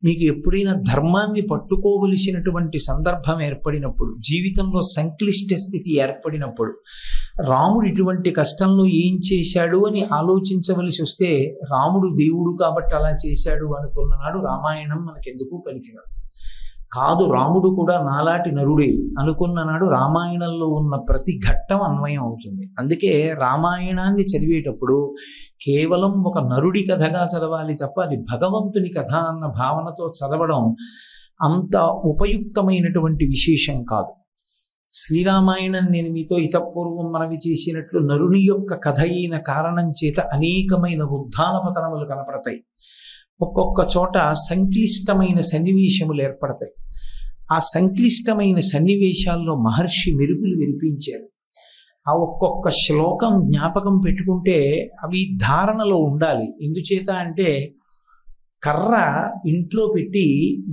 మీకు ఎప్పుడైనా ధర్మాన్ని పట్టుకోవలసినటువంటి సందర్భం ఏర్పడినప్పుడు, జీవితంలో సంక్లిష్ట స్థితి ఏర్పడినప్పుడు, రాముడు ఇటువంటి కష్టంలో ఏం చేశాడు అని ఆలోచించవలసి వస్తే, రాముడు దేవుడు కాబట్టి అలా చేశాడు అనుకున్ననాడు రామాయణం మనకెందుకు పలికినాడు. కాదు, రాముడు కూడా నాలాటి నరుడే అనుకున్ననాడు రామాయణంలో ఉన్న ప్రతి ఘట్టం అన్వయం అవుతుంది. అందుకే రామాయణాన్ని చదివేటప్పుడు కేవలం ఒక నరుడి కథగా చదవాలి తప్ప అది భగవంతుని కథ అన్న భావనతో చదవడం అంత ఉపయుక్తమైనటువంటి విశేషం కాదు. శ్రీరామాయణం నేను మీతో ఇతపూర్వం మనవి చేసినట్లు నరుని యొక్క కథ అయిన కారణం చేత అనేకమైన ఉద్ధాన పతనములు కనపడతాయి. ఒక్కొక్క చోట సంక్లిష్టమైన సన్నివేశములు ఏర్పడతాయి. ఆ సంక్లిష్టమైన సన్నివేశాల్లో మహర్షి మెరుపులు వినిపించారు. ఆ ఒక్కొక్క శ్లోకం జ్ఞాపకం పెట్టుకుంటే అవి ధారణలో ఉండాలి. ఎందుచేత అంటే కర్ర ఇంట్లో పెట్టి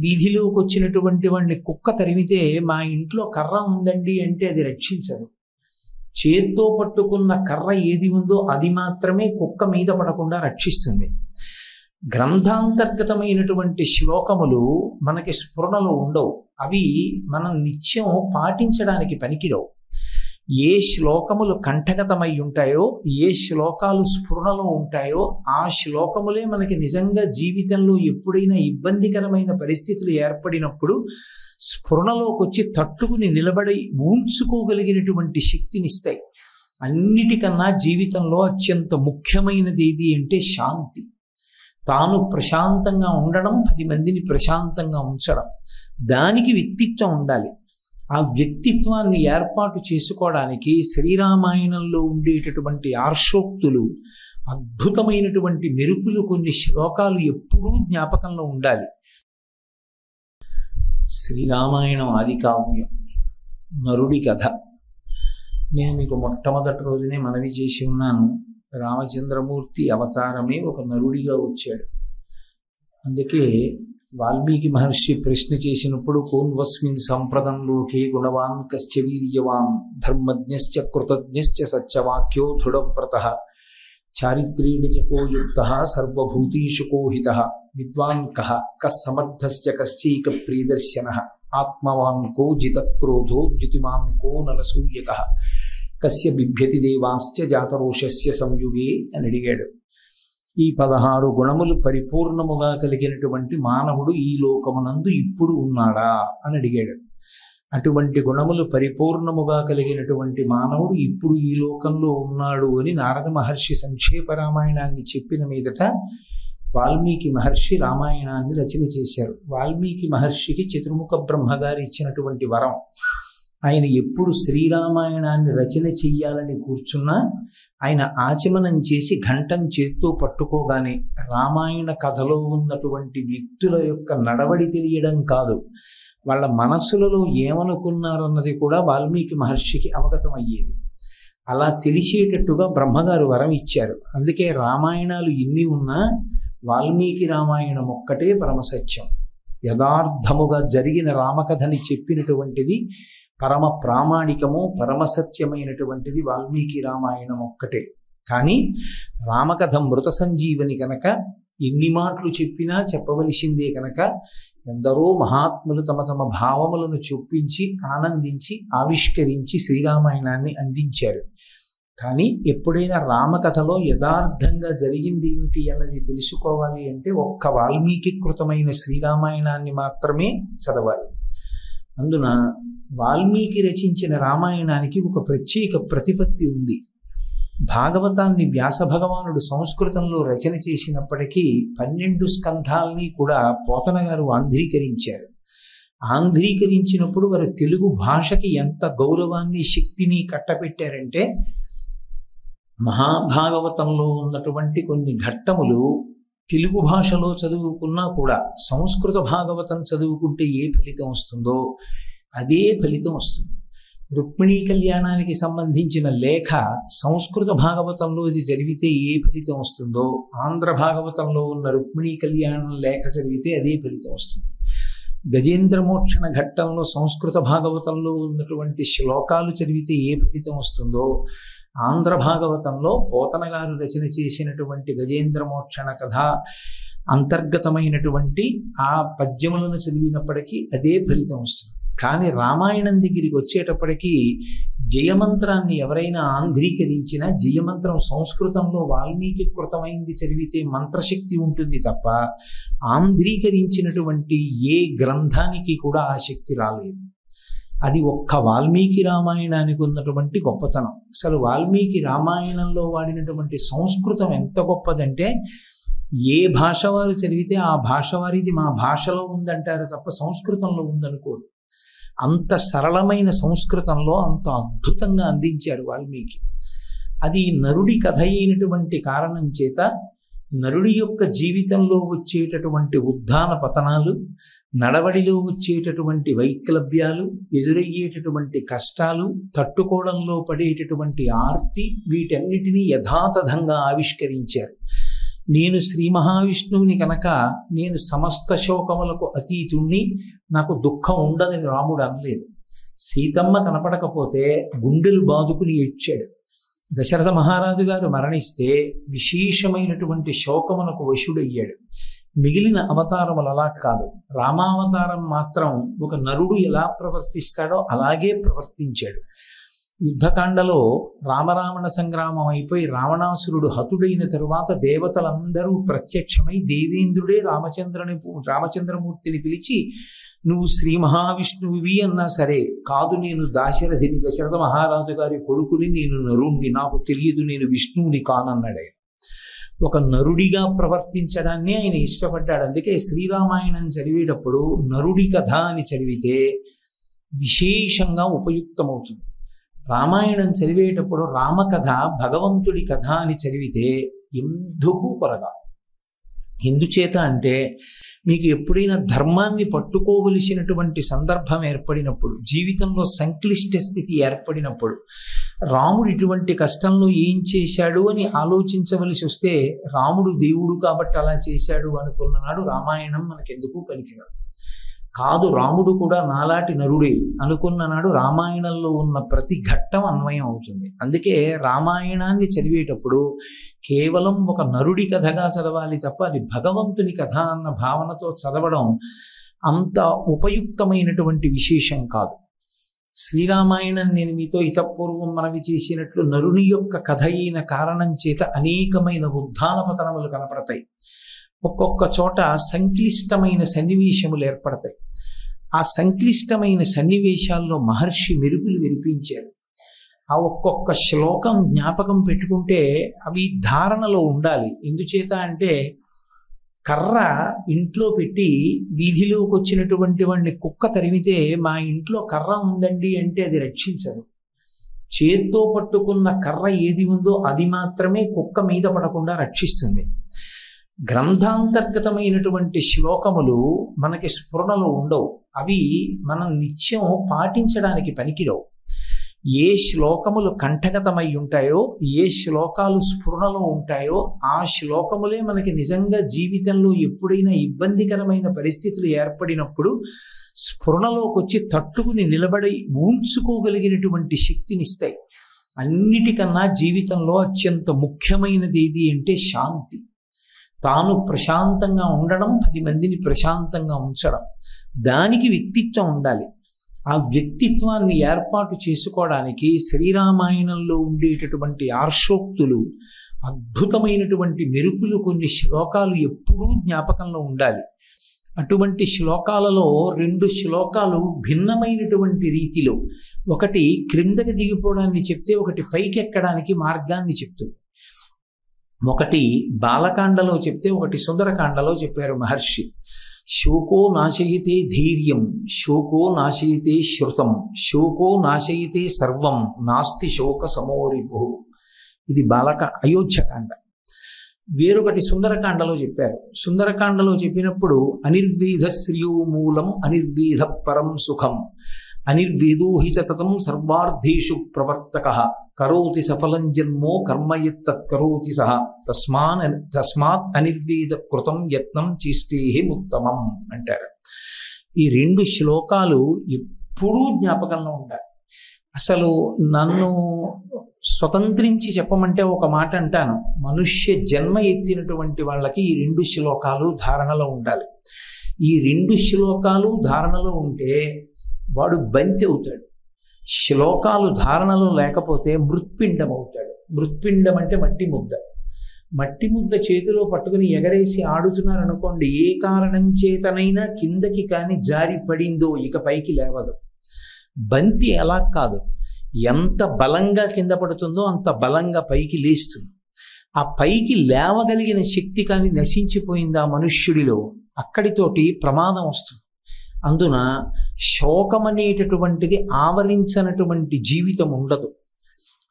వీధిలోకి వచ్చినటువంటి వాడిని కుక్క తరిమితే మా ఇంట్లో కర్ర ఉందండి అంటే అది రక్షించదు. చేత్తో పట్టుకున్న కర్ర ఏది ఉందో అది మాత్రమే కుక్క మీద పడకుండా రక్షిస్తుంది. గ్రంథాంతర్గతమైనటువంటి శ్లోకములు మనకి స్ఫురణలో ఉండవు. అవి మనం నిత్యం పాటించడానికి పనికిరావు. ఏ శ్లోకములు కంఠగతమై ఉంటాయో, ఏ శ్లోకాలు స్ఫురణలో ఉంటాయో ఆ శ్లోకములే మనకి నిజంగా జీవితంలో ఎప్పుడైనా ఇబ్బందికరమైన పరిస్థితులు ఏర్పడినప్పుడు స్ఫురణలోకి వచ్చి తట్టుకుని నిలబడి ఊంచుకోగలిగినటువంటి శక్తినిస్తాయి. అన్నిటికన్నా జీవితంలో అత్యంత ముఖ్యమైనది ఏది అంటే శాంతి. తాను ప్రశాంతంగా ఉండడం, 10 మందిని ప్రశాంతంగా ఉంచడం, దానికి వ్యక్తిత్వం ఉండాలి. ఆ వ్యక్తిత్వాన్ని ఏర్పాటు చేసుకోవడానికి శ్రీరామాయణంలో ఉండేటటువంటి ఆర్షోక్తులు, అద్భుతమైనటువంటి మెరుపులు, కొన్ని శ్లోకాలు ఎప్పుడూ జ్ఞాపకంలో ఉండాలి. శ్రీరామాయణం ఆది కావ్యం, నరుడి కథ. నేను మీకు మొట్టమొదటి రోజునే మనవి చేసి ఉన్నాను, రామచంద్రమూర్తి అవతారమే ఒక నరుడిగా వచ్చాడు. అందుకే వాల్మీకి మహర్షి ప్రశ్న చేసినప్పుడు కోన్వస్మిన్ సంప్రదంలోకే గుణవాన్ కశ్చ వీర్యవాన్ ధర్మజ్ఞశ్చ కృతజ్ఞశ్చ సత్యవాక్యో దృఢవ్రతః చారిత్రేణ చకోయుక్తః సర్వభూతేషు కోహితః విద్వాన్ కః కస్సమర్థశ్చ కశ్చైక ప్రియదర్శనః ఆత్మవాన్ కో జితక్రోధో ద్యుతిమాన్ కో ననసూయకః కస్య బిభ్యతి దేవాశ్చ జాతరోషస్య సంయుగే అని అడిగాడు. ఈ 16 గుణములు పరిపూర్ణముగా కలిగినటువంటి మానవుడు ఈ లోకమునందు ఇప్పుడు ఉన్నాడా అని అడిగాడు. అటువంటి గుణములు పరిపూర్ణముగా కలిగినటువంటి మానవుడు ఇప్పుడు ఈ లోకంలో ఉన్నాడు అని నారద మహర్షి సంక్షేప రామాయణాన్ని చెప్పిన మీదట వాల్మీకి మహర్షి రామాయణాన్ని రచన చేశారు. వాల్మీకి మహర్షికి చతుర్ముఖ బ్రహ్మగారు ఇచ్చినటువంటి వరం. ఆయన ఎప్పుడు శ్రీరామాయణాన్ని రచన చెయ్యాలని కూర్చున్నా ఆయన ఆచమనం చేసి ఘంటం చేత్తో పట్టుకోగానే రామాయణ కథలో ఉన్నటువంటి వ్యక్తుల యొక్క నడవడి తెలియడం కాదు, వాళ్ళ మనస్సులలో ఏమనుకున్నారన్నది కూడా వాల్మీకి మహర్షికి అవగతం అయ్యేది. అలా తెలిసేటట్టుగా బ్రహ్మగారు వరం ఇచ్చారు. అందుకే రామాయణాలు ఎన్ని ఉన్నా వాల్మీకి రామాయణం ఒక్కటే పరమసత్యం. యథార్థముగా జరిగిన రామకథని చెప్పినటువంటిది పరమ ప్రామాణికము, పరమసత్యమైనటువంటిది వాల్మీకి రామాయణం ఒక్కటే. కానీ రామకథ మృత సంజీవని కనుక ఎన్ని మాటలు చెప్పినా చెప్పవలసిందే కనుక ఎందరో మహాత్ములు తమ తమ భావములను చూపించి ఆనందించి ఆవిష్కరించి శ్రీరామాయణాన్ని అందించారు. కానీ ఎప్పుడైనా రామకథలో యథార్థంగా జరిగింది ఏమిటి అన్నది తెలుసుకోవాలి అంటే ఒక్క వాల్మీకి కృతమైన శ్రీరామాయణాన్ని మాత్రమే చదవాలి. అందున వాల్మీకి రచించిన రామాయణానికి ఒక ప్రత్యేక ప్రతిపత్తి ఉంది. భాగవతాన్ని వ్యాస భగవానుడు సంస్కృతంలో రచన చేసినప్పటికీ 12 స్కంధాల్ని కూడా పోతన గారు ఆంధ్రీకరించారు. ఆంధ్రీకరించినప్పుడు వారు తెలుగు భాషకి ఎంత గౌరవాన్ని, శక్తిని కట్టబెట్టారంటే మహాభాగవతంలో ఉన్నటువంటి కొన్ని ఘట్టములు తెలుగు భాషలో చదువుకున్నా కూడా సంస్కృత భాగవతం చదువుకుంటే ఏ ఫలితం వస్తుందో అదే ఫలితం వస్తుంది. రుక్మిణీ కళ్యాణానికి సంబంధించిన లేఖ సంస్కృత భాగవతంలో చదివితే ఏ ఫలితం వస్తుందో ఆంధ్ర భాగవతంలో ఉన్న రుక్మిణీ కళ్యాణం లేఖ చదివితే అదే ఫలితం వస్తుంది. గజేంద్రమోక్షణ ఘట్టంలో సంస్కృత భాగవతంలో ఉన్నటువంటి శ్లోకాలు చదివితే ఏ ఫలితం వస్తుందో ఆంధ్ర భాగవతంలో పోతన గారు రచన చేసినటువంటి గజేంద్రమోక్షణ కథ అంతర్గతమైనటువంటి ఆ పద్యములను చదివినప్పటికీ అదే ఫలితం వస్తుంది. కానీ రామాయణం దగ్గరికి వచ్చేటప్పటికీ జయమంత్రాన్ని ఎవరైనా ఆంధ్రీకరించినా, జయమంత్రం సంస్కృతంలో వాల్మీకి కృతమైంది చదివితే మంత్రశక్తి ఉంటుంది తప్ప ఆంధ్రీకరించినటువంటి ఏ గ్రంథానికి కూడా ఆ శక్తి రాలేదు. అది ఒక్క వాల్మీకి రామాయణానికి ఉన్నటువంటి గొప్పతనం. అసలు వాల్మీకి రామాయణంలో వాడినటువంటి సంస్కృతం ఎంత గొప్పదంటే, ఏ భాష వారు చదివితే ఆ భాష వారిది మా భాషలో ఉందంటారు తప్ప సంస్కృతంలో ఉందనుకోరు. అంత సరళమైన సంస్కృతంలో అంత అద్భుతంగా అందించారు వాల్మీకి. అది నరుడి కథ అయినటువంటి కారణం చేత నరుడి యొక్క జీవితంలో వచ్చేటటువంటి ఉత్థాన పతనాలు, నడవడిలో వచ్చేటటువంటి వైక్లభ్యాలు, ఎదురయ్యేటటువంటి కష్టాలు, తట్టుకోవడంలో పడేటటువంటి ఆర్తి, వీటన్నిటినీ యథాతథంగా ఆవిష్కరించారు. నేను శ్రీ మహావిష్ణువుని కనుక నేను సమస్త శోకములకు అతీతుణ్ణి, నాకు దుఃఖం ఉండదని రాముడు అనలేదు. సీతమ్మ కనపడకపోతే గుండెలు బాదుకుని ఏడ్చాడు. దశరథ మహారాజు గారు మరణిస్తే విశేషమైనటువంటి శోకమునకు వశుడయ్యాడు. మిగిలిన అవతారములు అలా కాదు. రామావతారం మాత్రం ఒక నరుడు ఎలా ప్రవర్తిస్తాడో అలాగే ప్రవర్తించాడు. యుద్ధకాండలో రామరావణ సంగ్రామం అయిపోయి రావణాసురుడు హతుడైన తరువాత దేవతలందరూ ప్రత్యక్షమై దేవేంద్రుడే రామచంద్రమూర్తిని పిలిచి, నువ్వు శ్రీ మహావిష్ణువువి అన్నా సరే, కాదు నేను దాశరథిని, దశరథ మహారాజు గారి కొడుకుని, నేను నరుణ్ణి, నాకు తెలియదు, నేను విష్ణువుని కానన్నాడు. ఒక నరుడిగా ప్రవర్తించడాన్ని ఆయన ఇష్టపడ్డాడు. అందుకే శ్రీరామాయణం చదివేటప్పుడు నరుడి కథ అని చదివితే విశేషంగా ఉపయుక్తమవుతుంది. రామాయణం చదివేటప్పుడు రామకథ, భగవంతుడి కథ అని చదివితే ఎందుకు కొరగా. ఎందుచేత అంటే, మీకు ఎప్పుడైనా ధర్మాన్ని పట్టుకోవలసినటువంటి సందర్భం ఏర్పడినప్పుడు, జీవితంలో సంక్లిష్ట స్థితి ఏర్పడినప్పుడు, రాముడు ఇటువంటి కష్టంలో ఏం చేశాడు అని ఆలోచించవలసి వస్తే, రాముడు దేవుడు కాబట్టి అలా చేశాడు అనుకున్ననాడు రామాయణం మనకెందుకు పనికిరాదు. కాదు, రాముడు కూడా నాలాంటి నరుడే అనుకున్ననాడు రామాయణంలో ఉన్న ప్రతి ఘట్టం అన్వయం అవుతుంది. అందుకే రామాయణాన్ని చదివేటప్పుడు కేవలం ఒక నరుడి కథగా చదవాలి తప్ప అది భగవంతుని కథ అన్న భావనతో చదవడం అంత ఉపయుక్తమైనటువంటి విశేషం కాదు. శ్రీరామాయణం నేను మీతో ఇతపూర్వం మనవి చేసినట్లు నరుని యొక్క కథ అయిన కారణం చేత అనేకమైన ఉత్థాన పతనములు కనపడతాయి. ఒక్కొక్క చోట సంక్లిష్టమైన సన్నివేశములు ఏర్పడతాయి. ఆ సంక్లిష్టమైన సన్నివేశాల్లో మహర్షి మెరుగులు వినిపించారు. ఆ ఒక్కొక్క శ్లోకం జ్ఞాపకం పెట్టుకుంటే అవి ధారణలో ఉండాలి. ఎందుచేత అంటే, కర్ర ఇంట్లో పెట్టి వీధిలోకి వచ్చినటువంటి వాడిని కుక్క తరిమితే మా ఇంట్లో కర్ర ఉందండి అంటే అది రక్షించదు. చేత్తో పట్టుకున్న కర్ర ఏది ఉందో అది మాత్రమే కుక్క మీద పడకుండా రక్షిస్తుంది. గ్రంథాంతర్గతమైనటువంటి శ్లోకములు మనకి స్ఫురణలో ఉండవు. అవి మనం నిత్యం పాటించడానికి పనికిరావు. ఏ శ్లోకములు కంఠగతమై ఉంటాయో, ఏ శ్లోకాలు స్ఫురణలో ఉంటాయో ఆ శ్లోకములే మనకి నిజంగా జీవితంలో ఎప్పుడైనా ఇబ్బందికరమైన పరిస్థితులు ఏర్పడినప్పుడు స్ఫురణలోకి వచ్చి తట్టుకుని నిలబడి ఊంచుకోగలిగినటువంటి శక్తినిస్తాయి. అన్నిటికన్నా జీవితంలో అత్యంత ముఖ్యమైనది ఏది అంటే శాంతి. తాను ప్రశాంతంగా ఉండడం, 10 మందిని ప్రశాంతంగా ఉంచడం, దానికి వ్యక్తిత్వం ఉండాలి. ఆ వ్యక్తిత్వాన్ని ఏర్పాటు చేసుకోవడానికి శ్రీరామాయణంలో ఉండేటటువంటి ఆర్షోక్తులు, అద్భుతమైనటువంటి మెరుపులు, కొన్ని శ్లోకాలు ఎప్పుడూ జ్ఞాపకంలో ఉండాలి. అటువంటి శ్లోకాలలో 2 శ్లోకాలు భిన్నమైనటువంటి రీతిలో, ఒకటి క్రిందకి దిగిపోవడాన్ని చెప్తే, ఒకటి పైకి ఎక్కడానికి మార్గాన్ని చెప్తుంది. ఒకటి బాలకాండలో చెప్తే, ఒకటి సుందరకాండలో చెప్పారు మహర్షి. శోకో నాశయితే ధైర్యం, శోకో నాశయితే శృతం, శోకో నాశయితే సర్వం, నాస్తి శోక సమోరిభు. ఇది అయోధ్యకాండ. వేరొకటి సుందరకాండలో చెప్పారు. సుందరకాండలో చెప్పినప్పుడు అనిర్వేద శ్రియో మూలం అనిర్వేద పరం సుఖం, అనిర్వేదో హి సతతం సర్వార్థేషు ప్రవర్తక, కరోతి సఫలం జన్మో కర్మయత్తత్కరోతి సహ, తస్మాత్ అనిర్వేద కృతం యత్నం చేష్టేహి ఉత్తమం అంటారు. ఈ 2 శ్లోకాలు ఎప్పుడూ జ్ఞాపకంలో ఉండాలి. అసలు నన్ను స్వతంత్రించి చెప్పమంటే ఒక మాట అంటాను, మనుష్య జన్మ ఎత్తినటువంటి వాళ్ళకి ఈ 2 శ్లోకాలు ధారణలో ఉండాలి. ఈ 2 శ్లోకాలు ధారణలో ఉంటే వాడు బంతి అవుతాడు. శ్లోకాలు ధారణలో లేకపోతే మృత్పిండం అవుతాడు. మృత్పిండం అంటే మట్టి ముద్ద. మట్టి ముద్ద చేతిలో పట్టుకుని ఎగరేసి ఆడుతున్నారనుకోండి, ఏ కారణం చేతనైనా కిందకి కానీ జారి పడిందో ఇక పైకి లేవదు. బంతి అలా కాదు, ఎంత బలంగా కింద పడుతుందో అంత బలంగా పైకి లేస్తుంది. ఆ పైకి లేవగలిగిన శక్తి కానీ నశించిపోయింది ఆ మనుష్యుడిలో, అక్కడితోటి ప్రమాదం వస్తుంది. అందున శోకం అనేటటువంటిది ఆవరించనటువంటి జీవితం ఉండదు.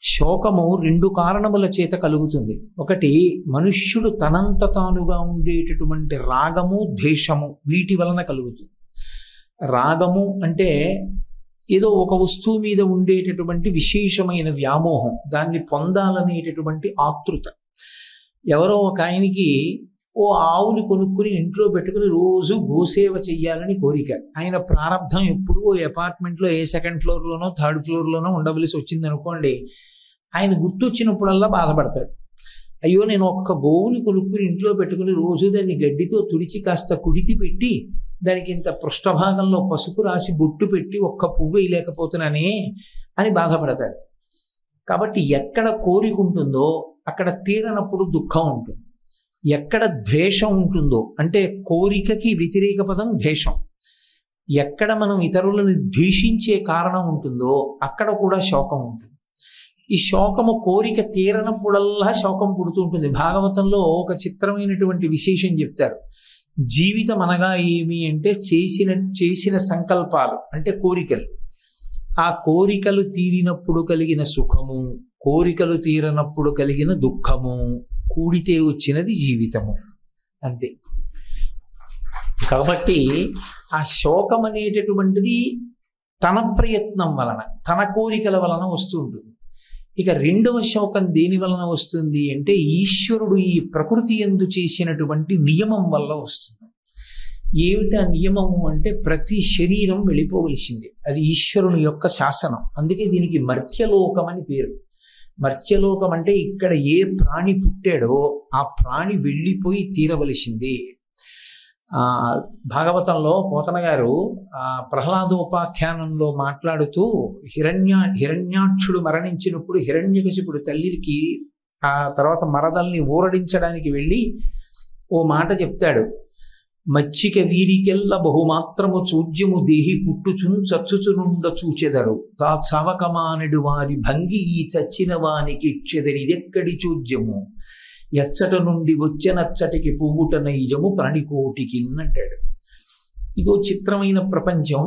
శోకము 2 కారణముల చేత కలుగుతుంది. ఒకటి, మనుష్యుడు తనంత తానుగా ఉండేటటువంటి రాగము ద్వేషము, వీటి వలన కలుగుతుంది. రాగము అంటే ఏదో ఒక వస్తువు మీద ఉండేటటువంటి విశేషమైన వ్యామోహం, దాన్ని పొందాలనేటటువంటి ఆతృత. ఎవరో ఒక ఆయనకి ఓ ఆవుని కొనుక్కుని ఇంట్లో పెట్టుకుని రోజు గోసేవ చెయ్యాలని కోరిక. ఆయన ప్రారంధం ఎప్పుడు ఓ అపార్ట్మెంట్లో ఏ 2nd ఫ్లోర్లోనో 3rd ఫ్లోర్లోనో ఉండవలసి వచ్చింది అనుకోండి, ఆయన గుర్తొచ్చినప్పుడల్లా బాధపడతాడు. అయ్యో, నేను ఒక్క గోవుని కొనుక్కుని ఇంట్లో పెట్టుకుని రోజు దాన్ని గడ్డితో తుడిచి కాస్త కుడితి పెట్టి దానికి ఇంత పృష్ఠభాగంలో పసుపు రాసి బొట్టు పెట్టి ఒక్క పువ్వు వేయలేకపోతున్నానే అని బాధపడతాడు. కాబట్టి ఎక్కడ కోరిక ఉంటుందో అక్కడ తీరనప్పుడు దుఃఖం ఉంటుంది. ఎక్కడ ద్వేషం ఉంటుందో, అంటే కోరికకి వ్యతిరేక పదం ద్వేషం, ఎక్కడ మనం ఇతరులను ద్వేషించే కారణం ఉంటుందో అక్కడ కూడా శోకం ఉంటుంది. ఈ శోకము కోరిక తీరనప్పుడల్లా శోకం పుడుతూ ఉంటుంది. భాగవతంలో ఒక చిత్రమైనటువంటి విశేషం చెప్తారు. జీవితం అనగా ఏమి అంటే చేసిన సంకల్పాలు, అంటే కోరికలు. ఆ కోరికలు తీరినప్పుడు కలిగిన సుఖము, కోరికలు తీరనప్పుడు కలిగిన దుఃఖము కూడితే వచ్చినది జీవితము, అంతే. కాబట్టి ఆ శోకం అనేటటువంటిది తన ప్రయత్నం వలన, తన కోరికల వలన వస్తూ ఉంటుంది. ఇక 2వ శోకం దేని వలన వస్తుంది అంటే ఈశ్వరుడు ఈ ప్రకృతి యందు చేసినటువంటి నియమం వల్ల వస్తుంది. ఏమిటి ఆ నియమము అంటే ప్రతి శరీరం వెళ్ళిపోవలసింది, అది ఈశ్వరుని యొక్క శాసనం. అందుకే దీనికి మర్త్యలోకం అని పేరు. మర్త్యలోకం అంటే ఇక్కడ ఏ ప్రాణి పుట్టాడో ఆ ప్రాణి వెళ్ళిపోయి తీరవలసింది. భాగవతంలో పోతన గారు ప్రహ్లాదోపాఖ్యానంలో మాట్లాడుతూ హిరణ్యాక్షుడు మరణించినప్పుడు హిరణ్యకశిపుడు తల్లికి ఆ తర్వాత మరదల్ని ఊరడించడానికి వెళ్ళి ఓ మాట చెప్తాడు. మచ్చిక వీరికెల్ల బహుమాత్రము చూజ్యము దేహి పుట్టుచున్ చచ్చుచునుండ చూచెదరు తా చవకమానడు వారి భంగి ఈ చచ్చిన వానికి చెదరిదెక్కడి చూజ్యము ఎచ్చట నుండి వచ్చనచ్చటికి పువ్వుట నైజము ప్రాణికోటికి అంటాడు. ఇదో చిత్రమైన ప్రపంచం.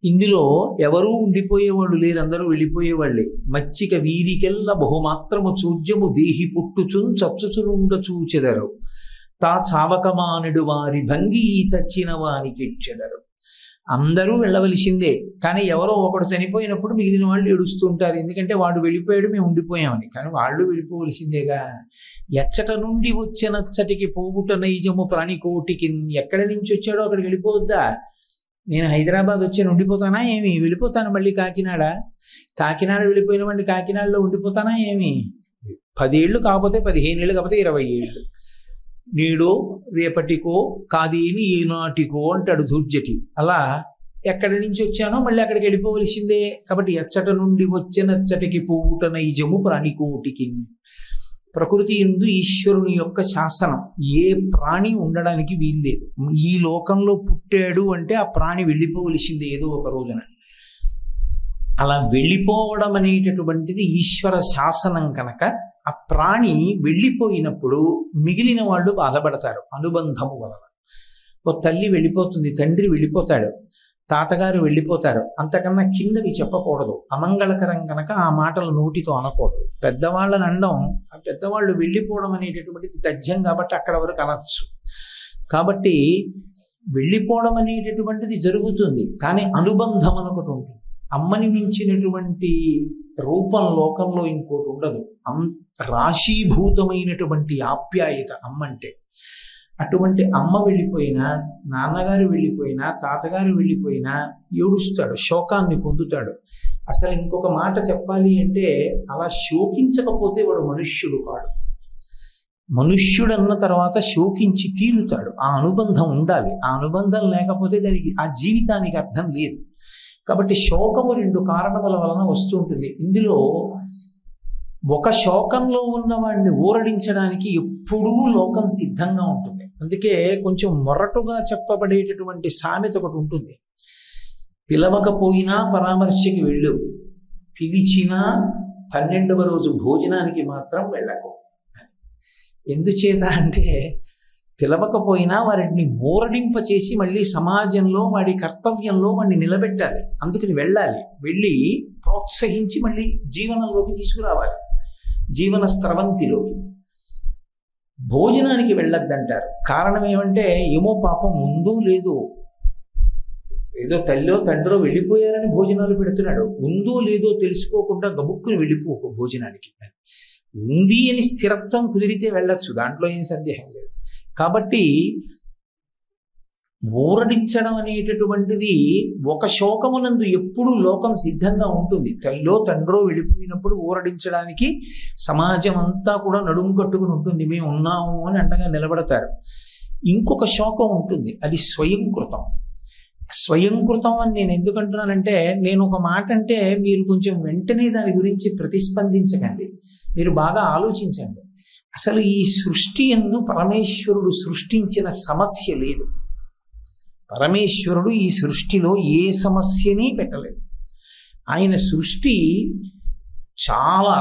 ఇందులో ఎవరూ ఉండిపోయేవాళ్ళు లేరు, అందరూ వెళ్ళిపోయేవాళ్ళే. మచ్చిక వీరికెల్ల బహుమాత్రము చూజ్యము దేహి పుట్టుచున్ చచ్చుచునుండ చూచెదరు తా చావకమానుడు వారి భంగి ఈ చచ్చిన వానికి ఇచ్చెదరు. అందరూ వెళ్ళవలసిందే, కానీ ఎవరో ఒకడు చనిపోయినప్పుడు మిగిలిన వాళ్ళు ఏడుస్తుంటారు, ఎందుకంటే వాడు వెళ్ళిపోయాడు మేము ఉండిపోయామని. కానీ వాళ్ళు వెళ్ళిపోవలసిందేగా. ఎచ్చట నుండి వచ్చనచ్చటికి పోవుట నైజము ప్రాణికోటికి, ఎక్కడి నుంచి వచ్చాడో అక్కడికి వెళ్ళిపోవద్దా? నేను హైదరాబాద్ వచ్చాను ఉండిపోతానా ఏమి? వెళ్ళిపోతాను మళ్ళీ కాకినాడ వెళ్ళిపోయిన వాడిని కాకినాడలో ఉండిపోతానా ఏమి? 10 ఏళ్ళు కాకపోతే 15 ఏళ్ళు కాకపోతే 20 ఏళ్ళు. నేడో రేపటికో కాదేని ఏనాటికో అంటాడు దుర్జటి. అలా ఎక్కడి నుంచి వచ్చానో మళ్ళీ అక్కడికి వెళ్ళిపోవలసిందే. కాబట్టి ఎచ్చట నుండి వచ్చనచ్చటికి పోవుట నైజము ప్రాణికోటికి. ప్రకృతి యందు ఈశ్వరుని యొక్క శాసనం. ఏ ప్రాణి ఉండడానికి వీల్లేదు. ఈ లోకంలో పుట్టాడు అంటే ఆ ప్రాణి వెళ్ళిపోవలసిందే ఏదో ఒక రోజున. అలా వెళ్ళిపోవడం అనేటటువంటిది ఈశ్వర శాసనం కనుక ఆ ప్రాణి వెళ్ళిపోయినప్పుడు మిగిలిన వాళ్ళు బాధపడతారు అనుబంధము వలన. ఓ తల్లి వెళ్ళిపోతుంది, తండ్రి వెళ్ళిపోతాడు, తాతగారు వెళ్ళిపోతారు. అంతకన్నా కిందవి చెప్పకూడదు, అమంగళకరం కనుక ఆ మాటలు నోటితో అనకూడదు. పెద్దవాళ్ళని అనడం, ఆ పెద్దవాళ్ళు వెళ్ళిపోవడం అనేటటువంటిది తథ్యం కాబట్టి అక్కడ వరకు అనొచ్చు. కాబట్టి వెళ్ళిపోవడం అనేటటువంటిది జరుగుతుంది, కానీ అనుబంధం అనొకటి ఉంటుంది. అమ్మని మించినటువంటి రూపం లోకంలో ఇంకోటి ఉండదు. రాశీభూతమైనటువంటి ఆప్యాయత అమ్మ అంటే. అటువంటి అమ్మ వెళ్ళిపోయినా, నాన్నగారు వెళ్ళిపోయినా, తాతగారు వెళ్ళిపోయినా ఏడుస్తాడు, శోకాన్ని పొందుతాడు. అసలు ఇంకొక మాట చెప్పాలి అంటే అలా శోకించకపోతే వాడు మనుష్యుడు కాడు. మనుష్యుడు అన్న తర్వాత శోకించి తీరుతాడు. ఆ అనుబంధం ఉండాలి. ఆ అనుబంధం లేకపోతే దానికి ఆ జీవితానికి అర్థం లేదు. కాబట్టి శోకము 2 కారణముల వలన వస్తూ ఉంటుంది. ఇందులో ఒక శోకంలో ఉన్నవాడిని ఊరడించడానికి ఎప్పుడూ లోకం సిద్ధంగా ఉంటుంది. అందుకే కొంచెం మొరటుగా చెప్పబడేటటువంటి సామెత ఒకటి ఉంటుంది. పిలవకపోయినా పరామర్శకి వెళ్ళు, పిలిచినా 12వ రోజు భోజనానికి మాత్రం వెళ్ళకు. ఎందుచేత అంటే పిలవకపోయినా వారిని ఊరడింపచేసి మళ్ళీ సమాజంలో వాడి కర్తవ్యంలో వాడిని నిలబెట్టాలి. అందుకని వెళ్ళాలి. వెళ్ళి ప్రోత్సహించి మళ్ళీ జీవనంలోకి తీసుకురావాలి, జీవన స్రవంతిలోకి. భోజనానికి వెళ్ళొద్దంటారు. కారణం ఏమంటే ఏమో పాపం ఉందో లేదో, ఏదో తల్లో తండ్రో వెళ్ళిపోయారని భోజనాలు పెడుతున్నాడు. ఉందో లేదో తెలుసుకోకుండా గబుక్కుని వెళ్ళిపోకు భోజనానికి. ఉంది అని స్థిరత్వం కుదిరితే వెళ్ళొచ్చు, దాంట్లో ఏం సందేహం లేదు. కాబట్టి ఊరడించడం అనేటటువంటిది ఒక శోకమునందు ఎప్పుడూ లోకం సిద్ధంగా ఉంటుంది. తల్లో తండ్రో వెళ్ళిపోయినప్పుడు ఊరడించడానికి సమాజం అంతా కూడా నడుము కట్టుకుని ఉంటుంది. మేము ఉన్నాము అని అండగా నిలబడతారు. ఇంకొక శోకం ఉంటుంది, అది స్వయంకృతం. స్వయంకృతం అని నేను ఎందుకంటున్నానంటే, నేను ఒక మాట అంటే మీరు కొంచెం వెంటనే దాని గురించి ప్రతిస్పందించకండి, మీరు బాగా ఆలోచించండి. అసలు ఈ సృష్టి యందు పరమేశ్వరుడు సృష్టించిన సమస్య లేదు. పరమేశ్వరుడు ఈ సృష్టిలో ఏ సమస్యని పెట్టలేదు. ఆయన సృష్టి చాలా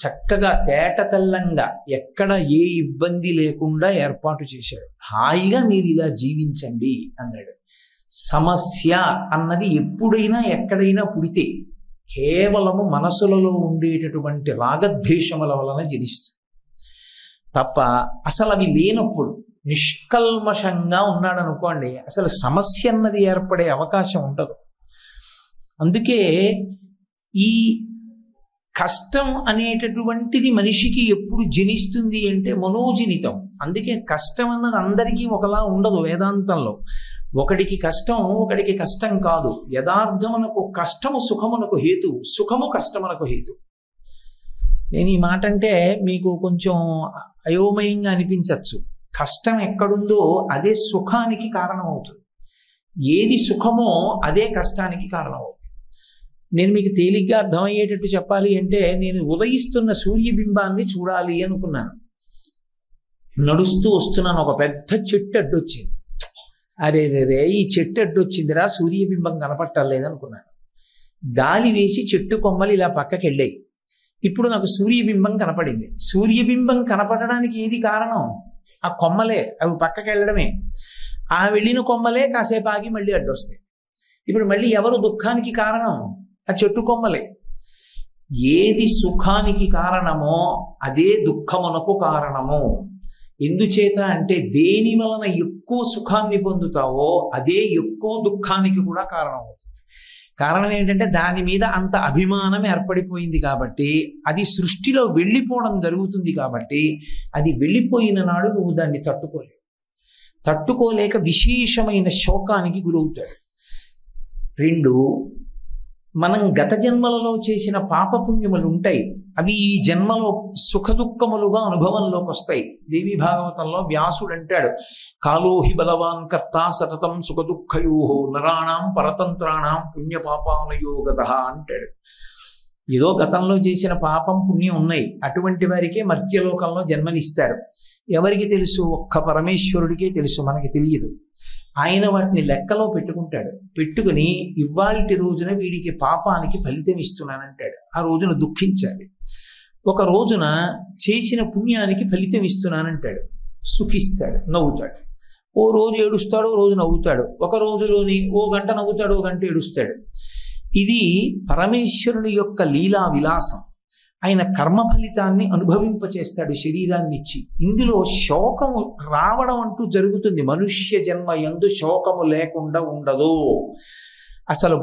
చక్కగా తేటతెల్లంగా ఎక్కడ ఏ ఇబ్బంది లేకుండా ఏర్పాటు చేశాడు. హాయిగా మీరు ఇలా జీవించండి అన్నాడు. సమస్య అన్నది ఎప్పుడైనా ఎక్కడైనా పుడితే కేవలము మనసులలో ఉండేటటువంటి రాగద్వేషముల వలన జనిస్తుంది తప్ప అసలు అవి లేనప్పుడు నిష్కల్మషంగా ఉన్నాడు అనుకోండి, అసలు సమస్య అన్నది ఏర్పడే అవకాశం ఉండదు. అందుకే ఈ కష్టం అనేటటువంటిది మనిషికి ఎప్పుడు జనిస్తుంది అంటే మనోజనితం. అందుకే కష్టం అన్నది అందరికీ ఒకలా ఉండదు. వేదాంతంలో ఒకడికి కష్టం, ఒకడికి కష్టం కాదు. యథార్థమునకు కష్టము సుఖమునకు హేతు, సుఖము కష్టమునకు హేతు. నేను ఈ మాట అంటే మీకు కొంచెం అయోమయంగా అనిపించవచ్చు. కష్టం ఎక్కడుందో అదే సుఖానికి కారణమవుతుంది. ఏది సుఖమో అదే కష్టానికి కారణమవుతుంది. నేను మీకు తేలిగ్గా అర్థమయ్యేటట్టు చెప్పాలి అంటే, నేను ఉదయిస్తున్న సూర్యబింబాన్ని చూడాలి అనుకున్నాను. నడుస్తూ వస్తున్నాను, ఒక పెద్ద చెట్టు అడ్డొచ్చింది. అరే రే ఈ చెట్టు అడ్డొచ్చిందిరా, సూర్యబింబం కనపట్టలేదు అనుకున్నాను. గాలి వేసి చెట్టు కొమ్మలు ఇలా పక్కకి వెళ్ళాయి. ఇప్పుడు నాకు సూర్యబింబం కనపడింది. సూర్యబింబం కనపడడానికి ఏది కారణం? ఆ కొమ్మలే, అవి పక్కకి వెళ్ళడమే. ఆ వెళ్ళిన కొమ్మలే కాసేపు ఆగి మళ్ళీ అడ్డొస్తాయి. ఇప్పుడు మళ్ళీ ఎవరు దుఃఖానికి కారణం? ఆ చెట్టు కొమ్మలే. ఏది సుఖానికి కారణమో అదే దుఃఖమునకు కారణము. ఎందుచేత అంటే దేని వలన ఎక్కువ సుఖాన్ని పొందుతావో అదే ఎక్కువ దుఃఖానికి కూడా కారణం అవుతుంది. కారణం ఏంటంటే దాని మీద అంత అభిమానం ఏర్పడిపోయింది కాబట్టి, అది సృష్టిలో వెళ్ళిపోవడం జరుగుతుంది కాబట్టి, అది వెళ్ళిపోయిన నాడు నువ్వు దాన్ని తట్టుకోలేక విశేషమైన శోకానికి గురవుతాడు. 2, మనం గత జన్మలలో చేసిన పాపపుణ్యములు ఉంటాయి. అవి ఈ జన్మలో సుఖ దుఃఖములుగా అనుభవంలోకి వస్తాయి. దేవి భాగవతంలో వ్యాసుడు అంటాడు, కాలోహి బలవాన్ కర్త సతతం సుఖ దుఃఖయోహో నరాణం పరతంత్రాణం పుణ్యపాపానయోగత అంటాడు. ఏదో గతంలో చేసిన పాపం పుణ్యం ఉన్నాయి, అటువంటి వారికే మర్త్యలోకంలో జన్మనిస్తారు. ఎవరికి తెలుసు? ఒక్క పరమేశ్వరుడికే తెలుసు, మనకి తెలియదు. ఆయన వాటిని లెక్కలో పెట్టుకుంటాడు. పెట్టుకుని ఇవాల్టి రోజున వీడికి పాపానికి ఫలితం ఇస్తున్నానంటాడు. ఆ రోజున దుఃఖించాలి. ఒక రోజున చేసిన పుణ్యానికి ఫలితం ఇస్తున్నానంటాడు, సుఖిస్తాడు, నవ్వుతాడు. ఓ రోజు ఏడుస్తాడు, ఓ రోజు నవ్వుతాడు. ఒక రోజులోని ఓ గంట నవ్వుతాడు, ఓ గంట ఏడుస్తాడు. ఇది పరమేశ్వరుని యొక్క లీలా విలాసం. ఆయన కర్మ ఫలితాన్ని అనుభవింపచేస్తాడు శరీరాన్ని ఇచ్చి. ఇందులో శోకము రావడం అంటూ జరుగుతుంది. మనుష్య జన్మ యందు శోకము లేకుండా ఉండదు. అసలు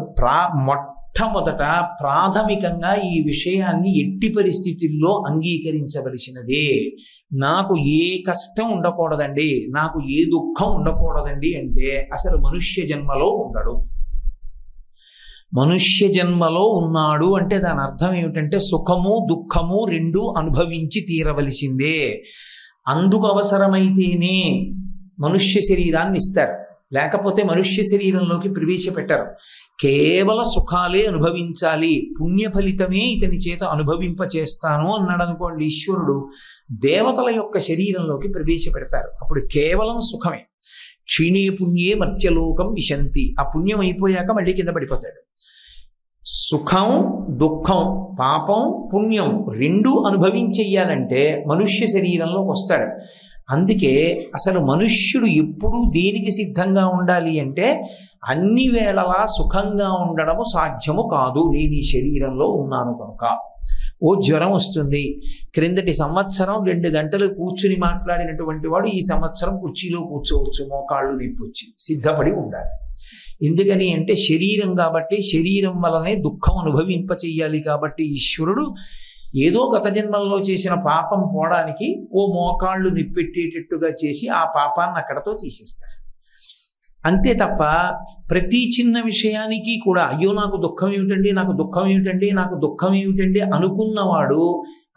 మొట్టమొదట ప్రాథమికంగా ఈ విషయాన్ని ఎట్టి పరిస్థితుల్లో అంగీకరించవలసినదే. నాకు ఏ కష్టం ఉండకూడదండి, నాకు ఏ దుఃఖం ఉండకూడదండి అంటే అసలు మనుష్య జన్మలో ఉండడు. మనుష్య జన్మలో ఉన్నాడు అంటే దాని అర్థం ఏమిటంటే సుఖము దుఃఖము రెండూ అనుభవించి తీరవలసిందే. అందుకు అవసరమైతేనే మనుష్య శరీరాన్ని ఇస్తారు, లేకపోతే మనుష్య శరీరంలోకి ప్రవేశపెట్టరు. కేవల సుఖాలే అనుభవించాలి, పుణ్య ఫలితమే ఇతని చేత అనుభవింపచేస్తాను అన్నాడు అనుకోండి ఈశ్వరుడు, దేవతల యొక్క శరీరంలోకి ప్రవేశపెడతారు. అప్పుడు కేవలం సుఖమే. క్షీణే పుణ్యే మర్త్యలోకం విశంతి, ఆ పుణ్యం అయిపోయాక మళ్ళీ కింద పడిపోతాడు. సుఖం దుఃఖం పాపం పుణ్యం రెండూ అనుభవించెయ్యాలంటే మనుష్య శరీరంలోకి వస్తాడు. అందుకే అసలు మనుష్యుడు ఎప్పుడూ దేనికి సిద్ధంగా ఉండాలి అంటే అన్ని వేళలా సుఖంగా ఉండడము సాధ్యము కాదు, నేను ఈ శరీరంలో ఉన్నాను కనుక. ఓ జ్వరం వస్తుంది, క్రిందటి సంవత్సరం 2 గంటలు కూర్చుని మాట్లాడినటువంటి వాడు ఈ సంవత్సరం కుర్చీలో కూర్చోవచ్చు, మోకాళ్ళు నొప్పొచ్చి సిద్ధపడి ఉండాలి. ఎందుకని అంటే శరీరం కాబట్టి, శరీరం వలనే దుఃఖం అనుభవింప చెయ్యాలి కాబట్టి ఈశ్వరుడు ఏదో గత జన్మల్లో చేసిన పాపం పోవడానికి ఓ మోకాళ్ళు నిప్పెట్టేటట్టుగా చేసి ఆ పాపాన్ని అక్కడతో తీసేస్తాడు. అంతే తప్ప ప్రతి చిన్న విషయానికి కూడా అయ్యో నాకు దుఃఖం ఏమిటండి, నాకు దుఃఖం ఏమిటండి, నాకు దుఃఖం ఏమిటండి అనుకున్నవాడు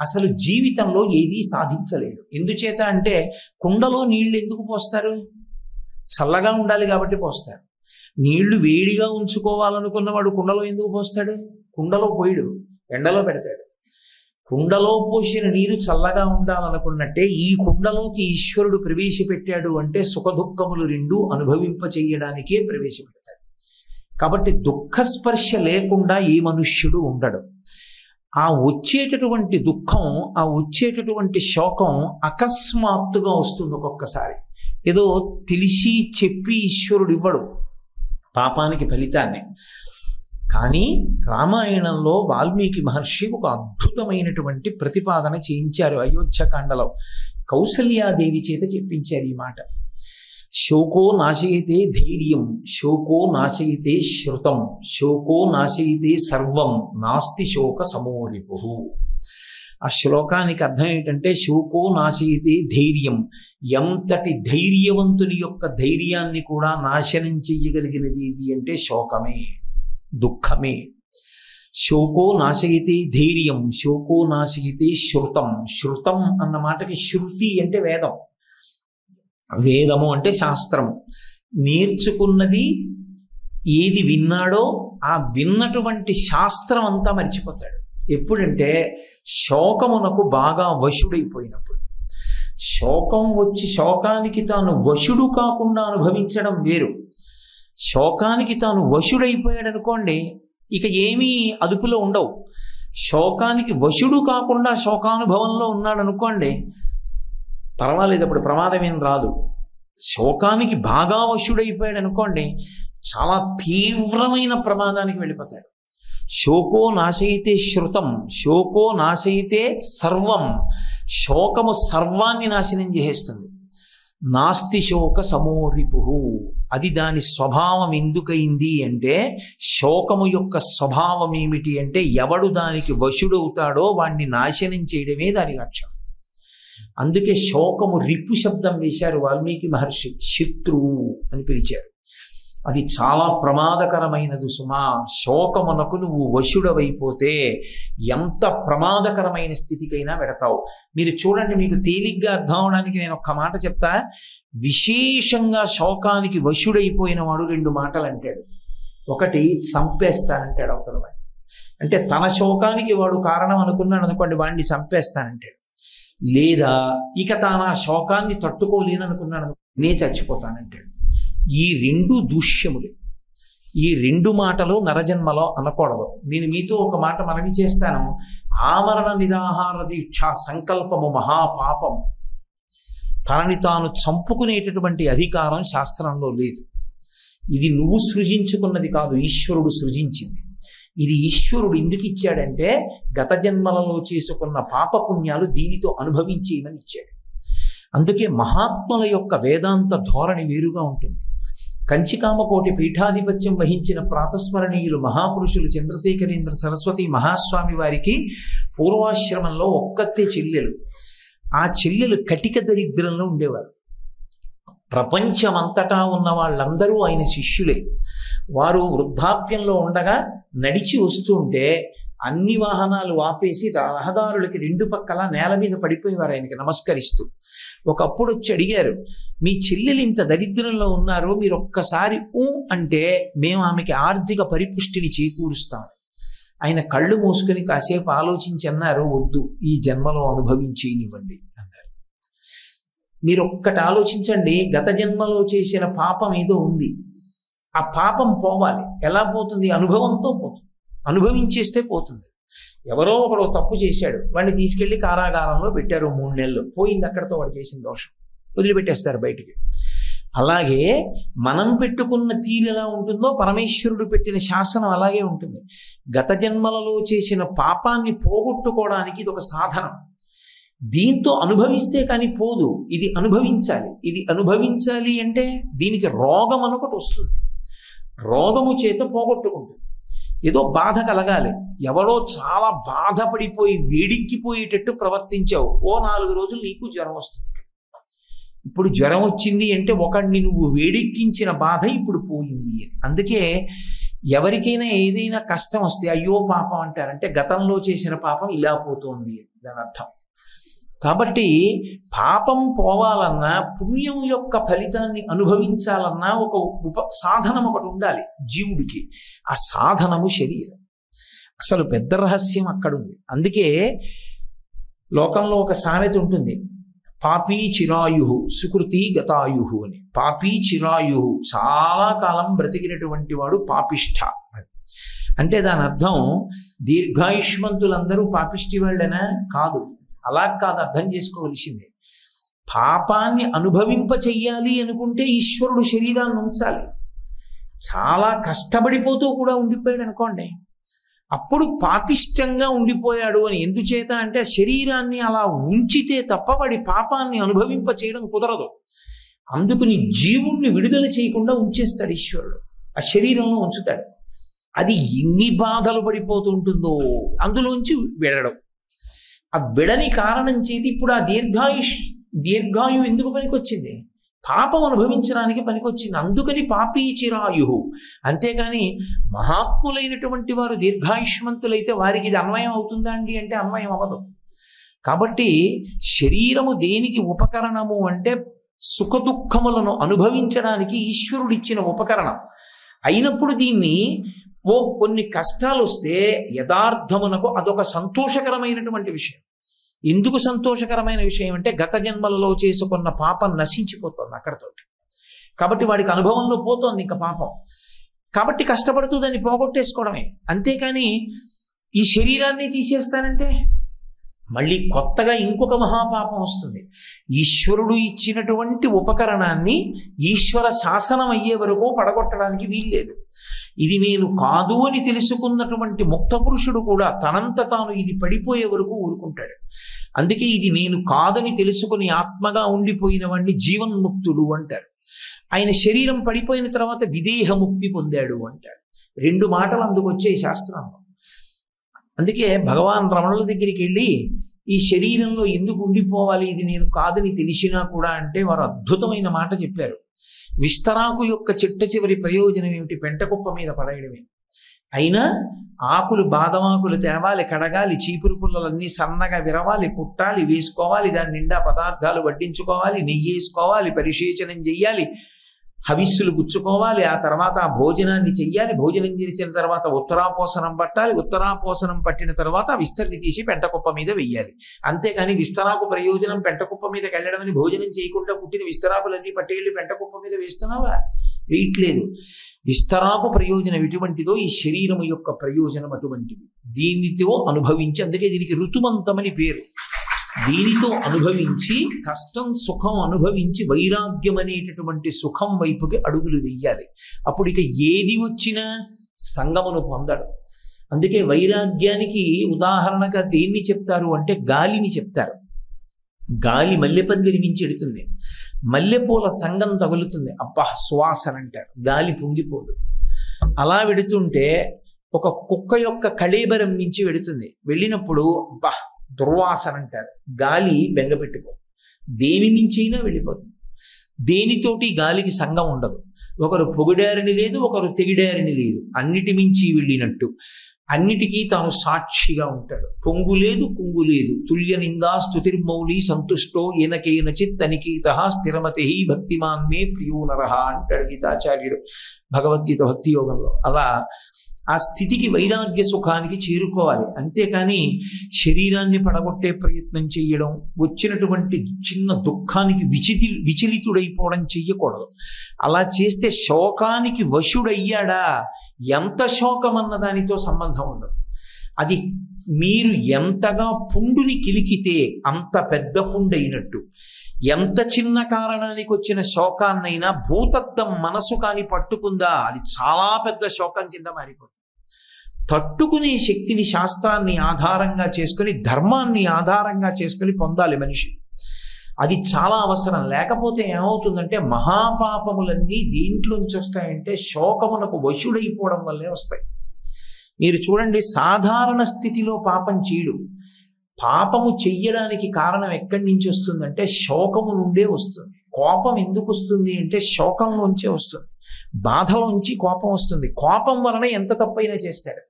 అసలు జీవితంలో ఏదీ సాధించలేడు. ఎందుచేత అంటే కుండలో నీళ్లు ఎందుకు పోస్తారు? చల్లగా ఉండాలి కాబట్టి పోస్తారు. నీళ్లు వేడిగా ఉంచుకోవాలనుకున్నవాడు కుండలో ఎందుకు పోస్తాడు? కుండలో పోయిడు, ఎండలో పెడతాడు. కుండలో పోసిన నీరు చల్లగా ఉండాలనుకున్నట్టే ఈ కుండలోకి ఈశ్వరుడు ప్రవేశపెట్టాడు అంటే సుఖ దుఃఖములు రెండూ అనుభవింప చెయ్యడానికే ప్రవేశపెడతాడు. కాబట్టి దుఃఖస్పర్శ లేకుండా ఏ మనుష్యుడు ఉండడు. ఆ వచ్చేటటువంటి దుఃఖం, ఆ వచ్చేటటువంటి శోకం అకస్మాత్తుగా వస్తుంది. ఒక్కొక్కసారి ఏదో తెలిసి చెప్పి ఈశ్వరుడు ఇవ్వడు పాపానికి ఫలితాన్ని. కానీ రామాయణంలో వాల్మీకి మహర్షి ఒక అద్భుతమైనటువంటి ప్రతిపాదన చేయించారు. అయోధ్యకాండలో కౌసల్యాదేవి చేత చెప్పించారు ఈ మాట. శోకో నాశయితే ధైర్యం, శోకో నాశయితే శృతం, శోకో నాశయితే సర్వం, నాస్తి శోక సమోరిపు. ఆ శ్లోకానికి అర్థం ఏంటంటే శోకో నాశయితే ధైర్యం, ఎంతటి ధైర్యవంతుని యొక్క ధైర్యాన్ని కూడా నాశనం చెయ్యగలిగినది ఇది అంటే శోకమే, దుఃఖమే. శోకో నాశయితే ధైర్యం, శోకో నాశయితే శృతం. శృతం అన్న మాటకి శృతి అంటే వేదం, వేదము అంటే శాస్త్రము. నేర్చుకున్నది ఏది విన్నాడో ఆ విన్నటువంటి శాస్త్రం అంతా మర్చిపోతాడు. ఎప్పుడంటే శోకమునకు బాగా వశుడైపోయినప్పుడు. శోకం వచ్చి శోకానికి తాను వశుడు కాకుండా అనుభవించడం వేరు. శోకానికి తాను వశుడైపోయాడు అనుకోండి, ఇక ఏమీ అదుపులో ఉండవు. శోకానికి వశుడు కాకుండా శోకానుభవంలో ఉన్నాడు అనుకోండి, పర్వాలేదు, అప్పుడు ప్రమాదం ఏం రాదు. శోకానికి బాగా వశుడైపోయాడు అనుకోండి, చాలా తీవ్రమైన ప్రమాదానికి వెళ్ళిపోతాడు. శోకో నాశయితే శృతం, శోకో నాశయితే సర్వం. శోకము సర్వాన్ని నాశనం చేసేస్తుంది. నాస్తి శోక సమోరిపు. అది దాని స్వభావం ఎందుకయింది అంటే, శోకము యొక్క స్వభావం ఏమిటి అంటే ఎవడు దానికి వశుడవుతాడో వాణ్ణి నాశనం చేయడమే దాని లక్ష్యం. అందుకే శోకము రిపు శబ్దం వేశారు వాల్మీకి మహర్షి, శత్రువు అని పిలిచారు. అది చాలా ప్రమాదకరమైనది సుమా. శోకమునకు నువ్వు వశుడవైపోతే ఎంత ప్రమాదకరమైన స్థితికైనా పెడతావు. మీరు చూడండి, మీకు తేలిగ్గా అర్థం అవడానికి నేను ఒక్క మాట చెప్తా. విశేషంగా శోకానికి వశుడైపోయిన వాడు 2 మాటలు అంటాడు. ఒకటి, చంపేస్తానంటాడు అవతల వాడిని. అంటే తన శోకానికి వాడు కారణం అనుకున్నాడు అనుకోండి, వాడిని చంపేస్తానంటాడు. లేదా ఇక తాను ఆ శోకాన్ని తట్టుకోలేననుకున్నాడు, నే చచ్చిపోతానంటాడు. ఈ 2 దూష్యములే. ఈ 2 మాటలు నరజన్మలో అనకూడదు. నేను మీతో ఒక మాట మనవి చేస్తాను. ఆమరణ నిరాహార దీక్ష సంకల్పము మహాపాపము. తనని తాను చంపుకునేటటువంటి అధికారం శాస్త్రంలో లేదు. ఇది నువ్వు సృజించుకున్నది కాదు, ఈశ్వరుడు సృజించింది. ఇది ఈశ్వరుడు ఎందుకు ఇచ్చాడంటే గత జన్మలలో చేసుకున్న పాపపుణ్యాలు దీనితో అనుభవించేయమని ఇచ్చాడు. అందుకే మహాత్ముల యొక్క వేదాంత ధోరణి వేరుగా ఉంటుంది. కంచికామకోటి పీఠాధిపత్యం వహించిన ప్రాతస్మరణీయులు మహాపురుషులు చంద్రశేఖరేంద్ర సరస్వతి మహాస్వామి వారికి పూర్వాశ్రమంలో ఒక్కతే చెల్లెలు. ఆ చెల్లెలు కటిక దరిద్రంలో ఉండేవారు. ప్రపంచమంతటా ఉన్న వాళ్ళందరూ ఆయన శిష్యులే. వారు వృద్ధాప్యంలో ఉండగా నడిచి వస్తూ ఉంటే అన్ని వాహనాలు ఆపేసి రహదారులకి రెండు పక్కల నేల మీద పడిపోయేవారు ఆయనకి నమస్కరిస్తూ. ఒకప్పుడు వచ్చి అడిగారు, మీ చెల్లెలు ఇంత దరిద్రంలో ఉన్నారు, మీరు ఒక్కసారి అంటే మేము ఆమెకి ఆర్థిక పరిపుష్టిని చేకూరుస్తాం. ఆయన కళ్ళు మూసుకొని కాసేపు ఆలోచించి అన్నారు, వద్దు, ఈ జన్మలో అనుభవించేనివ్వండి అన్నారు. మీరు ఒక్కటి ఆలోచించండి, గత జన్మలో చేసిన పాపం ఏదో ఉంది, ఆ పాపం పోవాలి. ఎలా పోతుంది? అనుభవంతో పోతుంది. అనుభవించేస్తే పోతుంది. ఎవరో ఒకడు తప్పు చేశాడు, వాడిని తీసుకెళ్లి కారాగారంలో పెట్టారు 3 నెలలు, పోయింది అక్కడితో వాడు చేసిన దోషం, వదిలిపెట్టేస్తారు బయటికి. అలాగే మనం పెట్టుకున్న తీరు ఎలా ఉంటుందో పరమేశ్వరుడు పెట్టిన శాసనం అలాగే ఉంటుంది. గత జన్మలలో చేసిన పాపాన్ని పోగొట్టుకోవడానికి ఇది ఒక సాధనం. దీంతో అనుభవిస్తే కానీ పోదు, ఇది అనుభవించాలి. ఇది అనుభవించాలి అంటే దీనికి రోగం ఒకటి వస్తుంది, రోగము చేత పోగొట్టుకుంటుంది. ఏదో బాధ కలగాలి, ఎవరో చాలా బాధపడిపోయి వేడిక్కిపోయేటట్టు ప్రవర్తించావు, ఓ 4 రోజులు నీకు జ్వరం వస్తుంది. ఇప్పుడు జ్వరం వచ్చింది అంటే ఒకడిని నువ్వు వేడెక్కించిన బాధ ఇప్పుడు పోయింది అని. అందుకే ఎవరికైనా ఏదైనా కష్టం వస్తే అయ్యో పాపం అంటారంటే గతంలో చేసిన పాపం ఇలా పోతుంది అని దాని అర్థం. కాబట్టి పాపం పోవాలన్నా, పుణ్యం యొక్క ఫలితాన్ని అనుభవించాలన్నా ఒక సాధనం ఒకటి ఉండాలి జీవుడికి. ఆ సాధనము శరీరం. అసలు పెద్ద రహస్యం అక్కడుంది. అందుకే లోకంలో ఒక సామెత ఉంటుంది, పాపీ చిరాయు సుకృతి గతాయు అని. పాపీ చిరాయు, చాలా కాలం బ్రతికినటువంటి వాడు పాపిష్ఠ అంటే దాని అర్థం దీర్ఘాయుష్మంతులందరూ పాపిష్టి వాళ్ళేనా? కాదు, అలా కాదు, అర్థం చేసుకోవలసిందే. పాపాన్ని అనుభవింప చెయ్యాలి అనుకుంటే ఈశ్వరుడు శరీరాన్ని ఉంచాలి. చాలా కష్టపడిపోతూ కూడా ఉండిపోయాడు అనుకోండి, అప్పుడు పాపిష్టంగా ఉండిపోయాడు అని. ఎందుచేత అంటే శరీరాన్ని అలా ఉంచితే తప్ప వాడి పాపాన్ని అనుభవింప చేయడం కుదరదు. అందుకని జీవుణ్ణి విడుదల చేయకుండా ఉంచేస్తాడు ఈశ్వరుడు, ఆ శరీరంలో ఉంచుతాడు. అది ఎన్ని బాధలు పడిపోతూ ఉంటుందో అందులోంచి విడడం. ఆ విడని కారణం చేతి ఇప్పుడు ఆ దీర్ఘాయు ఎందుకు పనికొచ్చింది? పాపం అనుభవించడానికి పనికొచ్చింది. అందుకని పాపీ చిరాయు. అంతేకాని మహాత్ములైనటువంటి వారు దీర్ఘాయుష్మంతులైతే వారికి ఇది అన్వయం అవుతుందా అండి అంటే అన్వయం అవ్వదు. కాబట్టి శరీరము దేనికి ఉపకరణము అంటే సుఖదుఖములను అనుభవించడానికి ఈశ్వరుడిచ్చిన ఉపకరణం అయినప్పుడు దీన్ని కొన్ని కష్టాలు వస్తే యథార్థమునకు అదొక సంతోషకరమైనటువంటి విషయం. ఎందుకు సంతోషకరమైన విషయం అంటే గత జన్మలలో చేసుకున్న పాపం నశించిపోతుంది అక్కడతోటి. కాబట్టి వాడికి అనుభవంలో పోతోంది ఇంకా పాపం. కాబట్టి కష్టపడుతూ దాన్ని పోగొట్టేసుకోవడమే. అంతేకాని ఈ శరీరాన్ని తీసేస్తానంటే మళ్ళీ కొత్తగా ఇంకొక మహాపాపం వస్తుంది. ఈశ్వరుడు ఇచ్చినటువంటి ఉపకరణాన్ని ఈశ్వర శాసనం అయ్యే వరకు పడగొట్టడానికి వీల్లేదు. ఇది నేను కాదు అని తెలుసుకున్నటువంటి ముక్త పురుషుడు కూడా తనంత తాను ఇది పడిపోయే వరకు ఊరుకుంటాడు. అందుకే ఇది నేను కాదని తెలుసుకుని ఆత్మగా ఉండిపోయిన వాడిని జీవన్ముక్తుడు అంటారు. ఆయన శరీరం పడిపోయిన తర్వాత విదేహముక్తి పొందాడు అంటాడు. 2 మాటలు అందుకు వచ్చాయి శాస్త్రంలో. అందుకే భగవాన్ రమణుల దగ్గరికి వెళ్ళి ఈ శరీరంలో ఎందుకు ఉండిపోవాలి, ఇది నేను కాదని తెలిసినా కూడా అంటే వారు అద్భుతమైన మాట చెప్పారు. విస్తరాకు యొక్క చిట్ట చివరి ప్రయోజనం ఏమిటి? పెంటకుప్ప మీద పడేయడమే. అయినా ఆకులు, బాదమాకులు తేవాలి, కడగాలి, చీపురు పుల్లలన్నీ సన్నగా విరవాలి, కుట్టాలి, వేసుకోవాలి, దాని నిండా పదార్థాలు వడ్డించుకోవాలి, నెయ్యి వేసుకోవాలి, పరిశేచనం చెయ్యాలి, హవిస్సులు గుచ్చుకోవాలి, ఆ తర్వాత ఆ భోజనాన్ని చెయ్యాలి, భోజనం చేసిన తర్వాత ఉత్తరాపోసనం పట్టాలి, ఉత్తరాపోసనం పట్టిన తర్వాత ఆ విస్తరిని తీసి పెంటకుప్ప మీద వెయ్యాలి. అంతేకాని విస్తరాకు ప్రయోజనం పెంటకుప్ప మీదకి వెళ్ళడమని భోజనం చేయకుండా పుట్టిన విస్తరాకులన్నీ పట్టేళ్ళి పెంటకుప్ప మీద వేస్తున్నావా? వేయట్లేదు. విస్తరాకు ప్రయోజనం ఎటువంటిదో ఈ శరీరము యొక్క ప్రయోజనం అటువంటిది. దీనితో అనుభవించి, అందుకే దీనికి ఋతుమంతమని పేరు. దీనితో అనుభవించి కష్టం సుఖం అనుభవించి వైరాగ్యం అనేటటువంటి సుఖం వైపుకి అడుగులు వెయ్యాలి. అప్పుడు ఇక ఏది వచ్చినా సంగమును పొందడు. అందుకే వైరాగ్యానికి ఉదాహరణగా దేన్ని చెప్తారు అంటే గాలిని చెప్తారు. గాలి మల్లెపందిరి మించి ఎడుతుంది, మల్లెపూల సంగం తగులుతుంది, అబ్బా సువాసన అంటారు, గాలి పొంగిపోదు. అలా వెడుతుంటే ఒక కుక్క యొక్క కళేబరం మించి వెడుతుంది, వెళ్ళినప్పుడు అబ్బా దుర్వాసన అంటారు, గాలి బెంగపెట్టుకో, దేని నుంచి అయినా వెళ్ళిపోతుంది. దేనితోటి గాలికి సంగం ఉండదు. ఒకరు పొగిడారని లేదు, ఒకరు తెగిడారని లేదు, అన్నిటి మించి వెళ్ళినట్టు అన్నిటికీ తాను సాక్షిగా ఉంటాడు. పొంగు లేదు, కుంగు లేదు. తుల్య నిందా స్తుతిర్మౌలి సంతుష్టో ఏనకేనచిత్ అనికేత స్థిరమతి భక్తిమాన్ మే ప్రియో నరహ అంటాడు గీతాచార్యుడు భగవద్గీత భక్తి యోగంలో. అలా ఆ స్థితికి, వైరాగ్య సుఖానికి చేరుకోవాలి. అంతేకాని శరీరాన్ని పడగొట్టే ప్రయత్నం చేయడం, వచ్చినటువంటి చిన్న దుఃఖానికి విచలితుడైపోవడం చెయ్యకూడదు. అలా చేస్తే శోకానికి వశుడయ్యాడా, ఎంత శోకం అన్న దానితో సంబంధం ఉండదు. అది మీరు ఎంతగా పుండుని కిలికితే అంత పెద్ద పుండైనట్టు. ఎంత చిన్న కారణానికి వచ్చిన శోకాన్నైనా భూతద్దం మనసు కాని పట్టుకుందా అది చాలా పెద్ద శోకం కింద మారిపోతుంది. తట్టుకునే శక్తిని శాస్త్రాన్ని ఆధారంగా చేసుకుని, ధర్మాన్ని ఆధారంగా చేసుకుని పొందాలి మనిషి. అది చాలా అవసరం. లేకపోతే ఏమవుతుందంటే మహాపాపములన్నీ దీంట్లోంచి వస్తాయంటే శోకమునకు వశుడైపోవడం వల్లే వస్తాయి. మీరు చూడండి, సాధారణ స్థితిలో పాపం చేయడు. పాపము చెయ్యడానికి కారణం ఎక్కడి నుంచి వస్తుందంటే శోకము నుండే వస్తుంది. కోపం ఎందుకు వస్తుంది అంటే శోకంలోంచే వస్తుంది. బాధలోంచి కోపం వస్తుంది. కోపం వలన ఎంత తప్పైనా చేస్తాడు.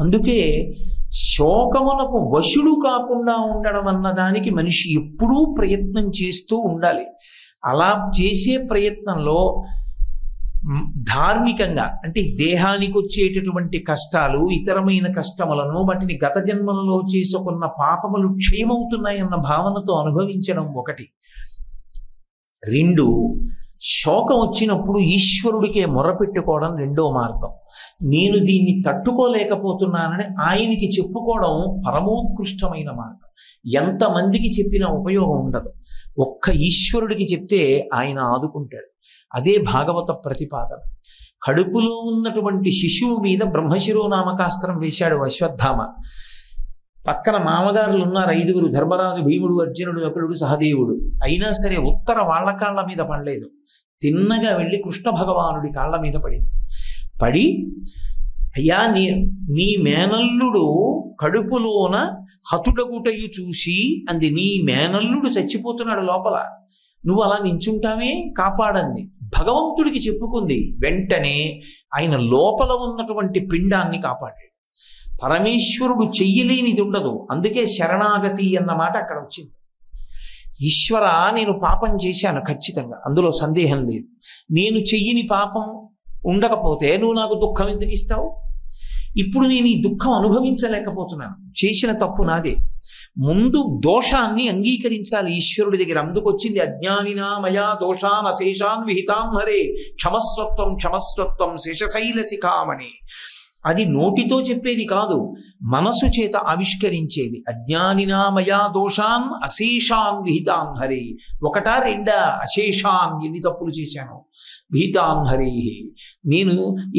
అందుకే శోకమునకు వశుడు కాకుండా ఉండడం అన్నదానికి మనిషి ఎప్పుడూ ప్రయత్నం చేస్తూ ఉండాలి. అలా చేసే ప్రయత్నంలో ధార్మికంగా, అంటే దేహానికి వచ్చేటటువంటి కష్టాలు, ఇతరమైన కష్టములను వాటిని గత జన్మలలో చేసుకున్న పాపములు క్షయమవుతున్నాయన్న భావనతో అనుభవించడం ఒకటి. 2, శోకం వచ్చినప్పుడు ఈశ్వరుడికే మొరపెట్టుకోవడం రెండో మార్గం. నేను దీన్ని తట్టుకోలేకపోతున్నానని ఆయనకి చెప్పుకోవడం పరమోత్కృష్టమైన మార్గం. ఎంతమందికి చెప్పినా ఉపయోగం ఉండదు. ఒక్క ఈశ్వరుడికి చెప్తే ఆయన ఆదుకుంటాడు. అదే భాగవత ప్రతిపాదన. కడుపులో ఉన్నటువంటి శిశువు మీద బ్రహ్మశిరోనామకాస్త్రం వేశాడు అశ్వత్థామ. పక్కన మామగారులు ఉన్నారు 5, ధర్మరాజు, భీముడు, అర్జునుడు, నకులుడు, సహదేవుడు. అయినా సరే ఉత్తర వాళ్ళ కాళ్ళ మీద పడలేదు. తిన్నగా వెళ్ళి కృష్ణ భగవానుడి కాళ్ళ మీద పడి అయ్యా, నీ మేనల్లుడు కడుపులోన హతుడగుటయు చూసి అంది. నీ మేనల్లుడు చచ్చిపోతున్నాడు లోపల, నువ్వు అలా నించుంటావే, కాపాడంది. భగవంతుడికి చెప్పుకుంది. వెంటనే ఆయన లోపల ఉన్నటువంటి పిండాన్ని కాపాడాడు. పరమేశ్వరుడు చెయ్యలేనిది ఉండదు. అందుకే శరణాగతి అన్న మాట అక్కడ వచ్చింది. ఈశ్వర, నేను పాపం చేశాను ఖచ్చితంగా, అందులో సందేహం లేదు. నేను చెయ్యని పాపం ఉండకపోతే నువ్వు నాకు దుఃఖం ఎందుకు ఇస్తావు? ఇప్పుడు నేను ఈ దుఃఖం అనుభవించలేకపోతున్నాను. చేసిన తప్పు నాదే. ముందు దోషాన్ని అంగీకరించాలి ఈశ్వరుడి దగ్గర. అందుకొచ్చింది అజ్ఞానినా మయా దోషాన్ అశేషాన్ విహితాం హరే క్షమస్వత్వం క్షమస్వత్వం శేషశైల శిఖామణి. అది నోటితో చెప్పేది కాదు, మనసు చేత ఆవిష్కరించేది. అజ్ఞానినా మయా దోషాన్ అశేషాన్ విహితాన్ హరే. 1, 2 అశేషాన్, ఎన్ని తప్పులు చేశాను. విహితాన్ హరే, నేను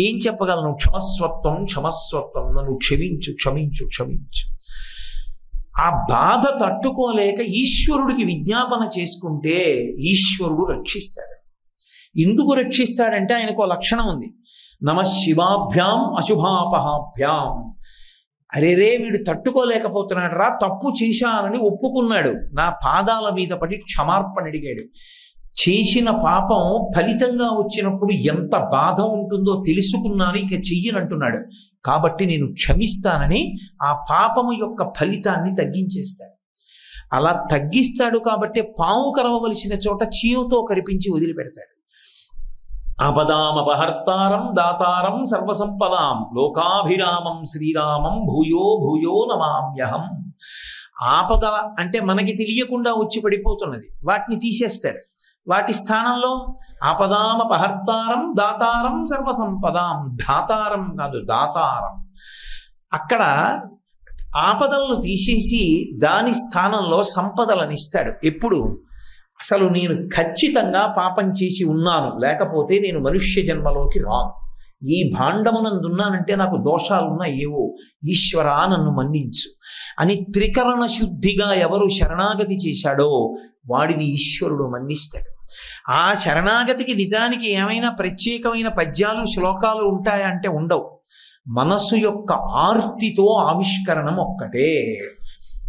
ఏం చెప్పగలను? క్షమస్వత్వం క్షమస్వత్వం, నన్ను క్షమించు క్షమించు క్షమించు. ఆ బాధ తట్టుకోలేక ఈశ్వరుడికి విజ్ఞాపన చేసుకుంటే ఈశ్వరుడు రక్షిస్తాడు. ఎందుకు రక్షిస్తాడంటే ఆయనకు లక్షణం ఉంది. నమ శివాభ్యాం అశుభాపహాభ్యాం. అరేరే, వీడు తట్టుకోలేకపోతున్నాడు రా, తప్పు చేశానని ఒప్పుకున్నాడు. నా పాదాల మీద పడి క్షమార్పణ అడిగాడు. చేసిన పాపం ఫలితంగా వచ్చినప్పుడు ఎంత బాధ ఉంటుందో తెలుసుకున్నాను, ఇక చెయ్యనంటున్నాడు. కాబట్టి నేను క్షమిస్తానని ఆ పాపము యొక్క ఫలితాన్ని తగ్గించేస్తాడు. అలా తగ్గిస్తాడు కాబట్టి పాము కరవవలసిన చోట చీమతో కరిపించి వదిలిపెడతాడు. ఆపదామపహర్తారం దాతారం సర్వసంపదాం లోకాభిరామం శ్రీరామం భూయో భూయో నమామ్యహం. ఆపద అంటే మనకి తెలియకుండా వచ్చి పడిపోతున్నది, వాటిని తీసేస్తాడు. వాటి స్థానంలో ఆపదామపహర్తారం దాతారం సర్వసంపదాం. దాతారం కాదు, దాతారం. అక్కడ ఆపదలను తీసేసి దాని స్థానంలో సంపదలను ఇస్తాడు. ఎప్పుడు? అసలు నేను ఖచ్చితంగా పాపం చేసి ఉన్నాను, లేకపోతే నేను మనుష్య జన్మలోకి రాను. ఈ భాండమునందున్నానంటే నాకు దోషాలున్నా ఏవో, ఈశ్వరా నన్ను మన్నించు అని త్రికరణ శుద్ధిగా ఎవరు శరణాగతి చేశాడో వాడిని ఈశ్వరుడు మన్నిస్తాడు. ఆ శరణాగతికి నిజానికి ఏమైనా ప్రత్యేకమైన పద్యాలు శ్లోకాలు ఉంటాయా అంటే ఉండవు. మనస్సు యొక్క ఆర్తితో ఆవిష్కరణం ఒక్కటే.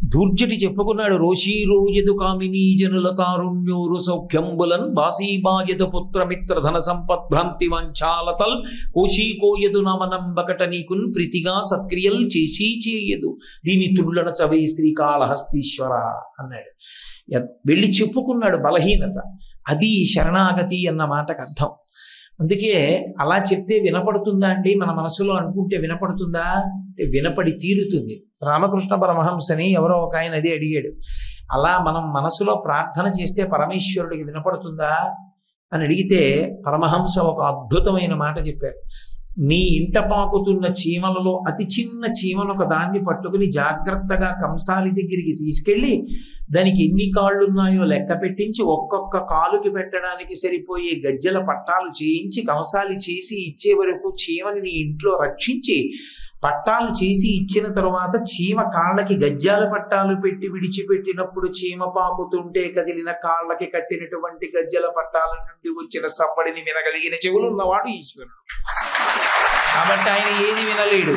దూర్జటి చెప్పుకున్నాడు, రోషీరోయదు కామినీ జనుల తారుణ్యూరు సౌఖ్యంబులన్ బాసీబాయదు పుత్రమిత్ర ధన సంపద్భ్రాంతి వంచాలతల్ కోశీకోయదు నమనంబకట నీకున్ ప్రీతిగా సత్క్రియల్ చేసి చేయదు దీని తుళ్ళన చవే శ్రీకాళహస్తీశ్వర అన్నాడు. వెళ్ళి చెప్పుకున్నాడు బలహీనత. అది శరణాగతి అన్న మాటకు అర్థం. అందుకే అలా చెప్తే వినపడుతుందా అండి? మన మనసులో అనుకుంటే వినపడుతుందా అంటే వినపడి తీరుతుంది. రామకృష్ణ పరమహంసని ఎవరో ఒక ఆయన అదే అడిగాడు, అలా మనం మనసులో ప్రార్థన చేస్తే పరమేశ్వరుడికి వినపడుతుందా అని అడిగితే పరమహంస ఒక అద్భుతమైన మాట చెప్పారు. నీ ఇంట పాకుతున్న చీమలలో అతి చిన్న చీమను ఒక దాన్ని పట్టుకుని జాగ్రత్తగా కంసాలి దగ్గరికి తీసుకెళ్ళి దానికి ఎన్ని కాళ్ళున్నాయో లెక్క పెట్టించి ఒక్కొక్క కాలుకి పెట్టడానికి సరిపోయే గజ్జల పట్టాలు చేయించి కంసాలి చేసి ఇచ్చే వరకు చీమని నీ ఇంట్లో రక్షించి పట్టాలు చేసి ఇచ్చిన తరువాత చీమ కాళ్ళకి గజ్జాల పట్టాలు పెట్టి విడిచిపెట్టినప్పుడు చీమ పాకుతుంటే కదిలిన కాళ్ళకి కట్టినటువంటి గజ్జల పట్టాల నుండి వచ్చిన సవ్వడిని వినగలిగిన చెవులు ఉన్నవాడు ఈశ్వరుడు. కాబట్టి ఆయన ఏది వినలేడు,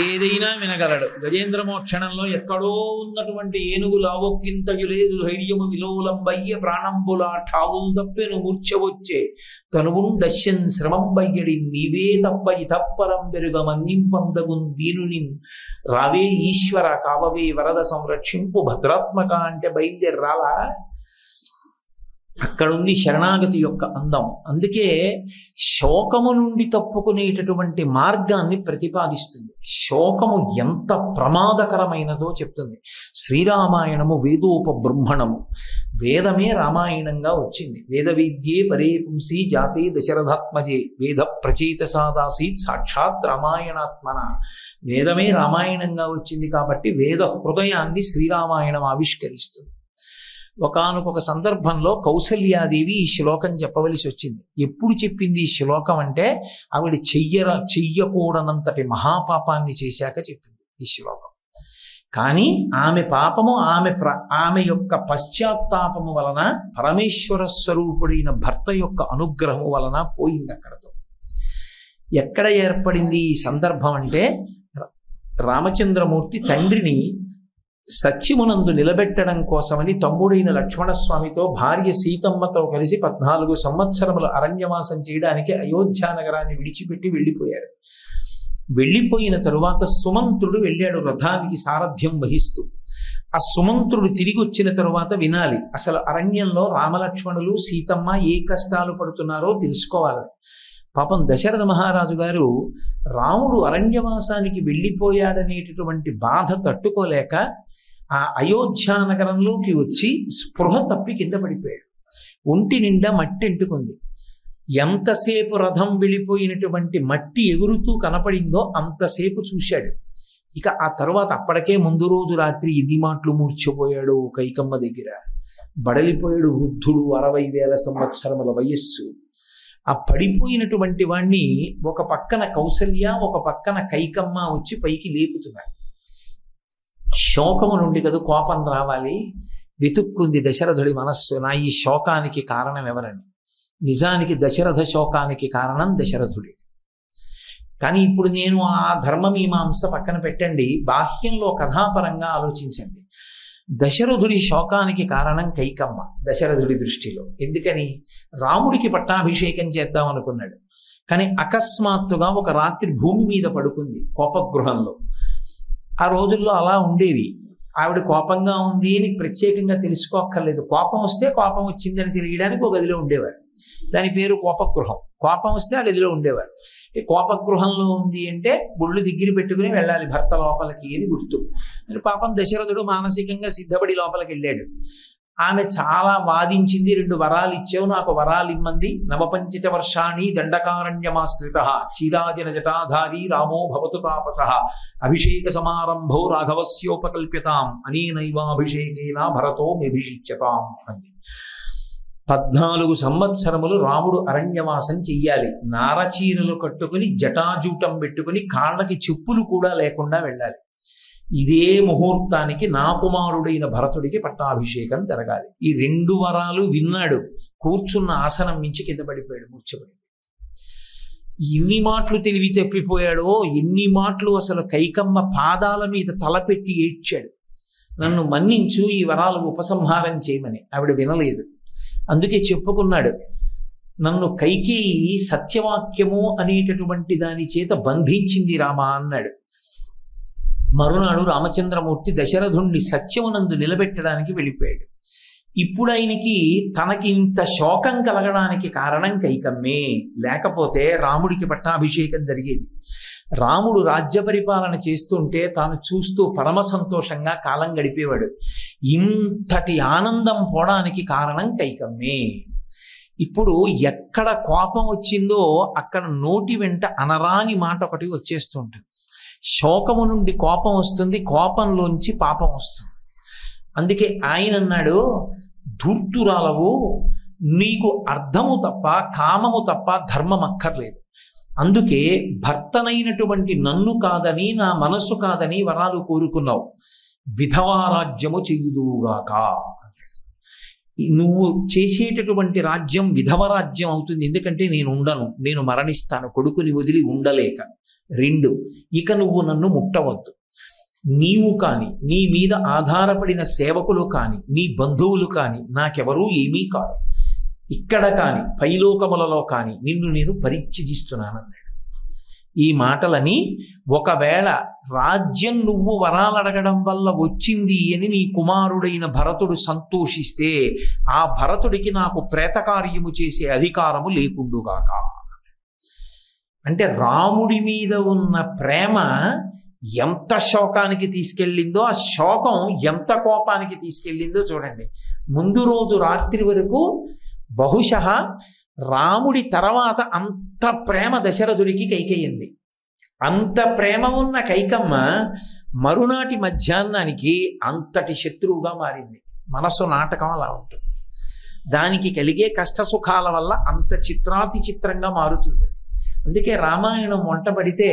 ఏదైనా వినగలడు. గజేంద్ర మోక్షణంలో ఎక్కడో ఉన్నటువంటి ఏనుగు లావొక్కింతయు లేదు ధైర్యము విలోలంబయ్య ప్రాణంబులా ఠావులు తప్పెను మూర్ఛ వచ్చే తనువుండశ్యన్ శ్రమం బయ్యడి నీవే తప్ప ఇతప్పరం పెరుగ మన్నింపందగున్ దీనుని రావే ఈశ్వర కావవే వరద సంరక్షింపు భద్రాత్మక అంటే బయలుదేరి రాలా. అక్కడుంది శరణాగతి యొక్క అందం. అందుకే శోకము నుండి తప్పుకునేటటువంటి మార్గాన్ని ప్రతిపాదిస్తుంది. శోకము ఎంత ప్రమాదకరమైనదో చెప్తుంది. శ్రీరామాయణము వేదోపబ్రహ్మణము. వేదమే రామాయణంగా వచ్చింది. వేద విద్యే పరే పుంసి జాతే దశరథాత్మజే వేద ప్రచేతసాదాసీత్ సాక్షాత్ రామాయణాత్మన. వేదమే రామాయణంగా వచ్చింది కాబట్టి వేద హృదయాన్ని శ్రీరామాయణం ఆవిష్కరిస్తుంది. ఒకానొక సందర్భంలో కౌసల్యాదేవి ఈ శ్లోకం చెప్పవలసి వచ్చింది. ఎప్పుడు చెప్పింది ఈ శ్లోకం అంటే ఆవిడ చెయ్యకూడనంతటి మహాపాపాన్ని చేశాక చెప్పింది ఈ శ్లోకం. కానీ ఆమె పాపము ఆమె యొక్క పశ్చాత్తాపము వలన పరమేశ్వర స్వరూపుడైన భర్త యొక్క అనుగ్రహము వలన పోయింది అక్కడతో. ఎక్కడ ఏర్పడింది ఈ సందర్భం అంటే రామచంద్రమూర్తి తండ్రిని సత్యమునందు నిలబెట్టడం కోసమని తమ్ముడైన లక్ష్మణస్వామితో భార్య సీతమ్మతో కలిసి 14 సంవత్సరముల అరణ్యవాసం చేయడానికి అయోధ్య నగరాన్ని విడిచిపెట్టి వెళ్ళిపోయారు. వెళ్ళిపోయిన తరువాత సుమంత్రుడు వెళ్ళాడు రథానికి సారథ్యం వహిస్తూ. ఆ సుమంత్రుడు తిరిగి వచ్చిన తరువాత వినాలి అసలు అరణ్యంలో రామలక్ష్మణులు సీతమ్మ ఏ కష్టాలు పడుతున్నారో తెలుసుకోవాలని. పాపం దశరథ మహారాజు గారు రాముడు అరణ్యవాసానికి వెళ్ళిపోయాడనేటటువంటి బాధ తట్టుకోలేక ఆ అయోధ్య నగరంలోకి వచ్చి స్పృహ తప్పి కింద పడిపోయాడు. ఒంటి నిండా మట్టి అంటుకుంది. ఎంతసేపు రథం వెళ్ళిపోయినటువంటి మట్టి ఎగురుతూ కనపడిందో అంతసేపు చూశాడు. ఇక ఆ తర్వాత అప్పటికే ముందు రోజు రాత్రి ఎన్ని మాటలు మూర్చిపోయాడు కైకమ్మ దగ్గర. బడలిపోయాడు వృద్ధుడు, 60,000 సంవత్సరముల వయస్సు. ఆ పడిపోయినటువంటి వాణ్ణి ఒక పక్కన కౌసల్య ఒక పక్కన కైకమ్మ వచ్చి పైకి లేపుతున్నారు. శోకము నుండి కదా కోపం రావాలి. వెతుక్కుంది దశరథుడి మనస్సు, నా ఈ శోకానికి కారణం ఎవరని. నిజానికి దశరథ శోకానికి కారణం దశరథుడి. కానీ ఇప్పుడు నేను ఆ ధర్మమీమాంస పక్కన పెట్టండి, బాహ్యంలో కథాపరంగా ఆలోచించండి. దశరథుడి శోకానికి కారణం కైకమ్మ దశరథుడి దృష్టిలో. ఎందుకని? రాముడికి పట్టాభిషేకం చేద్దాం అనుకున్నాడు. కానీ అకస్మాత్తుగా ఒక రాత్రి భూమి మీద పడుకుంది కోపగృహంలో. ఆ రోజుల్లో అలా ఉండేవి. ఆవిడ కోపంగా ఉంది అని ప్రత్యేకంగా తెలుసుకోక్కర్లేదు. కోపం వస్తే కోపం వచ్చిందని తెలియడానికి ఒక గదిలో ఉండేవారు. దాని పేరు కోపగృహం. కోపం వస్తే ఆ గదిలో ఉండేవారు. కోపగృహంలో ఉంది అంటే బొళ్ళు దగ్గర పెట్టుకుని వెళ్ళాలి భర్త లోపలికి అని గుర్తు. పాపం దశరథుడు మానసికంగా సిద్ధపడి లోపలికి వెళ్ళాడు. ఆమె చాలా వాదించింది. 2 వరాలు ఇచ్చావు, నాకు వరాలు ఇమ్మంది. 9 వర్షాణి దండకారణ్యమాశ్రిత చీరాజన జటాధారి రామో భవతు తాపసః అభిషేక సమారంభో రాఘవస్యోపకల్ప్యతాం అనేనైవాభిషేకేన భరతో మెభిషిచ్యతాం అంది. 14 సంవత్సరములు రాముడు అరణ్యవాసం చెయ్యాలి. నారచీరలు కట్టుకుని జటాజూటం పెట్టుకుని కాళ్ళకి చెప్పులు కూడా లేకుండా వెళ్ళాలి. ఇదే ముహూర్తానికి నా కుమారుడైన భరతుడికి పట్టాభిషేకం జరగాలి. ఈ 2 వరాలు విన్నాడు. కూర్చున్న ఆసనం మించి కింద పడిపోయాడు, మూర్ఛపడి. ఎన్ని మాటలు తెలివి తప్పిపోయాడో, ఎన్ని మాటలు అసలు కైకమ్మ పాదాల మీద తలపెట్టి ఏడ్చాడు. నన్ను మన్నించు, ఈ వరాలు ఉపసంహారం చేయమని. ఆవిడ వినలేదు. అందుకే చెప్పుకున్నాడు, నన్ను కైకేయి సత్యవాక్యము అనేటటువంటి దాని చేత బంధించింది రామా అన్నాడు. మరునాడు రామచంద్రమూర్తి దశరథుణ్ణి సత్యమునందు నిలబెట్టడానికి వెళ్ళిపోయాడు. ఇప్పుడు ఆయనకి తనకి ఇంత శోకం కలగడానికి కారణం కైకమ్మే. లేకపోతే రాముడికి పట్టాభిషేకం జరిగేది. రాముడు రాజ్య పరిపాలన చేస్తుంటే తాను చూస్తూ పరమ సంతోషంగా కాలం గడిపేవాడు. ఇంతటి ఆనందం పోవడానికి కారణం కైకమ్మే. ఇప్పుడు ఎక్కడ కోపం వచ్చిందో అక్కడ నోటి వెంట అనరాని మాట ఒకటి వచ్చేస్తుంటుంది. శోకము నుండి కోపం వస్తుంది, కోపంలోంచి పాపం వస్తుంది. అందుకే ఆయన అన్నాడు, ధూర్తురాలవు, నీకు అర్థము తప్ప కామము తప్ప ధర్మం అక్కర్లేదు. అందుకే భర్తనైనటువంటి నన్ను కాదని, నా మనస్సు కాదని వరాలు కోరుకున్నావు. విధవారాజ్యము చెయ్యుదువుగాక. నువ్వు చేసేటటువంటి రాజ్యం విధవరాజ్యం అవుతుంది. ఎందుకంటే నేను ఉండను, నేను మరణిస్తాను, కొడుకుని వదిలి ఉండలేక. 2, ఇక నువ్వు నన్ను ముట్టవద్దు. నీవు కాని, నీ మీద ఆధారపడిన సేవకులు కాని, నీ బంధువులు కాని నాకెవరూ ఏమీ కాదు. ఇక్కడ కాని పైలోకములలో కాని నిన్ను నేను పరీక్షిస్తున్నానన్నాడు. ఈ మాటలని, ఒకవేళ రాజ్యం నువ్వు వరాలడగడం వల్ల వచ్చింది అని నీ కుమారుడైన భరతుడు సంతోషిస్తే ఆ భరతుడికి నాకు ప్రేతకార్యము చేసే అధికారము లేకుండుగాక. అంటే రాముడి మీద ఉన్న ప్రేమ ఎంత శోకానికి తీసుకెళ్ళిందో, ఆ శోకం ఎంత కోపానికి తీసుకెళ్ళిందో చూడండి. ముందు రోజు రాత్రి వరకు బహుశః రాముడి తర్వాత అంత ప్రేమ దశరథుడికి కైకేయింది. అంత ప్రేమ ఉన్న కైకమ్మ మరునాటి మధ్యాహ్నానికి అంతటి శత్రువుగా మారింది. మనసు నాటకం అలా ఉంటుంది. దానికి కలిగే కష్టసుఖాల వల్ల అంత చిత్రాతి చిత్రంగా మారుతుంది. అందుకే రామాయణం వంటబడితే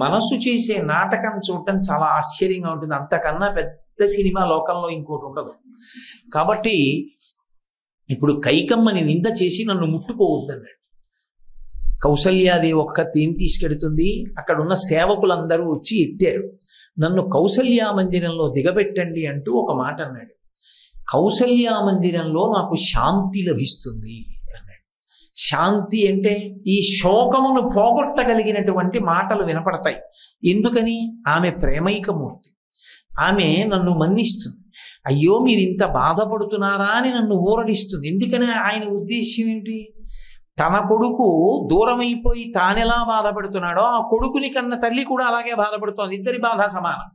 మనసు చేసే నాటకం చూడటం చాలా ఆశ్చర్యంగా ఉంటుంది. అంతకన్నా పెద్ద సినిమా లోకంలో ఇంకోటి ఉండదు. కాబట్టి ఇప్పుడు కైకమ్మని నింద చేసి నన్ను ముట్టుకోవద్దన్నాడు. కౌసల్యాదేవి ఒక్కతే ఏం తీసుకెడుతుంది? అక్కడ ఉన్న సేవకులందరూ వచ్చి ఎత్తారు. నన్ను కౌసల్యా మందిరంలో దిగబెట్టండి అంటూ ఒక మాట అన్నాడు. కౌసల్యా మందిరంలో నాకు శాంతి లభిస్తుంది అన్నాడు. శాంతి అంటే ఈ శోకమును పోగొట్టగలిగినటువంటి మాటలు వినపడతాయి. ఎందుకని? ఆమె ప్రేమైకమూర్తి. ఆమె నన్ను మన్నిస్తుంది. అయ్యో మీరు ఇంత బాధపడుతున్నారా అని నన్ను ఊరడిస్తుంది. ఎందుకని? ఆయన ఉద్దేశ్యం ఏంటి? తన కొడుకు దూరమైపోయి తానెలా బాధపడుతున్నాడో ఆ కొడుకుని కన్న తల్లి కూడా అలాగే బాధపడుతోంది. ఇద్దరి బాధ సమానం.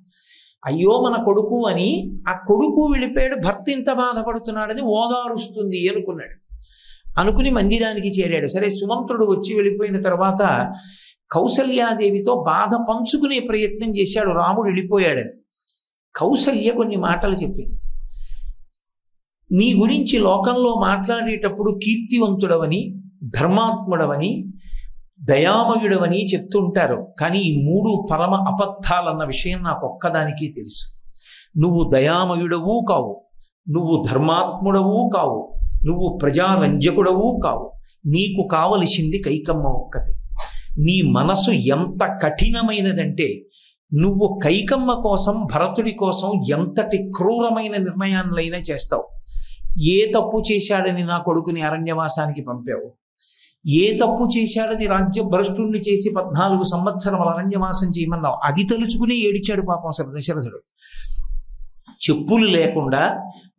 అయ్యో మన కొడుకు అని ఆ కొడుకు వెళ్ళిపోయాడు, భర్త ఇంత బాధపడుతున్నాడని ఓదారుస్తుంది అనుకున్నాడు. అనుకుని మందిరానికి చేరాడు. సరే, సుమంత్రుడు వచ్చి వెళ్ళిపోయిన తర్వాత కౌసల్యాదేవితో బాధ పంచుకునే ప్రయత్నం చేశాడు. రాముడు వెళ్ళిపోయాడని కౌసల్య కొన్ని మాటలు చెప్పింది. నీ గురించి లోకంలో మాట్లాడేటప్పుడు కీర్తివంతుడవని, ధర్మాత్ముడవని, దయామయుడవని చెప్తుంటారు. కానీ ఈ 3 పరమ అబద్ధాలన్న విషయం నాకు ఒక్కదానికి తెలుసు. నువ్వు దయామయుడవు కావు, నువ్వు ధర్మాత్ముడవు కావు, నువ్వు ప్రజారంజకుడవు కావు. నీకు కావలసింది కైకమ్మ ఒక్కతే. నీ మనసు ఎంత కఠినమైనదంటే నువ్వు కైకమ్మ కోసం, భరతుడి కోసం ఎంతటి క్రూరమైన నిర్ణయాలైనా చేస్తావు. ఏ తప్పు చేశాడని నా కొడుకుని అరణ్యవాసానికి పంపావు? ఏ తప్పు చేశాడని రాజ్య భ్రష్టుణ్ణి చేసి 14 సంవత్సరముల అరణ్యవాసం చేయమన్నావు? అది తలుచుకుని ఏడిచాడు పాపం అసలు దశరథుడు. చెప్పులు లేకుండా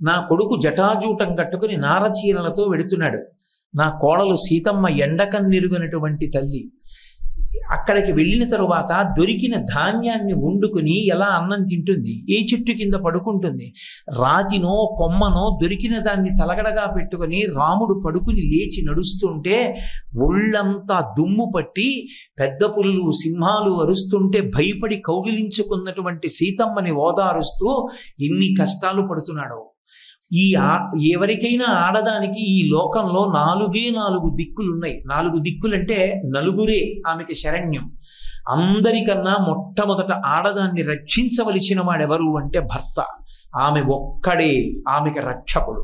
నా కొడుకు జటాజూటం కట్టుకుని నారచీరలతో వెడుతున్నాడు. నా కోడలు సీతమ్మ ఎండకన్నిరుగనటువంటి తల్లి. అక్కడికి వెళ్ళిన తరువాత దొరికిన ధాన్యాన్ని వండుకుని ఎలా అన్నం తింటుంది? ఏ చెట్టు కింద పడుకుంటుంది? రాతినో కొమ్మనో దొరికిన దాన్ని తలగడగా పెట్టుకుని రాముడు పడుకుని లేచి నడుస్తుంటే ఒళ్ళంతా దుమ్ము పట్టి పెద్ద పులులు, సింహాలు అరుస్తుంటే భయపడి కౌగిలించుకున్నటువంటి సీతమ్మని ఓదారుస్తూ ఎన్ని కష్టాలు పడుతున్నాడో. ఎవరికైనా ఆడదానికి ఈ లోకంలో 4 దిక్కులున్నాయి. 4 దిక్కులంటే నలుగురే ఆమెకి శరణ్యం. అందరికన్నా మొట్టమొదట ఆడదాన్ని రక్షించవలసిన వాడెవరు అంటే భర్త. ఆమె ఒక్కడే ఆమెకి రక్షకుడు.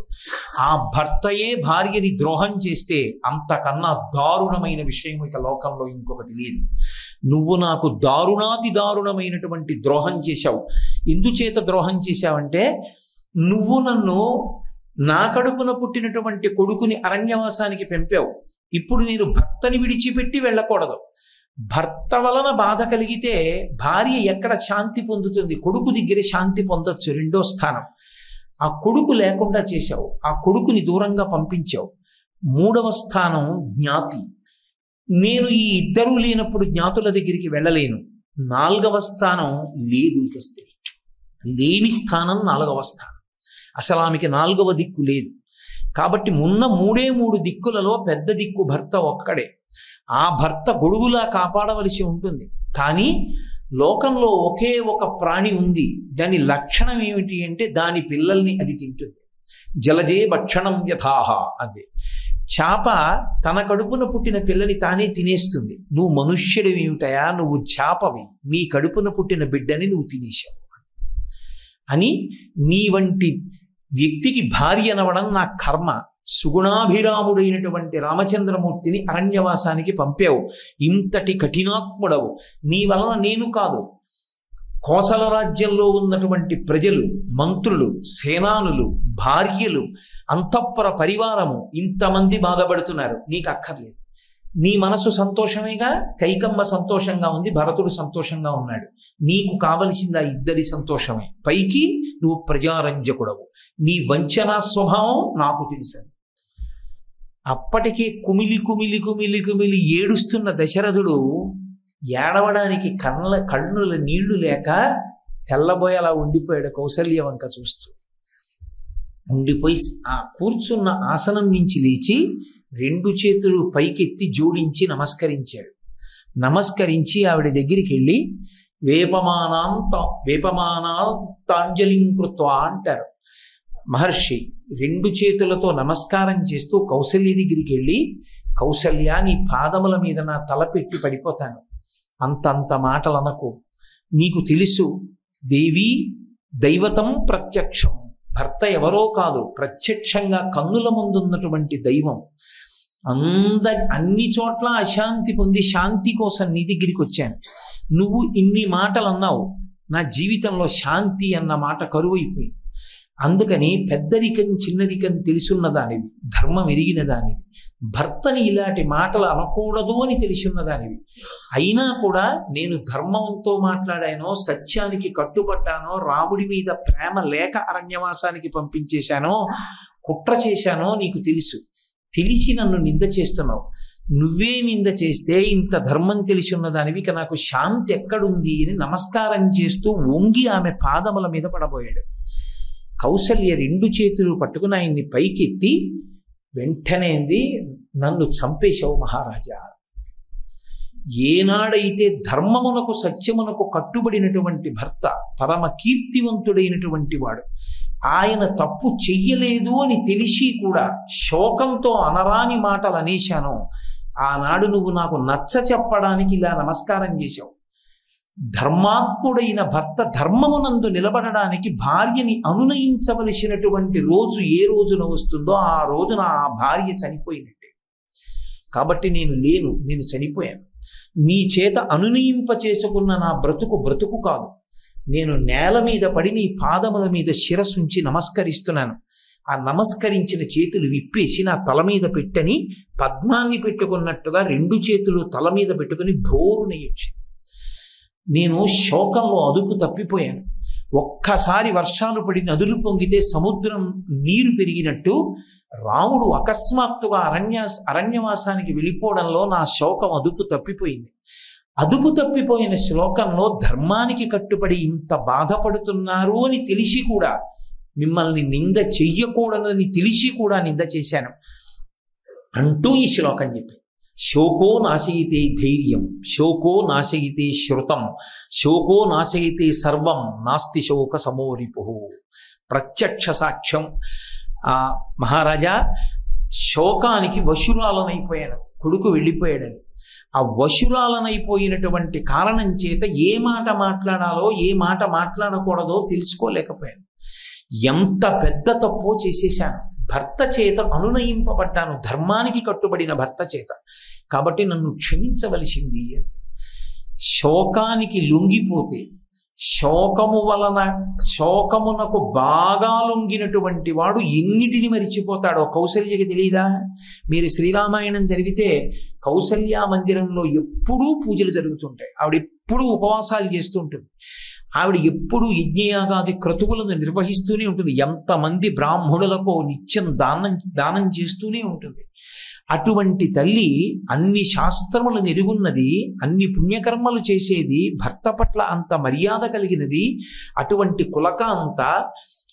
ఆ భర్తయే భార్యని ద్రోహం చేస్తే అంతకన్నా దారుణమైన విషయం ఇక లోకంలో ఇంకొకటి లేదు. నువ్వు నాకు దారుణాతి దారుణమైనటువంటి ద్రోహం చేశావు. ఎందుచేత ద్రోహం చేశావంటే, నువ్వు నన్ను నా కడుపున పుట్టినటువంటి కొడుకుని అరణ్యవాసానికి పంపావు. ఇప్పుడు నేను భర్తని విడిచిపెట్టి వెళ్ళకూడదు. భర్త వలన బాధ కలిగితే భార్య ఎక్కడ శాంతి పొందుతుంది? కొడుకు దగ్గర శాంతి పొందొచ్చు, రెండో స్థానం. ఆ కొడుకు లేకుండా చేశావు, ఆ కొడుకుని దూరంగా పంపించావు. మూడవ స్థానం జ్ఞాతి. నేను ఈ ఇద్దరూ లేనప్పుడు జ్ఞాతుల దగ్గరికి వెళ్ళలేను. నాలుగవ స్థానం లేదు, ఇక స్త్రీ లేని స్థానం నాలుగవ స్థానం. అసలు ఆమెకి నాలుగవ దిక్కు లేదు. కాబట్టి ఉన్న మూడు దిక్కులలో పెద్ద దిక్కు భర్త ఒక్కడే. ఆ భర్త గొడుగులా కాపాడవలసి ఉంటుంది. కానీ లోకంలో ఒకే ఒక ప్రాణి ఉంది, దాని లక్షణం ఏమిటి అంటే దాని పిల్లల్ని అది తింటుంది. జలజే భక్షణం యథాహ. అదే చేప తన కడుపున పుట్టిన పిల్లని తానే తినేస్తుంది. నువ్వు మనుష్యుడు ఏమిటయా, నువ్వు చేపవి, నీ కడుపున పుట్టిన బిడ్డని నువ్వు తినేశావు అని నీ వంటి వ్యక్తికి భార్య అనవడం నా కర్మ. సుగుణాభిరాముడైనటువంటి రామచంద్రమూర్తిని అరణ్యవాసానికి పంపావు. ఇంతటి కఠినాత్ముడవు. నీ వలన నేను కాదు, కోసల రాజ్యంలో ఉన్నటువంటి ప్రజలు, మంత్రులు, సేనానులు, భార్యలు, అంతఃపుర పరివారము ఇంతమంది బాధపడుతున్నారు. నీకు అక్కర్లేదు. నీ మనసు సంతోషమేగా. కైకమ్మ సంతోషంగా ఉంది, భరతుడు సంతోషంగా ఉన్నాడు. నీకు కావలసింది ఆ ఇద్దరి సంతోషమే. పైకి నువ్వు ప్రజారంజకుడవు. నీ వంచనా స్వభావం నాకు తెలుసని. అప్పటికే కుమిలి కుమిలి కుమిలి కుమిలి ఏడుస్తున్న దశరథుడు ఏడవడానికి కళ్ళుల నీళ్లు లేక తెల్లబోయేలా ఉండిపోయాడు. కౌసల్య వంక చూస్తూ ఉండిపోయి ఆ కూర్చున్న ఆసనం నుంచి లేచి 2 చేతులు పైకెత్తి జోడించి నమస్కరించాడు. నమస్కరించి ఆవిడ దగ్గరికి వెళ్ళి వేపమానాంతాంజలిం కృత్వా అంటారు మహర్షి. 2 చేతులతో నమస్కారం చేస్తూ కౌసల్య దగ్గరికి వెళ్ళి, కౌసల్య, నీ పాదముల మీద నా తల పెట్టి పడిపోతాను, అంతంత మాటలు అనకు. నీకు తెలుసు, దేవి దైవతం ప్రత్యక్షం. భర్త ఎవరో కాదు, ప్రత్యక్షంగా కన్నుల ముందున్నటువంటి దైవం. అన్ని చోట్ల అశాంతి పొంది శాంతి కోసం నీ దగ్గరికి వచ్చాను. నువ్వు ఇన్ని మాటలు అన్నావు, నా జీవితంలో శాంతి అన్న మాట కరువైపోయింది. అందుకని పెద్దరికం చిన్నరికం తెలుసున్న దానివి, ధర్మం ఎరిగిన దానివి, భర్తని ఇలాంటి మాటలు అనకూడదు అని తెలిసున్న దానివి, అయినా కూడా నేను ధర్మంతో మాట్లాడానో, సత్యానికి కట్టుబడ్డానో, రాముడి మీద ప్రేమ లేక అరణ్యవాసానికి పంపించేశానో, కుట్ర చేశానో నీకు తెలుసు. తెలిసి నన్ను నింద చేస్తున్నావు. నువ్వే నింద చేస్తే ఇంత ధర్మం తెలిసున్న దానివి, ఇక నాకు శాంతి ఎక్కడుంది అని నమస్కారం చేస్తూ వంగి ఆమె పాదముల మీద పడబోయాడు. కౌసల్య 2 చేతులు పట్టుకుని ఆయన్ని పైకెత్తి వెంటనే నన్ను చంపేశావు మహారాజా. ఏనాడైతే ధర్మమునకు సత్యమునకు కట్టుబడినటువంటి భర్త, పరమ కీర్తివంతుడైనటువంటి వాడు, ఆయన తప్పు చెయ్యలేదు అని తెలిసి కూడా శోకంతో అనరాని మాటలు అనేశాను, ఆనాడు నువ్వు నాకు నచ్చ చెప్పడానికి ఇలా నమస్కారం చేశావు. ధర్మాత్ముడైన భర్త ధర్మమునందు నిలబడడానికి భార్యని అనునయించవలసినటువంటి రోజు ఏ రోజున వస్తుందో ఆ రోజున ఆ భార్య చనిపోయినట్టే. కాబట్టి నేను లేను, నేను చనిపోయాను. నీ చేత అనునయింప చేసుకున్న నా బ్రతుకు కాదు. నేను నేల మీద పడి నీ పాదముల మీద శిరసుంచి నమస్కరిస్తున్నాను. ఆ నమస్కరించిన చేతులు విప్పేసి నా తల మీద పెట్టని పద్మాన్ని పెట్టుకున్నట్టుగా 2 చేతులు తల మీద పెట్టుకుని ఢోరునయ్యొచ్చి నేను శోకంలో అదుపు తప్పిపోయాను. ఒక్కసారి వర్షాలు పడి నదులు పొంగితే సముద్రం నీరు పెరిగినట్టు రాముడు అకస్మాత్తుగా అరణ్యవాసానికి వెళ్ళిపోవడంలో నా శోకం అదుపు తప్పిపోయింది. అదుపు తప్పిపోయిన శ్లోకంలో ధర్మానికి కట్టుబడి ఇంత బాధపడుతున్నారు అని తెలిసి కూడా, మిమ్మల్ని నింద చెయ్యకూడదని తెలిసి కూడా నింద చేశాను అంటూ ఈ శ్లోకం చెప్పి, శోకో నాశయితే ధైర్యం, శోకో నాశయితే శృతం, శోకో నాశయితే సర్వం, నాస్తి శోక సమోరిపు. ప్రత్యక్ష సాక్ష్యం. మహారాజా, శోకానికి వశురాలనైపోయాను, కొడుకు వెళ్ళిపోయాడని. ఆ వశురాలనైపోయినటువంటి కారణం చేత ఏ మాట మాట్లాడాలో ఏ మాట మాట్లాడకూడదో తెలుసుకోలేకపోయాను. ఎంత పెద్ద తప్పో చేసేశాను. భర్త చేత అనునయింపబడ్డాను, ధర్మానికి కట్టుబడిన భర్త చేత. కాబట్టి నన్ను క్షమించవలసింది. శోకానికి లొంగిపోతే, శోకమునకు బాగా లొంగినటువంటి వాడు ఎన్నిటిని మరిచిపోతాడో కౌసల్యకి తెలియదా? మీరు శ్రీరామాయణం చదివితే కౌసల్య మందిరంలో ఎప్పుడూ పూజలు జరుగుతుంటాయి. ఆవిడ ఎప్పుడూ ఉపవాసాలు చేస్తూ ఉంటుంది. ఆవిడ ఎప్పుడు యజ్ఞయాగాది క్రతువులను నిర్వహిస్తూనే ఉంటుంది. ఎంతమంది బ్రాహ్మణులకు నిత్యం దానం చేస్తూనే ఉంటుంది. అటువంటి తల్లి అన్ని శాస్త్రములను ఎరుగున్నది, అన్ని పుణ్యకర్మలు చేసేది, భర్త పట్ల అంత మర్యాద కలిగినది. అటువంటి కులకాంత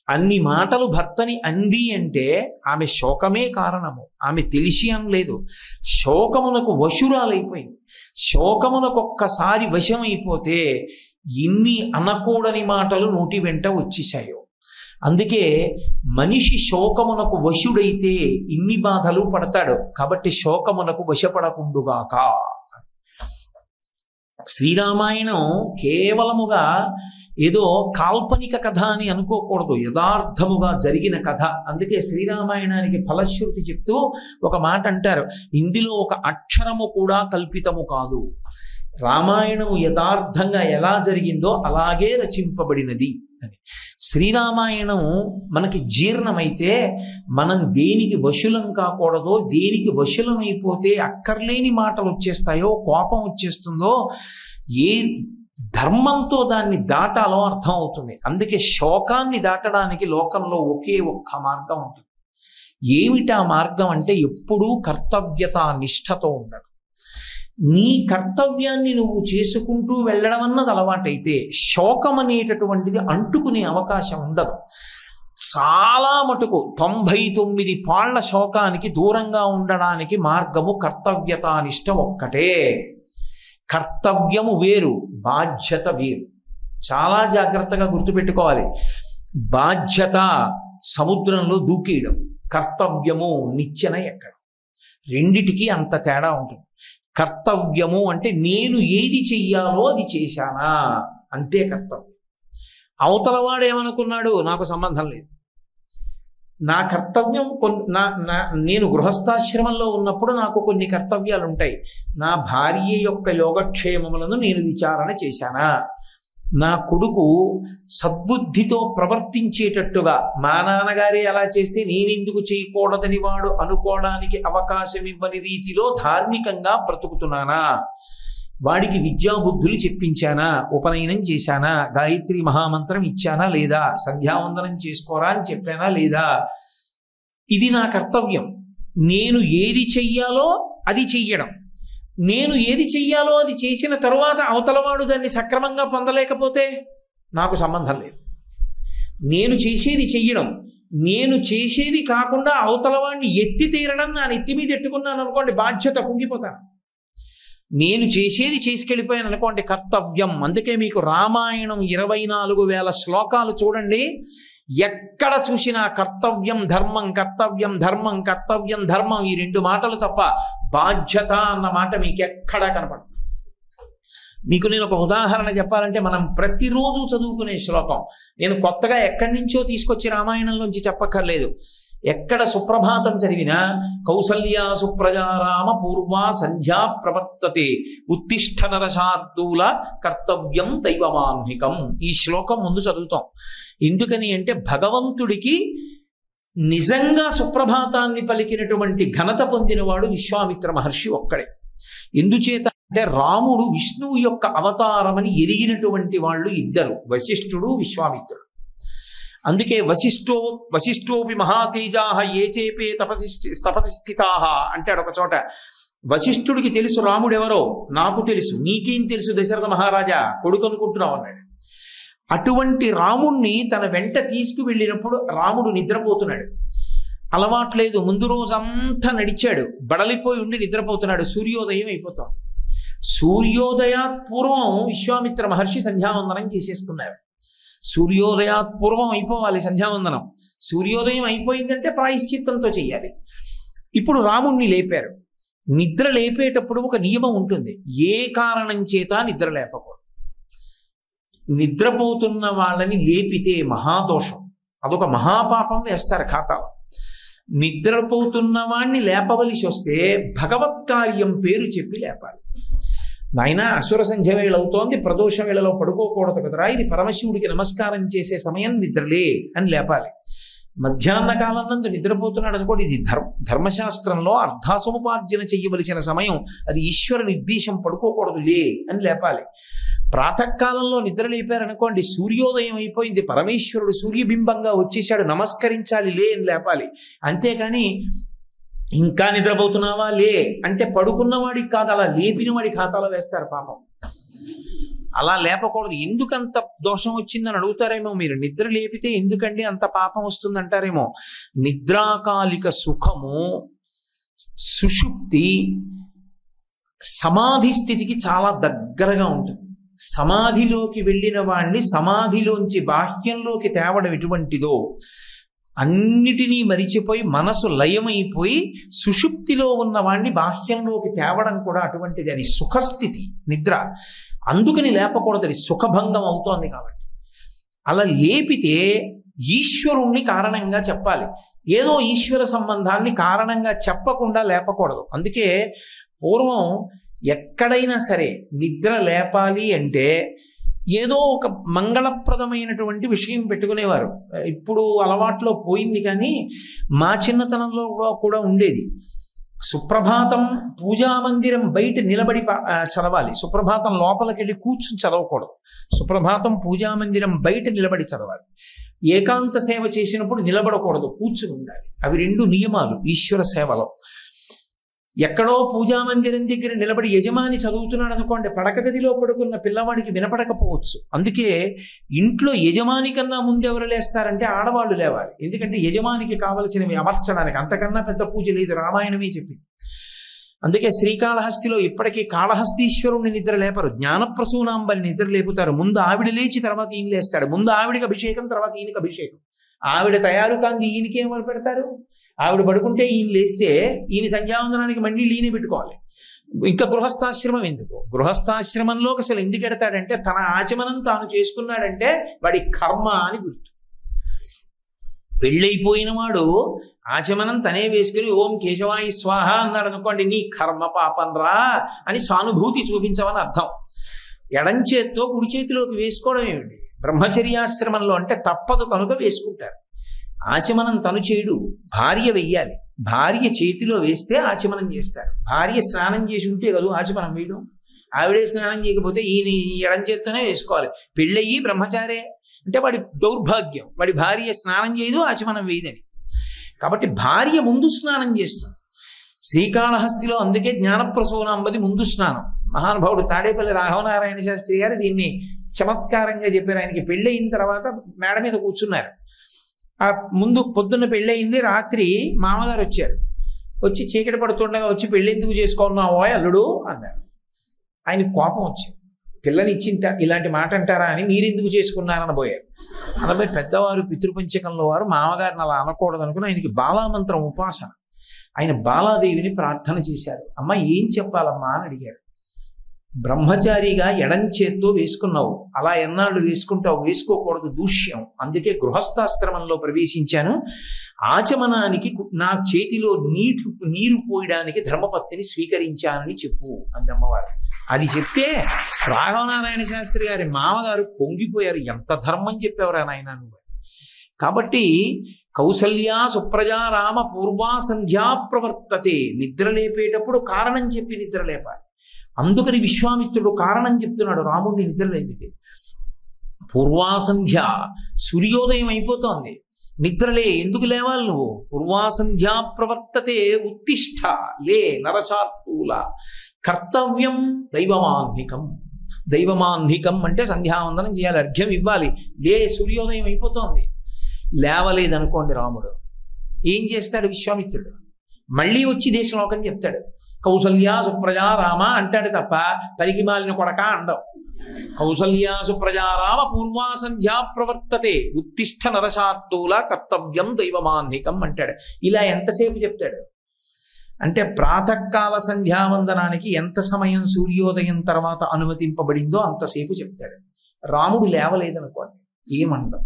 అన్ని మాటలు భర్తని అంది అంటే ఆమె శోకమే కారణము. ఆమె తెలిసి అనలేదు, శోకమునకు వశురాలైపోయింది. శోకమునకు ఒక్కసారి వశమైపోతే ఎన్ని అనకూడని మాటలు నోటి వెంట వచ్చేశాయో. అందుకే మనిషి శోకమునకు వశుడైతే ఇన్ని బాధలు పడతాడు. కాబట్టి శోకమునకు వశపడకుండుగాక. శ్రీరామాయణం కేవలముగా ఏదో కాల్పనిక కథ అని అనుకోకూడదు, యథార్థముగా జరిగిన కథ. అందుకే శ్రీరామాయణానికి ఫలశ్రుతి చెప్తూ ఒక మాట అంటారు, ఇందులో ఒక అక్షరము కూడా కల్పితము కాదు. రామాయణము యథార్థంగా ఎలా జరిగిందో అలాగే రచింపబడినది అని. శ్రీరామాయణం మనకి జీర్ణమైతే మనం దేనికి వశులం కాకూడదో, దేనికి వశులమైపోతే అక్కర్లేని మాటలు వచ్చేస్తాయో, కోపం వచ్చేస్తుందో, ఏ ధర్మంతో దాన్ని దాటాలో అర్థం అవుతుంది. అందుకే శోకాన్ని దాటడానికి లోకంలో ఒకే ఒక్క మార్గం ఉంటుంది. ఏమిటా మార్గం అంటే ఎప్పుడూ కర్తవ్యత నిష్ఠతో ఉండడం. నీ కర్తవ్యాన్ని నువ్వు చేసుకుంటూ వెళ్ళడం అన్నది అలవాటైతే శోకం అనేటటువంటిది అంటుకునే అవకాశం ఉండదు. చాలా మటుకు 99 పాళ్ల శోకానికి దూరంగా ఉండడానికి మార్గము కర్తవ్యతానిష్ట ఒక్కటే. కర్తవ్యము వేరు, బాధ్యత వేరు. చాలా జాగ్రత్తగా గుర్తుపెట్టుకోవాలి. బాధ్యత సముద్రంలో దూకేయడం, కర్తవ్యము నిచ్చెన ఎక్కడం. రెండిటికి అంత తేడా ఉంటుంది. కర్తవ్యము అంటే నేను ఏది చెయ్యాలో అది చేశానా అంతే కర్తవ్యం. అవతలవాడు ఏమనుకున్నాడు నాకు సంబంధం లేదు. నా కర్తవ్యం నేను గృహస్థాశ్రమంలో ఉన్నప్పుడు నాకు కొన్ని కర్తవ్యాలు ఉంటాయి. నా భార్య యొక్క యోగక్షేమములను నేను విచారణ చేశానా, నా కొడుకు సద్బుద్ధితో ప్రవర్తించేటట్టుగా మా నాన్నగారే అలా చేస్తే నేనెందుకు చేయకూడదని వాడు అనుకోవడానికి అవకాశం ఇవ్వని రీతిలో ధార్మికంగా బ్రతుకుతున్నానా, వాడికి విద్యాబుద్ధులు చెప్పించానా, ఉపనయనం చేశానా, గాయత్రి మహామంత్రం ఇచ్చానా లేదా, సంధ్యావందనం చేసుకోరా అని చెప్పానా లేదా, ఇది నా కర్తవ్యం. నేను ఏది చెయ్యాలో అది చెయ్యడం. నేను ఏది చెయ్యాలో అది చేసిన తరువాత అవతలవాడు దాన్ని సక్రమంగా పొందలేకపోతే నాకు సంబంధం లేదు. నేను చేసేది చెయ్యడం, నేను చేసేది కాకుండా అవతలవాడిని ఎత్తి తీరడం నా నెత్తి మీద ఎట్టుకున్నాను అనుకోండి, బాధ్యత కుంగిపోతాను. నేను చేసేది చేసుకెళ్ళిపోయాను అనుకోండి, కర్తవ్యం. అందుకే మీకు రామాయణం 24,000 శ్లోకాలు చూడండి, ఎక్కడ చూసినా కర్తవ్యం ధర్మం, కర్తవ్యం ధర్మం, కర్తవ్యం ధర్మం, ఈ 2 మాటలు తప్ప బాధ్యత అన్న మాట మీకు ఎక్కడా కనపడదు. మీకు నేను ఒక ఉదాహరణ చెప్పాలంటే, మనం ప్రతిరోజు చదువుకునే శ్లోకం, నేను కొత్తగా ఎక్కడి నుంచో తీసుకొచ్చి రామాయణంలోంచి చెప్పక్కర్లేదు. ఎక్కడ సుప్రభాతం చదివినా కౌసల్యా సుప్రజారామ పూర్వా సంధ్యా ప్రవర్తతే ఉత్తిష్ఠ నరశార్దూల కర్తవ్యం దైవమాన్హికం. ఈ శ్లోకం ముందు చదువుతాం. ఎందుకని అంటే భగవంతుడికి నిజంగా సుప్రభాతాన్ని పలికినటువంటి ఘనత పొందినవాడు విశ్వామిత్ర మహర్షి ఒక్కడే. ఎందుచేత అంటే రాముడు విష్ణువు యొక్క అవతారమని ఎరిగినటువంటి వాళ్ళు ఇద్దరు, వశిష్ఠుడు విశ్వామిత్రుడు. అందుకే వశిష్ఠోపి మహాతేజాహ ఏ చేపే తపసి స్థితాహ అంటాడు ఒక చోట. వశిష్ఠుడికి తెలుసు రాముడెవరో, నాకు తెలుసు, నీకేం తెలుసు దశరథ మహారాజా, కొడుకు అనుకుంటున్నావు అన్నాడు. అటువంటి రాముణ్ణి తన వెంట తీసుకువెళ్ళినప్పుడు రాముడు నిద్రపోతున్నాడు. అలవాట్లేదు, ముందు రోజంతా నడిచాడు, బడలిపోయి ఉండి నిద్రపోతున్నాడు. సూర్యోదయం అయిపోతాం. సూర్యోదయాత్ పూర్వం విశ్వామిత్ర మహర్షి సంధ్యావందనం చేసేసుకున్నారు. సూర్యోదయాత్ పూర్వం అయిపోవాలి సంధ్యావందనం. సూర్యోదయం అయిపోయిందంటే ప్రాయశ్చిత్తంతో చెయ్యాలి. ఇప్పుడు రాముణ్ణి లేపారు. నిద్ర లేపేటప్పుడు ఒక నియమం ఉంటుంది, ఏ కారణం చేత నిద్ర లేపకూడదు. నిద్రపోతున్న వాళ్ళని లేపితే మహాదోషం, అదొక మహాపాపం వేస్తారు ఖాతాలో. నిద్రపోతున్న వాణ్ణి లేపవలసి వస్తే భగవత్కార్యం పేరు చెప్పి లేపాలి. నాయన అసుర సంధ్య వేళ అవుతోంది, ప్రదోష వేళలో పడుకోకూడదు కదరా, ఇది పరమశివుడికి నమస్కారం చేసే సమయం, నిద్రలే అని లేపాలి. మధ్యాహ్న కాలం నందు నిద్రపోతున్నాడు అనుకోండి, ఇది ధర్మశాస్త్రంలో అర్ధాసముపార్జన చెయ్యవలసిన సమయం, అది ఈశ్వర నిర్దేశం, పడుకోకూడదు లే అని లేపాలి. ప్రాతకాలంలో నిద్ర లేపారనుకోండి, సూర్యోదయం అయిపోయింది, పరమేశ్వరుడు సూర్యబింబంగా వచ్చేసాడు, నమస్కరించాలి లే అని లేపాలి. అంతేకాని ఇంకా నిద్రపోతున్నావా లే అంటే పడుకున్నవాడికి కాదు, అలా లేపిన వాడి ఖాతాలో వేస్తారు పాపం. అలా లేపకూడదు. ఎందుకంత దోషం వచ్చిందని అడుగుతారేమో మీరు. నిద్ర లేపితే ఎందుకండి అంత పాపం వస్తుందంటారేమో. నిద్రాకాలిక సుఖము, సుషుప్తి సమాధి స్థితికి చాలా దగ్గరగా ఉంటుంది. సమాధిలోకి వెళ్ళిన వాణ్ణి సమాధిలోంచి బాహ్యంలోకి తేవడం ఎటువంటిదో, అన్నిటినీ మరిచిపోయి మనసు లయమైపోయి సుషుప్తిలో ఉన్న వాణ్ణి బాహ్యంలోకి తేవడం కూడా అటువంటిది. అది సుఖస్థితి నిద్ర. అందుకని లేపకూడదు, అది సుఖభంగం అవుతోంది కాబట్టి. అలా లేపితే ఈశ్వరుణ్ణి కారణంగా చెప్పాలి, ఏదో ఈశ్వర సంబంధాన్ని కారణంగా చెప్పకుండా లేపకూడదు. అందుకే పూర్వం ఎక్కడైనా సరే నిద్ర లేపాలి అంటే ఏదో ఒక మంగళప్రదమైనటువంటి విషయం పెట్టుకునేవారు. ఇప్పుడు అలవాట్లో పోయింది, కానీ మా చిన్నతనంలో కూడా ఉండేది. సుప్రభాతం పూజామందిరం బయట నిలబడి చదవాలి. సుప్రభాతం లోపలికి వెళ్ళి కూర్చుని చదవకూడదు. సుప్రభాతం పూజామందిరం బయట నిలబడి చదవాలి. ఏకాంత సేవ చేసినప్పుడు నిలబడకూడదు, కూర్చుని ఉండాలి. అవి రెండు నియమాలు ఈశ్వర సేవలో. ఎక్కడో పూజామందిరం దగ్గర నిలబడి యజమాని చదువుతున్నాడు అనుకోండి, పడక గదిలో పడుకున్న పిల్లవాడికి వినపడకపోవచ్చు. అందుకే ఇంట్లో యజమాని కన్నా ముందు ఎవరు లేస్తారంటే ఆడవాళ్ళు లేవాలి. ఎందుకంటే యజమానికి కావలసినవి అమర్చడానికి, అంతకన్నా పెద్ద పూజ లేదు, రామాయణమే చెప్పింది. అందుకే శ్రీకాళహస్తిలో ఇప్పటికీ కాళహస్తీశ్వరుణ్ణి నిద్ర లేపరు, జ్ఞానప్రసూనాంబని నిద్ర లేపుతారు. ముందు ఆవిడ లేచి తర్వాత ఈయన లేస్తాడు. ముందు ఆవిడికి అభిషేకం, తర్వాత ఈయనకి అభిషేకం. ఆవిడ తయారు కాంది ఈయనకి ఏమని పెడతారు? ఆవిడ పడుకుంటే ఈయన లేస్తే ఈయన సంధ్యావందనానికి మళ్ళీ ఈయన పెట్టుకోవాలి. ఇంకా గృహస్థాశ్రమం ఎందుకు? గృహస్థాశ్రమంలోకి అసలు ఎందుకు ఎడతాడంటే తన ఆచమనం తాను చేసుకున్నాడంటే వాడి కర్మ అని గుర్తు. పెళ్ళైపోయిన వాడు ఆచమనం తనే వేసుకుని ఓం కేశవాయి స్వాహ అన్నాడు అనుకోండి, నీ కర్మ పాపం రా అని సానుభూతి చూపించమని అర్థం. ఎడం చేత్తో కుడి చేతిలోకి వేసుకోవడం ఏమిటి? బ్రహ్మచర్యాశ్రమంలో అంటే తప్పదు కనుక వేసుకుంటారు. ఆచమనం తను చేయడు, భార్య వెయ్యాలి. భార్య చేతిలో వేస్తే ఆచమనం చేస్తారు. భార్య స్నానం చేసి ఉంటే కదా ఆచమనం వేయడం. ఆవిడే స్నానం చేయకపోతే ఈయన ఎడం చేత్తోనే వేసుకోవాలి. పెళ్ళయ్యి బ్రహ్మచారే అంటే వాడి దౌర్భాగ్యం, వాడి భార్య స్నానం చేయదు, ఆచమనం వేయదని. కాబట్టి భార్య ముందు స్నానం చేస్తుంది. శ్రీకాళహస్తిలో అందుకే జ్ఞానప్రసూనాంబది ముందు స్నానం. మహానుభావుడు తాడేపల్లి రాఘవనారాయణ శాస్త్రి గారు దీన్ని చమత్కారంగా చెప్పారు. ఆయనకి పెళ్ళయిన తర్వాత మేడ మీద కూర్చున్నారు. ఆ ముందు పొద్దున్న పెళ్ళయింది, రాత్రి మామగారు వచ్చారు. వచ్చి చీకటి పడుతుండగా వచ్చి పెళ్ళి ఎందుకు చేసుకున్నావో అల్లుడు అన్నారు. ఆయన కోపం వచ్చింది. పిల్లని ఇచ్చింట ఇలాంటి మాట అంటారా అని, మీరెందుకు చేసుకున్నారని పోయారు. అలాగే పెద్దవారు పితృపంచకంలో వారు మామగారిని అలా అనకూడదు అనుకుని ఆయనకి బాలామంత్రం ఉపాసన. ఆయన బాలాదేవిని ప్రార్థన చేశారు. అమ్మ ఏం చెప్పాలమ్మా అని అడిగారు. బ్రహ్మచారిగా ఎడం చేత్తో వేసుకున్నావు, అలా ఎన్నాళ్ళు వేసుకుంటావు? వేసుకోకూడదు, దూష్యం. అందుకే గృహస్థాశ్రమంలో ప్రవేశించాను. ఆచమనానికి నా చేతిలో నీరు పోయడానికి ధర్మపత్నిని స్వీకరించానని చెప్పు అంది అమ్మవారు. అది చెప్తే రాఘవనారాయణ శాస్త్రి గారి మామగారు పొంగిపోయారు. ఎంత ధర్మం చెప్పేవరా నాయన నువ్వు. కాబట్టి కౌసల్యా సుప్రజా రామ పూర్వా సంధ్యా ప్రవర్తతే. నిద్ర లేపేటప్పుడు కారణం చెప్పి నిద్ర లేపాలి. అందుకని విశ్వామిత్రుడు కారణం చెప్తున్నాడు రాముడిని నిద్ర లేపితే. పూర్వాసంధ్య, సూర్యోదయం అయిపోతోంది, నిద్రలే. ఎందుకు లేవాలి నువ్వు? పూర్వాసంధ్యా ప్రవర్తతే ఉత్తిష్ట లే నరశార్తూల కర్తవ్యం దైవమాన్నికం. దైవమాన్నికం అంటే సంధ్యావందనం చేయాలి, అర్ఘ్యం ఇవ్వాలి. లే, సూర్యోదయం అయిపోతోంది. లేవలేదనుకోండి రాముడు ఏం చేస్తాడు? విశ్వామిత్రుడు మళ్ళీ వచ్చి దేశలోకం చెప్తాడు. కౌసల్యా సుప్రజా రామ అంటాడు తప్ప పనికి మాలిన కొడక అండవు. కౌసల్యా సుప్రజా రామ పూర్వా సంధ్యా ప్రవర్తతే ఉత్తిష్ట నరశార్దూల కర్తవ్యం దైవమాన్నికం అంటాడు. ఇలా ఎంతసేపు చెప్తాడు అంటే ప్రాతకాల సంధ్యావందనానికి ఎంత సమయం సూర్యోదయం తర్వాత అనుమతింపబడిందో అంతసేపు చెప్తాడు. రాముడు లేవలేదనుకోండి ఏమండం.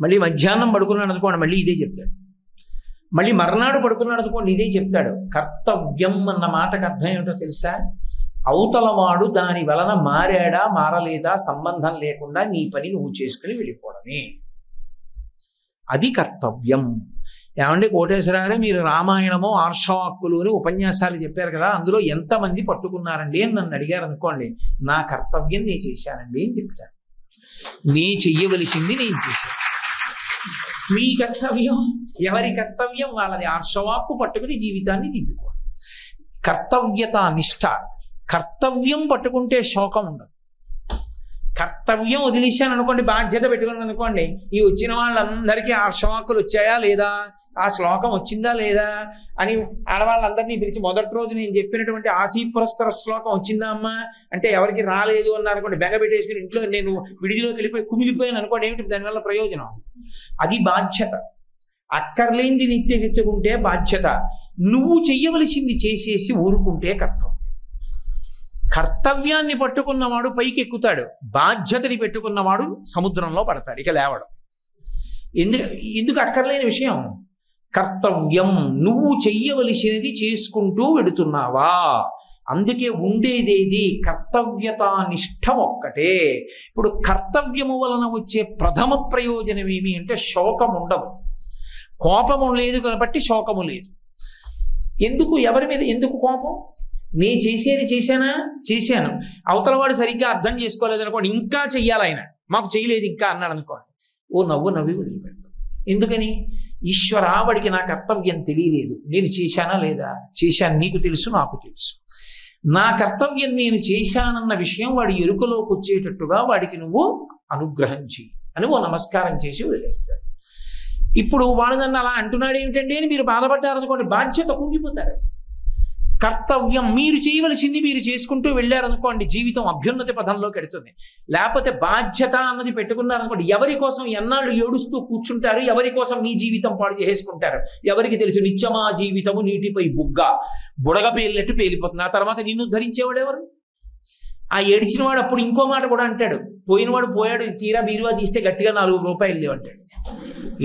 మళ్ళీ మధ్యాహ్నం పడుకున్నాడు అనుకోండి మళ్ళీ ఇదే చెప్తాడు. మళ్ళీ మర్నాడు పడుకున్నాడు అనుకోండి, ఇదే చెప్తాడు. కర్తవ్యం అన్న మాటకు అర్థం ఏమిటో తెలుసా? అవతలవాడు దాని వలన మారాడా మారలేదా సంబంధం లేకుండా నీ పని నువ్వు చేసుకుని వెళ్ళిపోవడమే, అది కర్తవ్యం. ఏమంటే కోటేశ్వరారే, మీరు రామాయణము ఆర్షవాక్కులు అని ఉపన్యాసాలు చెప్పారు కదా, అందులో ఎంతమంది పట్టుకున్నారండి అని నన్ను అడిగారు అనుకోండి, నా కర్తవ్యం నేను చేశానండి అని చెప్తాను. నీ చెయ్యవలసింది నేను చేశాను. మీ కర్తవ్యం, ఎవరి కర్తవ్యం వాళ్ళది. ఆర్షవాక్కు పట్టుకుని జీవితాన్ని దిద్దుకోవాలి. కర్తవ్యత నిష్ఠ. కర్తవ్యం పట్టుకుంటే శోకం ఉండదు. కర్తవ్యం వదిలేశాను అనుకోండి, బాధ్యత పెట్టుకున్నాను అనుకోండి, ఈ వచ్చిన వాళ్ళందరికీ ఆర్షవాక్కులు వచ్చాయా లేదా, ఆ శ్లోకం వచ్చిందా లేదా అని ఆడవాళ్ళందరినీ పిలిచి మొదటి రోజు నేను చెప్పినటువంటి ఆశీపురస్సర శ్లోకం వచ్చిందా అమ్మా అంటే ఎవరికి రాలేదు అన్నారు అనుకోండి, బెంగ పెట్టేసుకుని ఇంట్లో నేను విడిదిలోకి వెళ్ళిపోయి కుమిలిపోయాను అనుకోండి, ఏమిటి దానివల్ల ప్రయోజనం? అది బాధ్యత. అక్కర్లేంది నిత్యెత్తుకుంటే బాధ్యత. నువ్వు చెయ్యవలసింది చేసేసి ఊరుకుంటే కర్తవ్యం. కర్తవ్యాన్ని పట్టుకున్నవాడు పైకి ఎక్కుతాడు, బాధ్యతని పెట్టుకున్నవాడు సముద్రంలో పడతాడు, ఇక లేవడం. ఎందుకు అక్కర్లేని విషయం? కర్తవ్యం, నువ్వు చెయ్యవలసినది చేసుకుంటూ వెడుతున్నావా, అందుకే ఉండేదేది కర్తవ్యత నిష్ఠ ఒక్కటే. ఇప్పుడు కర్తవ్యము వలన వచ్చే ప్రథమ ప్రయోజనం ఏమి అంటే శోకం ఉండదు. కోపము లేదు కాబట్టి శోకము లేదు. ఎందుకు? ఎవరి మీద ఎందుకు కోపం? నే చేసేది చేశాను, అవతలవాడు సరిగ్గా అర్థం చేసుకోలేదు అనుకోండి, ఇంకా చెయ్యాలి ఆయన, మాకు చేయలేదు ఇంకా అన్నాడు అనుకోండి, ఓ నవ్వి వదిలిపెడతాం. ఎందుకని? ఈశ్వర, వాడికి నా కర్తవ్యం తెలియలేదు, నేను చేశానా లేదా? చేశాను, నీకు తెలుసు, నాకు తెలుసు. నా కర్తవ్యం నేను చేశానన్న విషయం వాడి ఎరుకలోకి వచ్చేటట్టుగా వాడికి నువ్వు అనుగ్రహం చెయ్యి అని ఓ నమస్కారం చేసి వదిలేస్తాడు. ఇప్పుడు వాడు నన్ను అలా అంటున్నాడు ఏమిటండి అని మీరు బాధపడ్డారనుకోండి, బాధ్యత కుంగిపోతారు. కర్తవ్యం మీరు చేయవలసింది మీరు చేసుకుంటూ వెళ్ళారనుకోండి, జీవితం అభ్యున్నతి పథంలోకి వెడుతుంది. లేకపోతే బాధ్యత అన్నది పెట్టుకున్నారనుకోండి, ఎవరి కోసం ఎన్నాళ్ళు ఏడుస్తూ కూర్చుంటారు, ఎవరి కోసం మీ జీవితం పాడు చేసుకుంటారు ఎవరికి తెలుసు? నిత్యమా జీవితము నీటిపై బుడగ పేలినట్టు పేలిపోతుంది. ఆ తర్వాత నిన్ను ధరించేవాడు ఎవరు? ఆ ఏడిచిన వాడు అప్పుడు ఇంకో మాట కూడా అంటాడు, పోయినవాడు పోయాడు, తీరా బీరువా తీస్తే గట్టిగా 4 రూపాయలు లేవు అంటాడు.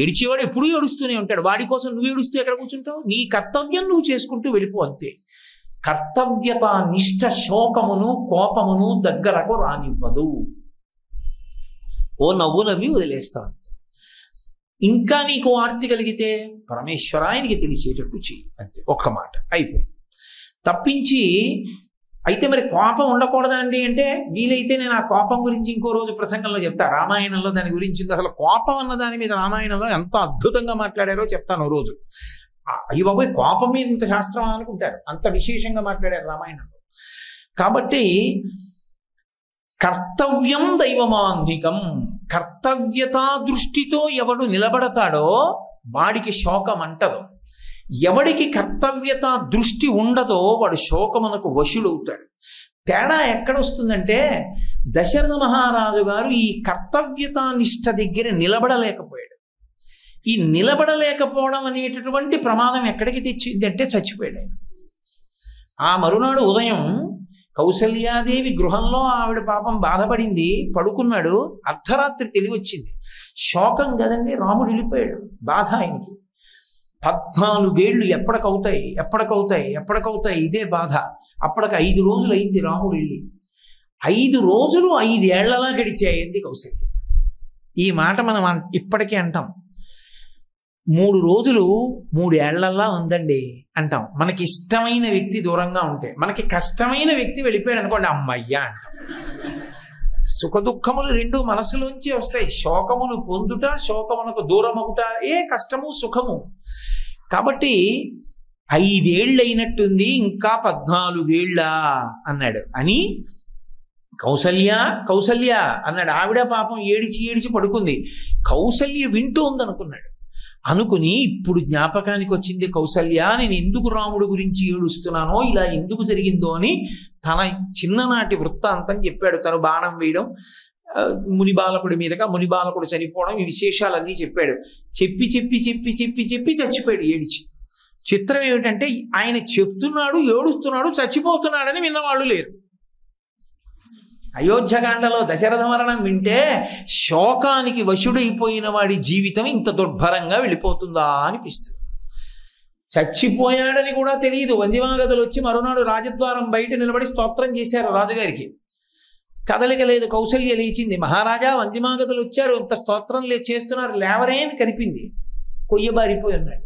ఏడిచేవాడు ఎప్పుడూ ఏడుస్తూనే ఉంటాడు. వాడి కోసం నువ్వు ఏడుస్తూ ఎక్కడ కూర్చుంటావు? నీ కర్తవ్యం నువ్వు చేసుకుంటూ వెళ్ళిపో, అంతే. కర్తవ్యత నిష్ఠ శోకమును కోపమును దగ్గరకు రానివ్వదు. ఓ నవ్వి వదిలేస్తావు. ఇంకా నీకు ఆర్తి కలిగితే పరమేశ్వరాయనికి తెలిసేటట్టు చెయ్యి, అంతే. ఒక్క మాట అయిపోయింది. తప్పించి అయితే మరి కోపం ఉండకూడదా అండి అంటే, వీలైతే నేను ఆ కోపం గురించి ఇంకో రోజు ప్రసంగంలో చెప్తా. రామాయణంలో దాని గురించి అసలు కోపం అన్న దాని మీద రామాయణంలో ఎంత అద్భుతంగా మాట్లాడారో చెప్తాను రోజు. అయ్యి బాబోయ్, కోపం మీద ఇంత శాస్త్రం అనుకుంటారు, అంత విశేషంగా మాట్లాడారు రామాయణంలో. కాబట్టి కర్తవ్యం దైవమాన్నికం, కర్తవ్యతా దృష్టితో ఎవడు నిలబడతాడో వాడికి శోకం అంటదు. ఎవడికి కర్తవ్యత దృష్టి ఉండదో వాడు శోకమునకు వశుడవుతాడు. తేడా ఎక్కడొస్తుందంటే, దశరథ మహారాజు గారు ఈ కర్తవ్యత నిష్ఠ దగ్గర నిలబడలేకపోయాడు. ఈ నిలబడలేకపోవడం అనేటటువంటి ప్రమాదం ఎక్కడికి తెచ్చింది అంటే చచ్చిపోయాడు ఆయన. ఆ మరునాడు ఉదయం కౌసల్యాదేవి గృహంలో ఆవిడ పాపం బాధపడింది, పడుకున్నాడు. అర్ధరాత్రి తెలివచ్చింది. శోకం కదండి, రాముడు వెళ్ళిపోయాడు, బాధ ఆయనకి. 14 ఏళ్ళు ఎప్పటికవుతాయి ఇదే బాధ. అప్పటికి 5 రోజులు అయింది రాముడు వెళ్ళి. 5 రోజులు 5 ఏళ్లలా గడిచాయింది కౌసల్య. ఈ మాట మనం ఇప్పటికీ అంటాం, 3 రోజులు 3 ఏళ్లలా ఉందండి అంటాం. మనకి ఇష్టమైన వ్యక్తి దూరంగా ఉంటే, మనకి కష్టమైన వ్యక్తి వెళ్ళిపోయాడు అనుకోండి, అమ్మయ్యా అంటాం. సుఖ దుఃఖములు 2 మనసులోంచి వస్తాయి. శోకమును పొందుట, శోకమునకు దూరమగుట, కష్టము సుఖము. కాబట్టి 5 ఏళ్ళు అయినట్టుంది, ఇంకా 14 ఏళ్ళ అన్నాడు. అని కౌసల్య అన్నాడు. ఆవిడ పాపం ఏడిచి పడుకుంది. కౌసల్య వింటూ ఉందనుకున్నాడు. అనుకుని ఇప్పుడు జ్ఞాపకానికి వచ్చింది కౌసల్య, నేను ఎందుకు రాముడు గురించి ఏడుస్తున్నానో, ఇలా ఎందుకు జరిగిందో అని తన చిన్ననాటి వృత్తాంతం చెప్పాడు. తను బాణం వేయడం, మునిబాలకుడి మీదగా మునిబాలకుడు చనిపోవడం, ఈ విశేషాలన్నీ చెప్పాడు. చెప్పి చచ్చిపోయాడు ఏడిచి. చిత్రం ఏమిటంటే, ఆయన చెప్తున్నాడు, ఏడుస్తున్నాడు, చచ్చిపోతున్నాడని విన్నవాళ్ళు లేరు. అయోధ్యకాండలో దశరథ మరణం వింటే శోకానికి వశుడైపోయిన వాడి జీవితం ఇంత దుర్భరంగా వెళ్ళిపోతుందా అనిపిస్తుంది. చచ్చిపోయాడని కూడా తెలియదు. వందిమాగతులు వచ్చి మరునాడు రాజద్వారం బయట నిలబడి స్తోత్రం చేశారు రాజుగారికి. కదలిక లేదు. కౌసల్య లేచింది. మహారాజా, వందిమాగతులు వచ్చారు, ఇంత స్తోత్రం చేస్తున్నారు, లేవరే అని కనిపింది. కొయ్యబారిపోయి ఉన్నాడు.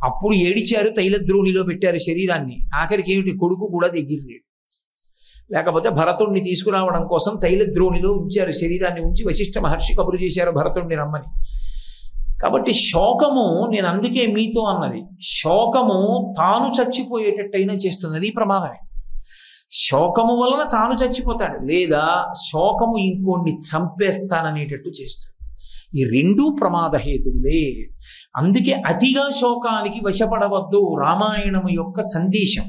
అప్పుడు ఏడిచారు, తైలద్రోణిలో పెట్టారు శరీరాన్ని. ఆఖరికి ఏమిటి, కొడుకు కూడా దగ్గర లేడు. లేకపోతే భరతుడిని తీసుకురావడం కోసం తైలద్రోణిలో ఉంచారు శరీరాన్ని. ఉంచి వశిష్ఠ మహర్షి కబురు చేశారు భరతుడిని రమ్మని. కాబట్టి శోకము, నేను అందుకే మీతో అన్నది, శోకము తాను చచ్చిపోయేటట్టయినా చేస్తుంది. అది ప్రమాదమే. శోకము వలన తాను చచ్చిపోతాడు, లేదా శోకము ఇంకోడిని చంపేస్తాననేటట్టు చేస్తాడు. ఈ రెండూ ప్రమాద హేతువులే. అందుకే అతిగా శోకానికి వశపడవద్దు రామాయణము యొక్క సందేశం.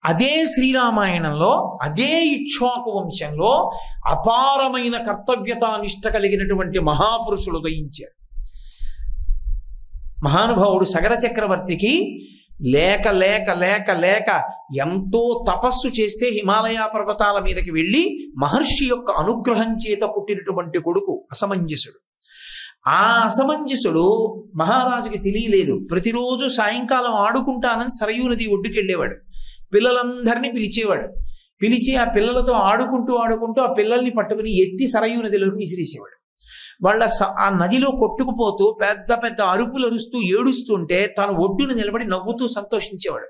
అదే శ్రీరామాయణంలో, అదే ఇక్ష్వాకు వంశంలో అపారమైన కర్తవ్యతా నిష్ట కలిగినటువంటి మహాపురుషులు ఉదయించారు. మహానుభావుడు సగర చక్రవర్తికి లేక లేక లేక లేక ఎంతో తపస్సు చేస్తే హిమాలయ పర్వతాల మీదకి వెళ్ళి మహర్షి యొక్క అనుగ్రహం చేత పుట్టినటువంటి కొడుకు అసమంజసుడు. ఆ అసమంజసుడు మహారాజుకి తెలియలేదు. ప్రతిరోజు సాయంకాలం ఆడుకుంటానని సరయూ నది ఒడ్డుకెళ్ళేవాడు. పిల్లలందరినీ పిలిచేవాడు. పిలిచి ఆ పిల్లలతో ఆడుకుంటూ ఆడుకుంటూ ఆ పిల్లల్ని పట్టుకుని ఎత్తి సరయూ నదిలోకి విసిరేసేవాడు. వాళ్ళ ఆ నదిలో కొట్టుకుపోతూ పెద్ద పెద్ద అరుపులు అరుస్తూ ఏడుస్తుంటే తాను ఒడ్డున నిలబడి నవ్వుతూ సంతోషించేవాడు.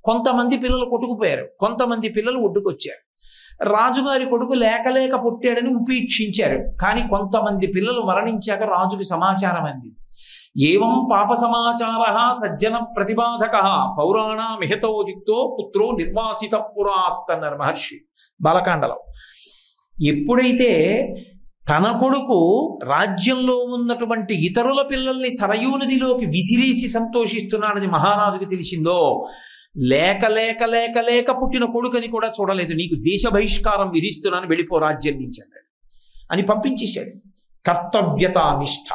కొంతమంది పిల్లలు కొట్టుకుపోయారు, కొంతమంది పిల్లలు ఒడ్డుకొచ్చారు. రాజుగారి కొడుకు లేక లేక పుట్టాడని ఉపేక్షించారు. కానీ కొంతమంది పిల్లలు మరణించాక రాజుకి సమాచారం అంది. ఏవం పాప సమాచార సజ్జన ప్రతిబాధక పౌరాణ మిహతోదిక్తో పుత్రో నిర్వాసిత పురాత్ అన్నారు మహర్షి బాలకాండలో. ఎప్పుడైతే తన కొడుకు రాజ్యంలో ఉన్నటువంటి ఇతరుల పిల్లల్ని సరయూ నదిలోకి విసిరేసి సంతోషిస్తున్నాడని మహారాజుకి తెలిసిందో, లేక లేక లేక లేక పుట్టిన కొడుకని కూడా చూడలేదు. నీకు దేశ బహిష్కారం విధిస్తున్నాను, వెళ్ళిపో రాజ్యం నుంచి అన్నాడు అని పంపించేశాడు. కర్తవ్యతా నిష్ఠ.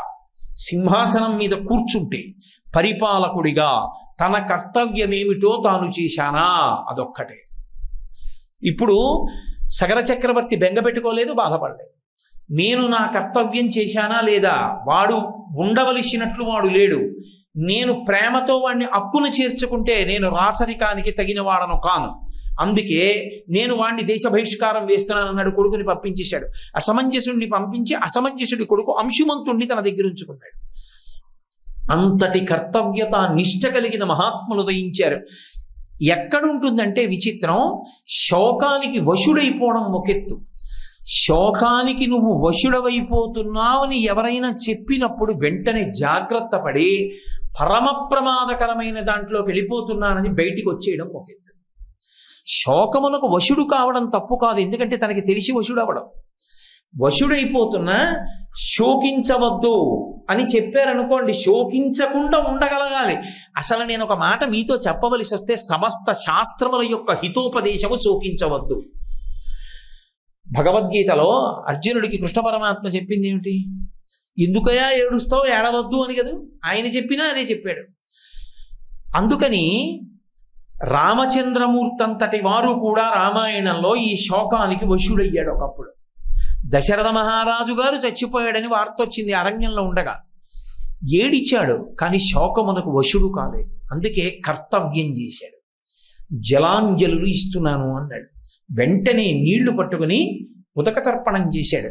సింహాసనం మీద కూర్చుంటే పరిపాలకుడిగా తన కర్తవ్యమేమిటో తాను చేశానా, అదొక్కటే. ఇప్పుడు సగర చక్రవర్తి బెంగపెట్టుకోలేదు, బాధపడలేదు. నేను నా కర్తవ్యం చేశానా లేదా, వాడు ఉండవలసినట్లు వాడు లేడు, నేను ప్రేమతో వాడిని అక్కున చేర్చుకుంటే నేను రాచరికానికి తగిన వాడను కాను, అందుకే నేను వాడిని దేశ బహిష్కారం వేస్తున్నాను అన్నాడు. కొడుకుని పంపించేశాడు. అసమంజసుడిని పంపించి అసమంజసుడి కొడుకు అంశుమంతుణ్ణి తన దగ్గర ఉంచుకున్నాడు. అంతటి కర్తవ్యత నిష్ట కలిగిన మహాత్ములు ఉదయించారు. ఎక్కడుంటుందంటే విచిత్రం, శోకానికి వశుడైపోవడం ఒకెత్తు. శోకానికి నువ్వు వశుడవైపోతున్నావని ఎవరైనా చెప్పినప్పుడు వెంటనే జాగ్రత్త పడి పరమ ప్రమాదకరమైన దాంట్లోకి వెళ్ళిపోతున్నానని బయటికి వచ్చేయడం ఒకెత్తు. శోకమునకు వశుడు కావడం తప్పు కాదు, ఎందుకంటే తనకి తెలిసి వశుడు అవడం. వశుడైపోతున్నా శోకించవద్దు అని చెప్పారనుకోండి, శోకించకుండా ఉండగలగాలి. అసలు నేను ఒక మాట మీతో చెప్పవలసి వస్తే, సమస్త శాస్త్రముల యొక్క హితోపదేశము శోకించవద్దు. భగవద్గీతలో అర్జునుడికి కృష్ణ పరమాత్మ చెప్పింది ఏమిటి? ఎందుకయా ఏడుస్తావు, ఏడవద్దు అని కదా ఆయన చెప్పినా అదే చెప్పాడు. అందుకని రామచంద్రమూర్తి అంతటి వారు కూడా రామాయణంలో ఈ శోకానికి వశుడయ్యాడు. ఒకప్పుడు దశరథ మహారాజు గారు చచ్చిపోయాడని వార్త వచ్చింది, అరణ్యంలో ఉండగా ఏడిచాడు, కానీ శోకమునకు వశుడు కాలేదు. అందుకే కర్తవ్యం చేశాడు. జలాంజలులు ఇస్తున్నాను అన్నాడు. వెంటనే నీళ్లు పట్టుకుని ఉదకతర్పణం చేశాడు.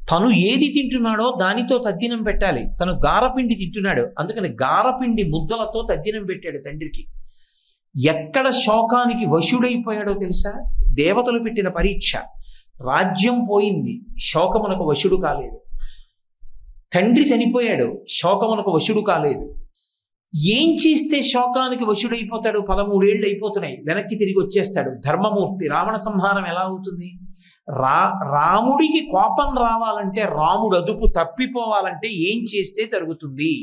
తను ఏది తింటున్నాడో దానితో తద్దినం పెట్టాలి. తను గారపిండి తింటున్నాడు, అందుకని గారపిండి ముద్దలతో తద్దినం పెట్టాడు తండ్రికి. ఎక్కడ శోకానికి వశుడైపోయాడో తెలుసా? దేవతలు పెట్టిన పరీక్ష. రాజ్యం పోయింది, శోకమునకు వశుడు కాలేదు. తండ్రి చనిపోయాడు, శోకమునకు వశుడు కాలేదు. ఏం చేస్తే శోకానికి వశుడైపోతాడు? 13 ఏళ్ళు అయిపోతున్నాయి, వెనక్కి తిరిగి వచ్చేస్తాడు. ధర్మమూర్తి. రావణ సంహారం ఎలా అవుతుంది? రాముడికి కోపం రావాలంటే, రాముడు అదుపు తప్పిపోవాలంటే ఏం చేస్తే జరుగుతుంది,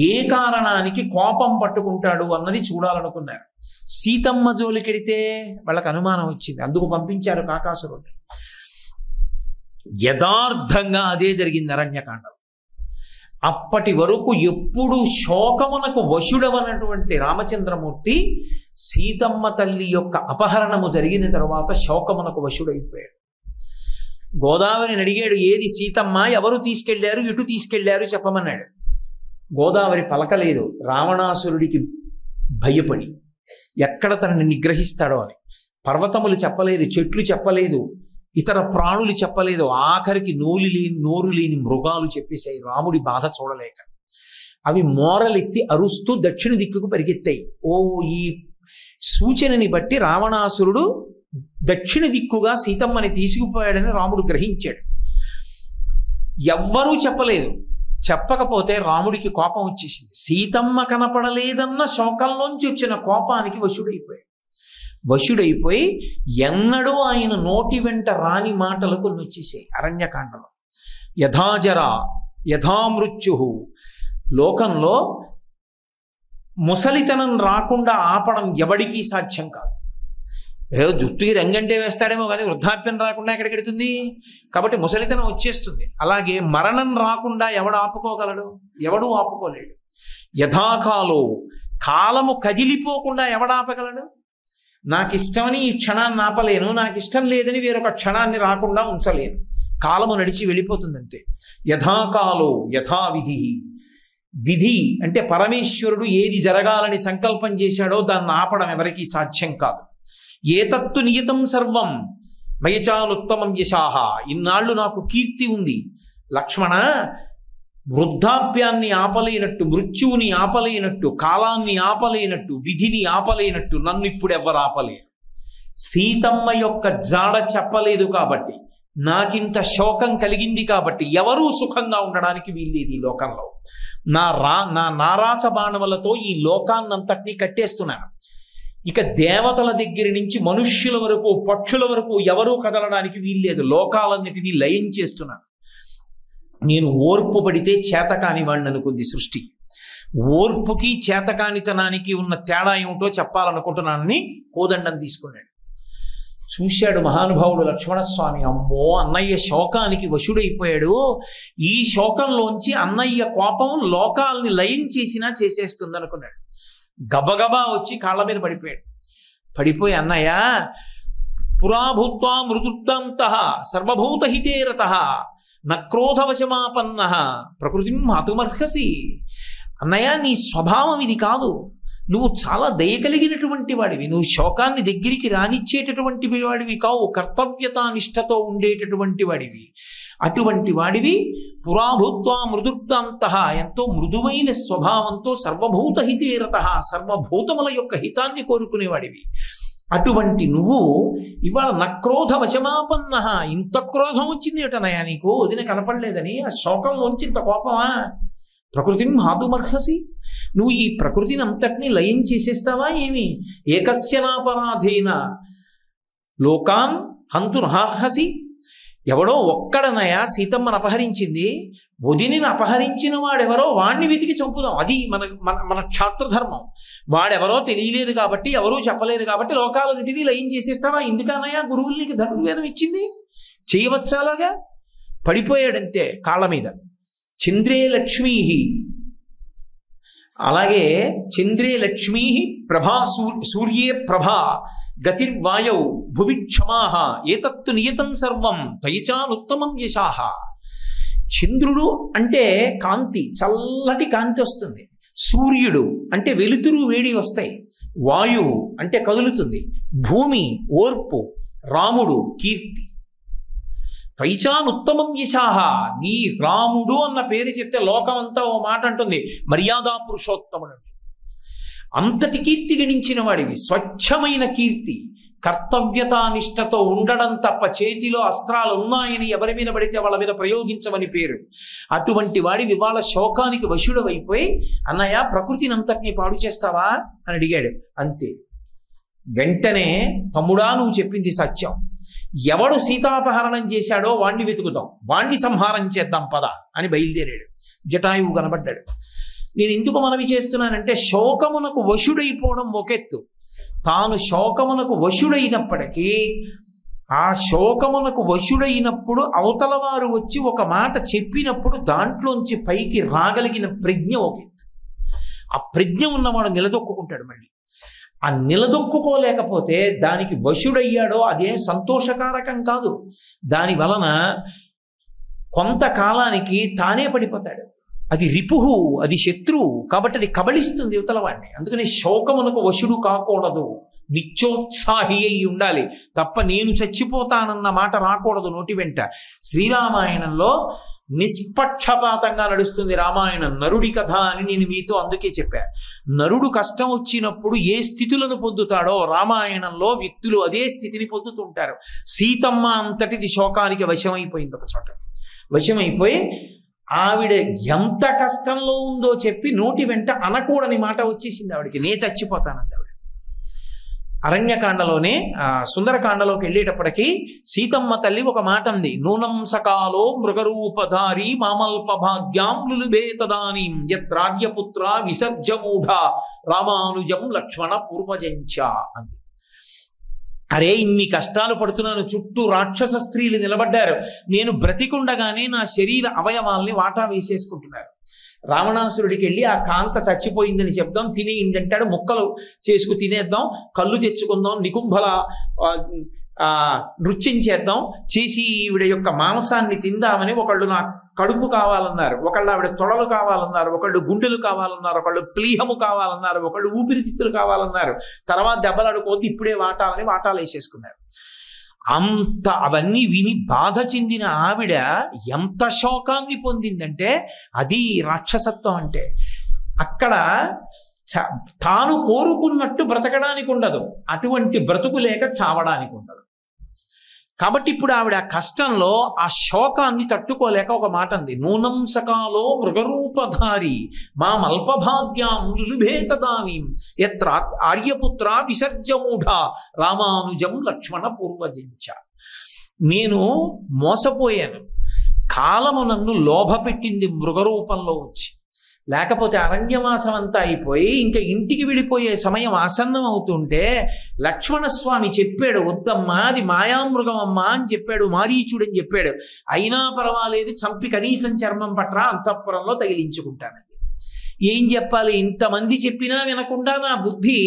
ఏ కారణానికి కోపం పట్టుకుంటాడు అన్నది చూడాలనుకున్నారు. సీతమ్మ జోలికెడితే వాళ్ళకి అనుమానం వచ్చింది, అందుకు పంపించారు కాకాసురుడిని. యథార్థంగా అదే జరిగింది అరణ్యకాండం. అప్పటి వరకు ఎప్పుడు శోకమునకు వశుడవనటువంటి రామచంద్రమూర్తి సీతమ్మ తల్లి యొక్క అపహరణము జరిగిన తర్వాత శోకమునకు వశుడైపోయాడు. గోదావరిని అడిగాడు, ఏది సీతమ్మ, ఎవరు తీసుకెళ్లారు, ఎటు తీసుకెళ్లారు చెప్పమన్నాడు. గోదావరి పలకలేదు రావణాసురుడికి భయపడి ఎక్కడ తనని నిగ్రహిస్తాడో అని. పర్వతములు చెప్పలేదు, చెట్లు చెప్పలేదు, ఇతర ప్రాణులు చెప్పలేదు, ఆఖరికి నోరు లేని మృగాలు చెప్పేశాయి రాముడి బాధ చూడలేక. అవి మోరలెత్తి అరుస్తూ దక్షిణ దిక్కుకు పరిగెత్తాయి. ఓ ఈ సూచనని బట్టి రావణాసురుడు దక్షిణ దిక్కుగా సీతమ్మని తీసుకుపోయాడని రాముడు గ్రహించాడు. ఎవ్వరూ చెప్పలేదు. చెప్పకపోతే రాముడికి కోపం వచ్చేసింది. సీతమ్మ కనపడలేదన్న శోకంలోంచి వచ్చిన కోపానికి వశుడైపోయి ఎన్నడూ ఆయన నోటి వెంట రాని మాటలు కొన్ని వచ్చేసాయి అరణ్యకాండలో. యథాజరా యథామృత్యు. లోకంలో ముసలితనం రాకుండా ఆపడం ఎవడికి సాధ్యం కాదు. ఏదో జుట్టుకి రంగంటే వేస్తాడేమో కానీ వృద్ధాప్యం రాకుండా ఎక్కడికెడుతుంది. కాబట్టి ముసలితనం వచ్చేస్తుంది. అలాగే మరణం రాకుండా ఎవడు ఆపుకోగలడు? ఎవడూ ఆపుకోలేడు. యథాకాలో, కాలము కదిలిపోకుండా ఎవడాపగలడు? నాకు ఇష్టమని ఈ క్షణాన్ని ఆపలేను, నాకు ఇష్టం లేదని వేరొక క్షణాన్ని రాకుండా ఉంచలేను. కాలము నడిచి వెళ్ళిపోతుంది అంతే. యథాకాలో యథావిధి. విధి అంటే పరమేశ్వరుడు ఏది జరగాలని సంకల్పం చేశాడో దాన్ని ఆపడం ఎవరికీ సాధ్యం కాదు. ఏతత్తు నియతం సర్వం మయచానుత్తమం యశాహ. ఇన్నాళ్ళు నాకు కీర్తి ఉంది లక్ష్మణ, వృద్ధాప్యాన్ని ఆపలేనట్టు, మృత్యువుని ఆపలేనట్టు, కాలాన్ని ఆపలేనట్టు, విధిని ఆపలేనట్టు నన్ను ఇప్పుడు ఎవరు ఆపలేరు. సీతమ్మ యొక్క జాడ చెప్పలేదు కాబట్టి, నాకింత శోకం కలిగింది కాబట్టి ఎవరూ సుఖంగా ఉండడానికి వీల్లేదు ఈ లోకంలో. నా నారాచ బాణములతో ఈ లోకాన్నంతటినీ కట్టేస్తున్నాను. ఇక దేవతల దగ్గర నుంచి మనుష్యుల వరకు, పక్షుల వరకు ఎవరూ కదలడానికి వీల్లేదు. లోకాలన్నిటినీ లయం చేస్తున్నాను. నేను ఓర్పు పడితే చేతకాని వాడిని అనుకుంది సృష్టి. ఓర్పుకి చేతకానితనానికి ఉన్న తేడా ఏమిటో చెప్పాలనుకుంటున్నానని కోదండం తీసుకున్నాడు. చూశాడు మహానుభావుడు లక్ష్మణస్వామి. అమ్మో, అన్నయ్య శోకానికి వశుడైపోయాడు. ఈ శోకంలోంచి అన్నయ్య కోపం లోకాల్ని లయం చేసినా చేసేస్తుంది అనుకున్నాడు. గబగబా వచ్చి కాళ్ళ మీద పడిపోయి అన్నయ్య పురాభూత్వా మృదుర్దాంతః సర్వభూతహితేరతః నక్రోధవశమాపన్న ప్రకృతిం మాతుమర్హసి. అన్నయ్య, నీ స్వభావం ఇది కాదు. నువ్వు చాలా దయ కలిగినటువంటి వాడివి. నువ్వు శోకాన్ని దగ్గరికి రానిచ్చేటటువంటి వాడివి కావు. కర్తవ్యతానిష్టతో ఉండేటటువంటి వాడివి. అటువంటి వాడివి పురాభూత్వా మృదుర్దాంతః, ఎంతో మృదువైన స్వభావంతో సర్వభూత హితేరతః, సర్వభూతముల యొక్క హితాన్ని కోరుకునేవాడివి. అటువంటి నువ్వు ఇవాళ నక్రోధ వశమాపన్న. ఇంత క్రోధం వచ్చింది ఏటనయా నీకు? వదిన కనపడలేదని ఆ శోకంలోంచి ఇంత కోపమా? ప్రకృతిని హాతుమర్హసి. నువ్వు ఈ ప్రకృతిని అంతటినీ లయం చేసేస్తావా ఏమి? ఏకస్యనాపరాధేన లోకాన్ హంతుర్హార్హసి. ఎవడో ఒక్కడనయా సీతమ్మను అపహరించింది. వదినిని అపహరించిన వాడెవరో వాణ్ణి వెతికి చంపుదాం. అది మన మన మన క్షాత్రధర్మం. వాడెవరో తెలియలేదు కాబట్టి, ఎవరూ చెప్పలేదు కాబట్టి లోకాలన్నిటినీ లయం చేసేస్తావా? ఎందుకనయా గురువులు నీకు ధనుర్వేదం ఇచ్చింది? చేయవచ్చాలాగా. పడిపోయాడంతే కాళ్ళ మీద. చంద్రే లక్ష్మీ. అలాగే చంద్రే లక్ష్మీ ప్రభా సూర్యే ప్రభా గతిర్వాయౌ భువి క్షమాహ ఏతత్తు నియతం సర్వం తయచానుత్తమం యశాహ. చంద్రుడు అంటే కాంతి, చల్లటి కాంతి వస్తుంది. సూర్యుడు అంటే వెలుతురు వేడి వస్తాయి. వాయువు అంటే కదులుతుంది. భూమి ఓర్పు. రాముడు కీర్తి. త్వైచానుత్తమం యశాహ. నీ రాముడు అన్న పేరు చెప్తే లోకం అంతా ఓ మాట అంటుంది, మర్యాదా పురుషోత్తముడు అంటే. అంతటి కీర్తి గణించిన వాడివి. స్వచ్ఛమైన కీర్తి. కర్తవ్యతానిష్టతో ఉండడం తప్ప చేతిలో అస్త్రాలు ఉన్నాయని ఎవరి మీద పడితే వాళ్ళ మీద ప్రయోగించమని పేరు. అటువంటి వాడివి ఇవాళ శోకానికి వశుడవైపోయి అన్నయ్య ప్రకృతిని అంతటినీ పాడు చేస్తావా అని అడిగాడు. అంతే. వెంటనే తమ్ముడా, నువ్వు చెప్పింది సత్యం. ఎవడు సీతాపహరణం చేశాడో వాణ్ణి వెతుకుదాం, వాణ్ణి సంహారం చేద్దాం పద అని బయలుదేరాడు. జటాయువు కనబడ్డాడు. నేను ఎందుకు మనవి చేస్తున్నానంటే, శోకమునకు వశుడైపోవడం ఒకెత్తు. తాను శోకమునకు వశుడైనప్పటికీ ఆ శోకమునకు వశుడైనప్పుడు అవతల వారు వచ్చి ఒక మాట చెప్పినప్పుడు దాంట్లోంచి పైకి రాగలిగిన ప్రజ్ఞ ఒకెత్తు. ఆ ప్రజ్ఞ ఉన్నవాడు నిలదొక్కుంటాడు. మళ్ళీ ఆ నిలదొక్కుకోలేకపోతే దానికి వశుడయ్యాడో అదేం సంతోషకారకం కాదు. దాని వలన కొంతకాలానికి తానే పడిపోతాడు. అది రిపుహు, అది శత్రువు, కాబట్టి అది కబళిస్తుంది యువతల వాడిని. అందుకని శోకమునకు వశుడు కాకూడదు, నిత్యోత్సాహి అయి ఉండాలి తప్ప నేను చచ్చిపోతానన్న మాట రాకూడదు నోటి వెంట. శ్రీరామాయణంలో నిష్పక్షపాతంగా నడుస్తుంది రామాయణం. నరుడి కథ అని నేను మీతో అందుకే చెప్పాను. నరుడు కష్టం వచ్చినప్పుడు ఏ స్థితులను పొందుతాడో రామాయణంలో వ్యక్తులు అదే స్థితిని పొందుతుంటారు. సీతమ్మ అంతటిది శోకానికి వశమైపోయింది. ఒక చోట వశమైపోయి ఆవిడ ఎంత కష్టంలో ఉందో చెప్పి నోటి వెంట అనకూడని మాట వచ్చేసింది ఆవిడకి. నే చచ్చిపోతానంది ఆవిడ. అరణ్యకాండలోనే సుందరకాండలోకి వెళ్ళేటప్పటికీ సీతమ్మ తల్లి ఒక మాట అంది, నూనం సకాలో మృగరూపధారి మామల్ప భాగ్యాం లులుబేతదానీం యత్రార్యపుత్ర విసర్జమూఢ రామానుజం లక్ష్మణ పూర్వజంచ అంది. అరే, ఇన్ని కష్టాలు పడుతున్నాను, చుట్టూ రాక్షస స్త్రీలు నిలబడ్డారు, నేను బ్రతికుండగానే నా శరీర అవయవాల్ని వాటా వేసేసుకుంటున్నారు. రావణాసురుడికి వెళ్ళి ఆ కాంత చచ్చిపోయిందని చెప్దాం, తినేయండి అంటాడు. ముక్కలు చేసుకు తినేద్దాం, కళ్ళు తెచ్చుకుందాం, నికుంభల నృత్యం చేద్దాం, చేసి ఈవిడ యొక్క మాంసాన్ని తిందామని ఒకళ్ళు నా కడుపు కావాలన్నారు, ఒకళ్ళు ఆవిడ తొడలు కావాలన్నారు, ఒకళ్ళు గుండెలు కావాలన్నారు, ఒకళ్ళు ప్లీహము కావాలన్నారు, ఒకళ్ళు ఊపిరితిత్తులు కావాలన్నారు. తర్వాత దెబ్బలాడుకోవద్దు, ఇప్పుడే వాటాలని వాటాలు వేసేసుకున్నారు. అంత అవన్నీ విని బాధ చెందిన ఆవిడ ఎంత శోకాన్ని పొందిందంటే అది రాక్షసత్వం అంటే. అక్కడ తాను కోరుకున్నట్టు బ్రతకడానికి ఉండదు, అటువంటి బ్రతుకు లేక చావడానికి ఉండదు. కాబట్టి ఇప్పుడు ఆవిడ ఆ కష్టంలో ఆ శోకాన్ని తట్టుకోలేక ఒక మాట అంది, నూనం సకాలో మృగరూపధారి మామల్పభాగ్యాం లులుబేతదానీం యత్ర ఆర్యపుత్ర విసర్జమూఢ రామానుజం లక్ష్మణ పూర్వజంచ. నేను మోసపోయాను, కాలము నన్ను లోభపెట్టింది మృగరూపంలో వచ్చి. లేకపోతే అరణ్యవాసం అంతా అయిపోయి ఇంకా ఇంటికి వెళ్ళిపోయే సమయం ఆసన్నం అవుతుంటే లక్ష్మణస్వామి చెప్పాడు, వద్దమ్మా అది మాయామృగం అమ్మా అని చెప్పాడు, మారీచుడని చెప్పాడు. అయినా పర్వాలేదు, చంపి కనీసం చర్మం పట్రా అంతఃపురంలో తగిలించుకుంటానది. ఏం చెప్పాలి, ఇంతమంది చెప్పినా వినకుండా నా బుద్ధి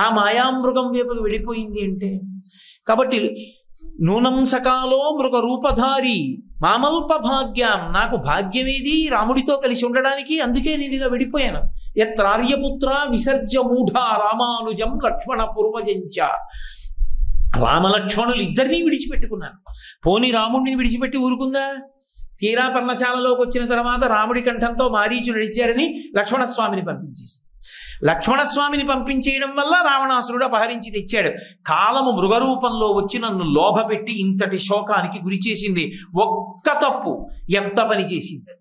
ఆ మాయామృగం వైపుకు వెళ్ళిపోయింది అంటే. కాబట్టి నూనం సకాలో మృగ రూపధారి మామల్ప భాగ్యం, నాకు భాగ్యమేది రాముడితో కలిసి ఉండడానికి, అందుకే నేను ఇలా విడిపోయాను. యత్రార్యపుత్ర విసర్జమూఢ రామానుజం లక్ష్మణ పూర్వజంచ. రామలక్ష్మణులు ఇద్దరినీ విడిచిపెట్టుకున్నాను. పోని రాముడిని విడిచిపెట్టి ఊరుకుందా? తీరా పర్ణశాలలోకి వచ్చిన తర్వాత రాముడి కంఠంతో మారీచుడు నడిచాడని లక్ష్మణస్వామిని పంపించేసి, లక్ష్మణస్వామిని పంపించేయడం వల్ల రావణాసురుడు అపహరించి తెచ్చాడు. కాలము మృగరూపంలో వచ్చి నన్ను లోభపెట్టి ఇంతటి శోకానికి గురి చేసింది. ఒక్క తప్పు ఎంత పని చేసింది!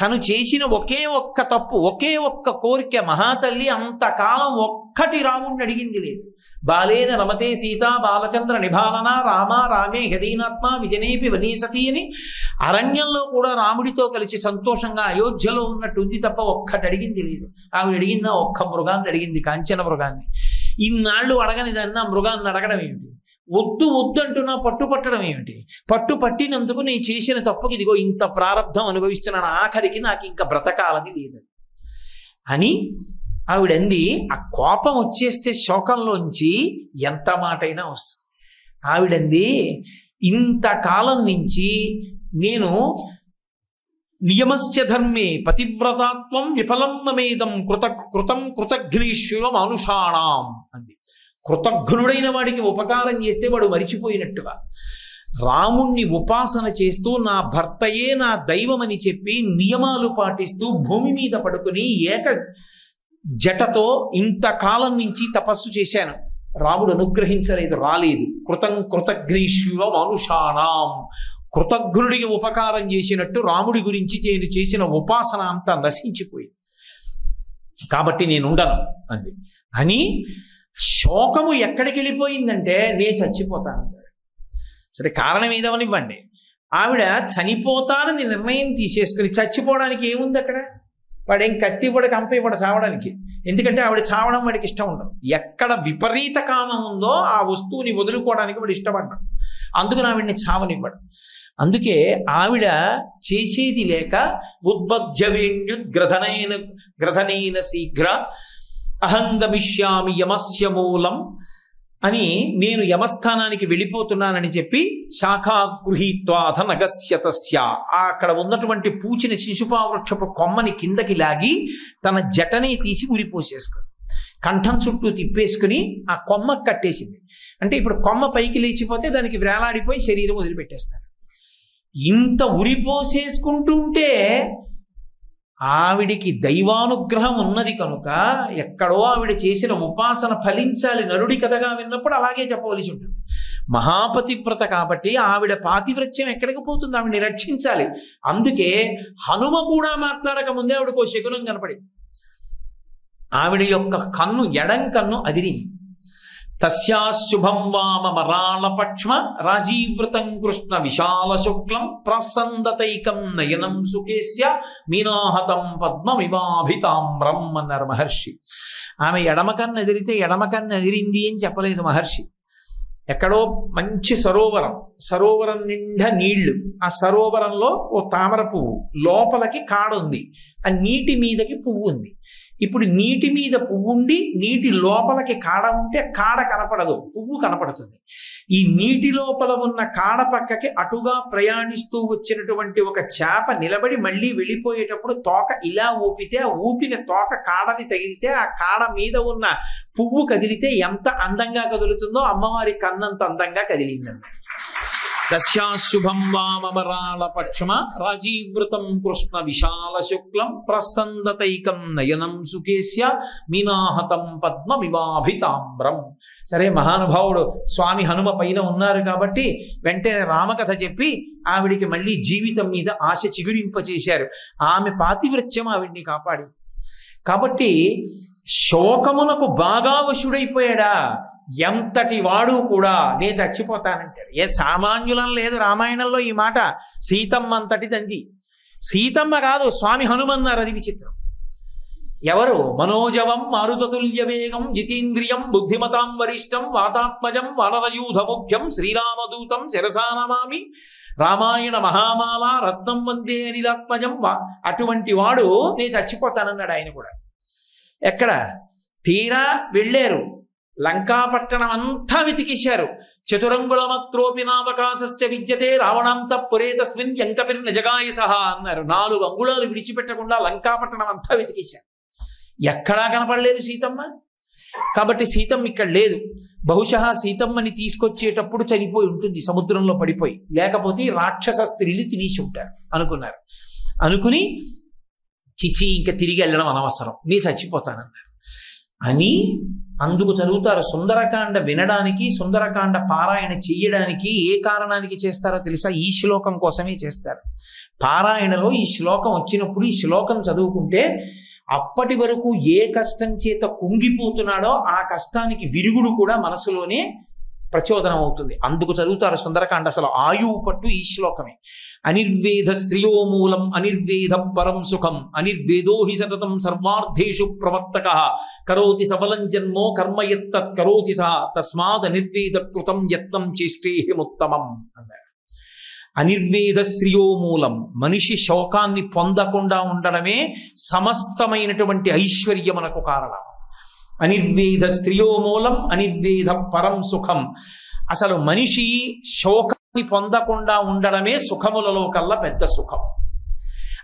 తను చేసిన ఒకే ఒక్క తప్పు, ఒకే ఒక్క కోరిక. మహాతల్లి అంతకాలం ఒక్కటి రాముణ్ణి అడిగింది లేదు. బాలేన రమతే సీత బాలచంద్ర నిభాలన రామ రామే గదీనాత్మ విజనేపి వనీసతి అని అరణ్యంలో కూడా రాముడితో కలిసి సంతోషంగా అయోధ్యలో ఉన్నట్టుంది తప్ప ఒక్కటి అడిగింది లేదు. ఆవిడ అడిగిందా? ఒక్క మృగాన్ని అడిగింది, కాంచన మృగాన్ని. ఇన్నాళ్ళు అడగని దాన్ని ఆ మృగాన్ని అడగడం ఏమిటి? వద్దు వద్దు అంటున్నా పట్టుపట్టడం ఏమిటి? పట్టు పట్టినందుకు నేను చేసిన తప్పుకి ఇదిగో ఇంత ప్రారంధం అనుభవిస్తున్నాను, ఆఖరికి నాకు ఇంకా బ్రతకాలని లేదు అని ఆవిడంది. ఆ కోపం వచ్చేస్తే శోకంలోంచి ఎంత మాటైనా వస్తుంది. ఆవిడంది, ఇంతకాలం నుంచి నేను నియమస్య ధర్మే పతివ్రతాత్వం విఫలం మమేదం కృతం కృతఘ్నేశ్వరం అనుషాణం అంది. కృతఘ్నుడైన వాడికి ఉపకారం చేస్తే వాడు మరిచిపోయినట్టుగా రాముణ్ణి ఉపాసన చేస్తూ నా భర్తయే నా దైవమని చెప్పి నియమాలు పాటిస్తూ భూమి మీద పడుకుని ఏక జటతో ఇంతకాలం నుంచి తపస్సు చేశాను. రాముడు అనుగ్రహించలేదు, రాలేదు. కృతఘ్నేశ్వరం అనుషాణం, కృతఘ్నుడికి ఉపకారం చేసినట్టు రాముడి గురించి నేను చేసిన ఉపాసన అంతా నశించిపోయింది. కాబట్టి నేను ఉండను అంది. అని శోకము ఎక్కడికి వెళ్ళిపోయిందంటే నేను చచ్చిపోతాను. సరే, కారణం ఏదవనివ్వండి. ఆవిడ చనిపోతానని నిర్ణయం తీసేసుకుని, చచ్చిపోవడానికి ఏముంది అక్కడ? వాడేం కత్తి ఇవ్వడు, కంప ఇవ్వడు చావడానికి. ఎందుకంటే ఆవిడ చావడం వాడికి ఇష్టం ఉండదు. ఎక్కడ విపరీత కామం ఉందో ఆ వస్తువుని వదులుకోవడానికి వాడు ఇష్టపడ్డాడు. అందుకని ఆవిడని చావనివ్వడు. అందుకే ఆవిడ చేసేది లేక ఉద్బధ్యవేణ్యుద్గ్రధనైన శీఘ్ర అహంగమిష్యామి యమస్య మూలం అని నేను యమస్థానానికి వెళ్ళిపోతున్నానని చెప్పి శాఖాగృహీత్వాథ నగస్యతస్య అక్కడ ఉన్నటువంటి పూచిన శిశుపావృక్షపు కొమ్మని కిందకి లాగి తన జటని తీసి ఉరిపోసేసుకుని కంఠం చుట్టూ తిప్పేసుకుని ఆ కొమ్మ కట్టేసింది. అంటే ఇప్పుడు కొమ్మ పైకి లేచిపోతే దానికి వేలాడిపోయి శరీరం వదిలిపెట్టేస్తారు. ఇంత ఉరిపోసేసుకుంటూ ఉంటే ఆవిడికి దైవానుగ్రహం ఉన్నది కనుక ఎక్కడో ఆవిడ చేసిన ఉపాసన ఫలించాలి. నరుడి కథగా విన్నప్పుడు అలాగే చెప్పవలసి ఉంటుంది. మహాపతివ్రత కాబట్టి ఆవిడ పాతివ్రత్యం ఎక్కడికి పోతుంది, ఆవిడని రక్షించాలి. అందుకే హనుమ కూడా మాట్లాడక ముందే ఆవిడకు శకునం కనపడింది. ఆవిడ యొక్క కన్ను ఎడం కన్ను అదిరింది. తస్యాశుభం వామరాళపక్ష్మ రాజీవృతం కృష్ణ విశాల శుక్లం ప్రసందతైకం నయనం సుకేశ్య మీనాహతం పద్మమివాభితామ్రం అన్నారు మహర్షి. ఆమె ఎడమకన్ను ఎదిరితే ఎడమకన్ను ఎదిరింది అని చెప్పలేదు మహర్షి. ఎక్కడో మంచి సరోవరం నిండా నీళ్లు, ఆ సరోవరంలో ఓ తామర పువ్వు, లోపలికి కాడ ఉంది, ఆ నీటి మీదకి పువ్వు ఉంది. ఇప్పుడు నీటి మీద పువ్వు ఉండి నీటి లోపలికి కాడ ఉంటే కాడ కనపడదు, పువ్వు కనపడుతుంది. ఈ నీటి లోపల ఉన్న కాడ పక్కకి అటుగా ప్రయాణిస్తూ వచ్చినటువంటి ఒక చేప నిలబడి మళ్ళీ వెళ్ళిపోయేటప్పుడు తోక ఇలా ఊపితే ఆ ఊపిన తోక కాడని తగిలితే ఆ కాడ మీద ఉన్న పువ్వు కదిలితే ఎంత అందంగా కదులుతుందో అమ్మవారి కన్నంత అందంగా కదిలిందన్నమాట. తస్యాశుభం వామరాళపక్ష్మ రాజీవృతం కృష్ణ విశాల శుక్లం ప్రసందతైకం నయనం సుకేశ్య మీనాహతం పద్మమివాభితామ్రం. సరే, మహానుభావుడు స్వామి హనుమ పైన ఉన్నారు కాబట్టి వెంటనే రామకథ చెప్పి ఆవిడికి మళ్ళీ జీవితం మీద ఆశ చిగురింపచేశారు. ఆమె పాతివ్రత్యం ఆవిడ్ని కాపాడి. కాబట్టి శోకమునకు బాగా వశుడైపోయాడా? ఎంతటి వాడు కూడా నేను చచ్చిపోతానంటాడు. ఏ సామాన్యులం లేదు రామాయణంలో ఈ మాట. సీతమ్మ అంతటిది అంది. సీతమ్మ కాదు, స్వామి హనుమన్నారు. అది విచిత్రం. ఎవరు? మనోజవం మారుతతుల్య వేగం జితేంద్రియం బుద్ధిమతాం వరిష్టం వాతాత్మజం వానరయూధముఖ్యం శ్రీరామదూతం శిరసానమామి రామాయణ మహామాల రత్నం వందే అనిలాత్మజం. అటువంటి వాడు నేను చచ్చిపోతానన్నాడు ఆయన కూడా. ఎక్కడ? తీరా వెళ్ళారు, లంకాపట్టణం అంతా వెతికేశారు. చతురంగుళమత్రోపి నావకాశస్య విద్యతే రావణాంత పురే తస్మిన్ యంకపిర్న జగాయ సహా అన్నారు. 4 అంగుళాలు విడిచిపెట్టకుండా లంకాపట్టణం అంతా వెతికేశారు. ఎక్కడా కనపడలేదు సీతమ్మ. కాబట్టి సీతమ్మ ఇక్కడ లేదు. బహుశా సీతమ్మని తీసుకొచ్చేటప్పుడు చనిపోయి ఉంటుంది, సముద్రంలో పడిపోయి. లేకపోతే రాక్షస స్త్రీలు తినేసి ఉంటారు అనుకున్నారు. అనుకుని చిచి ఇంకా తిరిగి వెళ్ళడం అనవసరం, నేను చచ్చిపోతానన్నారు అని అందుకు చదువుతారు. సుందరకాండ వినడానికి, సుందరకాండ పారాయణ చెయ్యడానికి ఏ కారణానికి చేస్తారో తెలుసా? ఈ శ్లోకం కోసమే చేస్తారు. పారాయణలో ఈ శ్లోకం వచ్చినప్పుడు ఈ శ్లోకం చదువుకుంటే అప్పటి వరకు ఏ కష్టం చేత కుంగిపోతున్నాడో ఆ కష్టానికి విరుగుడు కూడా మనసులోనే ప్రచోదనం అవుతుంది. అందుకు చదువుతారు సుందరకాండ. అసలు ఆయువు పట్టు ఈ శ్లోకమే. అనిర్వేద శ్రియోమూలం అనిర్వేద పరం సుఖం అనిర్వేదో హి సతతం సర్వార్థేషు ప్రవర్తక కరోతి సఫలం జన్మో కర్మ యత్తత్ కరోతి సహ తస్మాద్ అనిర్వేద కృతం యత్నం చేష్టేహిముత్తమం అన్నారు. అనిర్వేద శ్రియోమూలం, మనిషి శోకాన్ని పొందకుండా ఉండడమే సమస్తమైనటువంటి ఐశ్వర్యమునకు కారణం. అనిర్వేద శ్రియోమూలం అనిర్వేద పరం సుఖం. అసలు మనిషి శోకాన్ని పొందకుండా ఉండడమే సుఖములలో కల్లా పెద్ద సుఖం.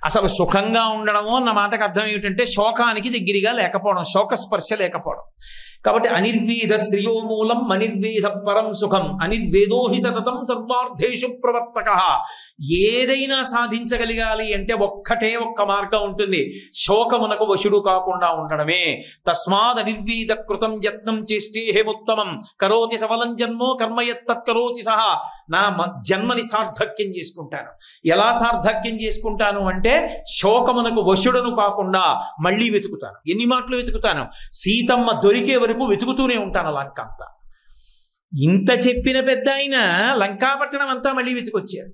అసలు సుఖంగా ఉండడము అన్న మాటకు అర్థం ఏమిటంటే శోకానికి దగ్గరగా లేకపోవడం, శోకస్పర్శ లేకపోవడం. కాబట్టి అనిర్వేద శ్రియోమూలం అనిర్వేద పరం సుఖం అనిర్వేదో హి సతతం సర్వార్థేషు ప్రవర్తక. ఏదైనా సాధించగలగాలి అంటే ఒక్క మార్గం ఉంటుంది, శోకమునకు వశుడు కాకుండా ఉండడమే. తస్మాద్ అనిర్వేద కృతం యత్నం చేష్టేహిముత్తమం కరోతి సఫలం జన్మో కర్మ యత్తత్ కరోతి సహ. నా జన్మని సార్థక్యం చేసుకుంటాను. ఎలా సార్థక్యం చేసుకుంటాను అంటే శోకమునకు వశుడను కాకుండా మళ్ళీ వెతుకుతాను. ఎన్ని మాటలు వెతుకుతాను? సీతమ్మ దొరికే వరకు వెతుకుతూనే ఉంటాను లంక అంతా. ఇంత చెప్పిన పెద్ద ఆయన లంకాపట్టణం అంతా మళ్ళీ వెతికొచ్చారు.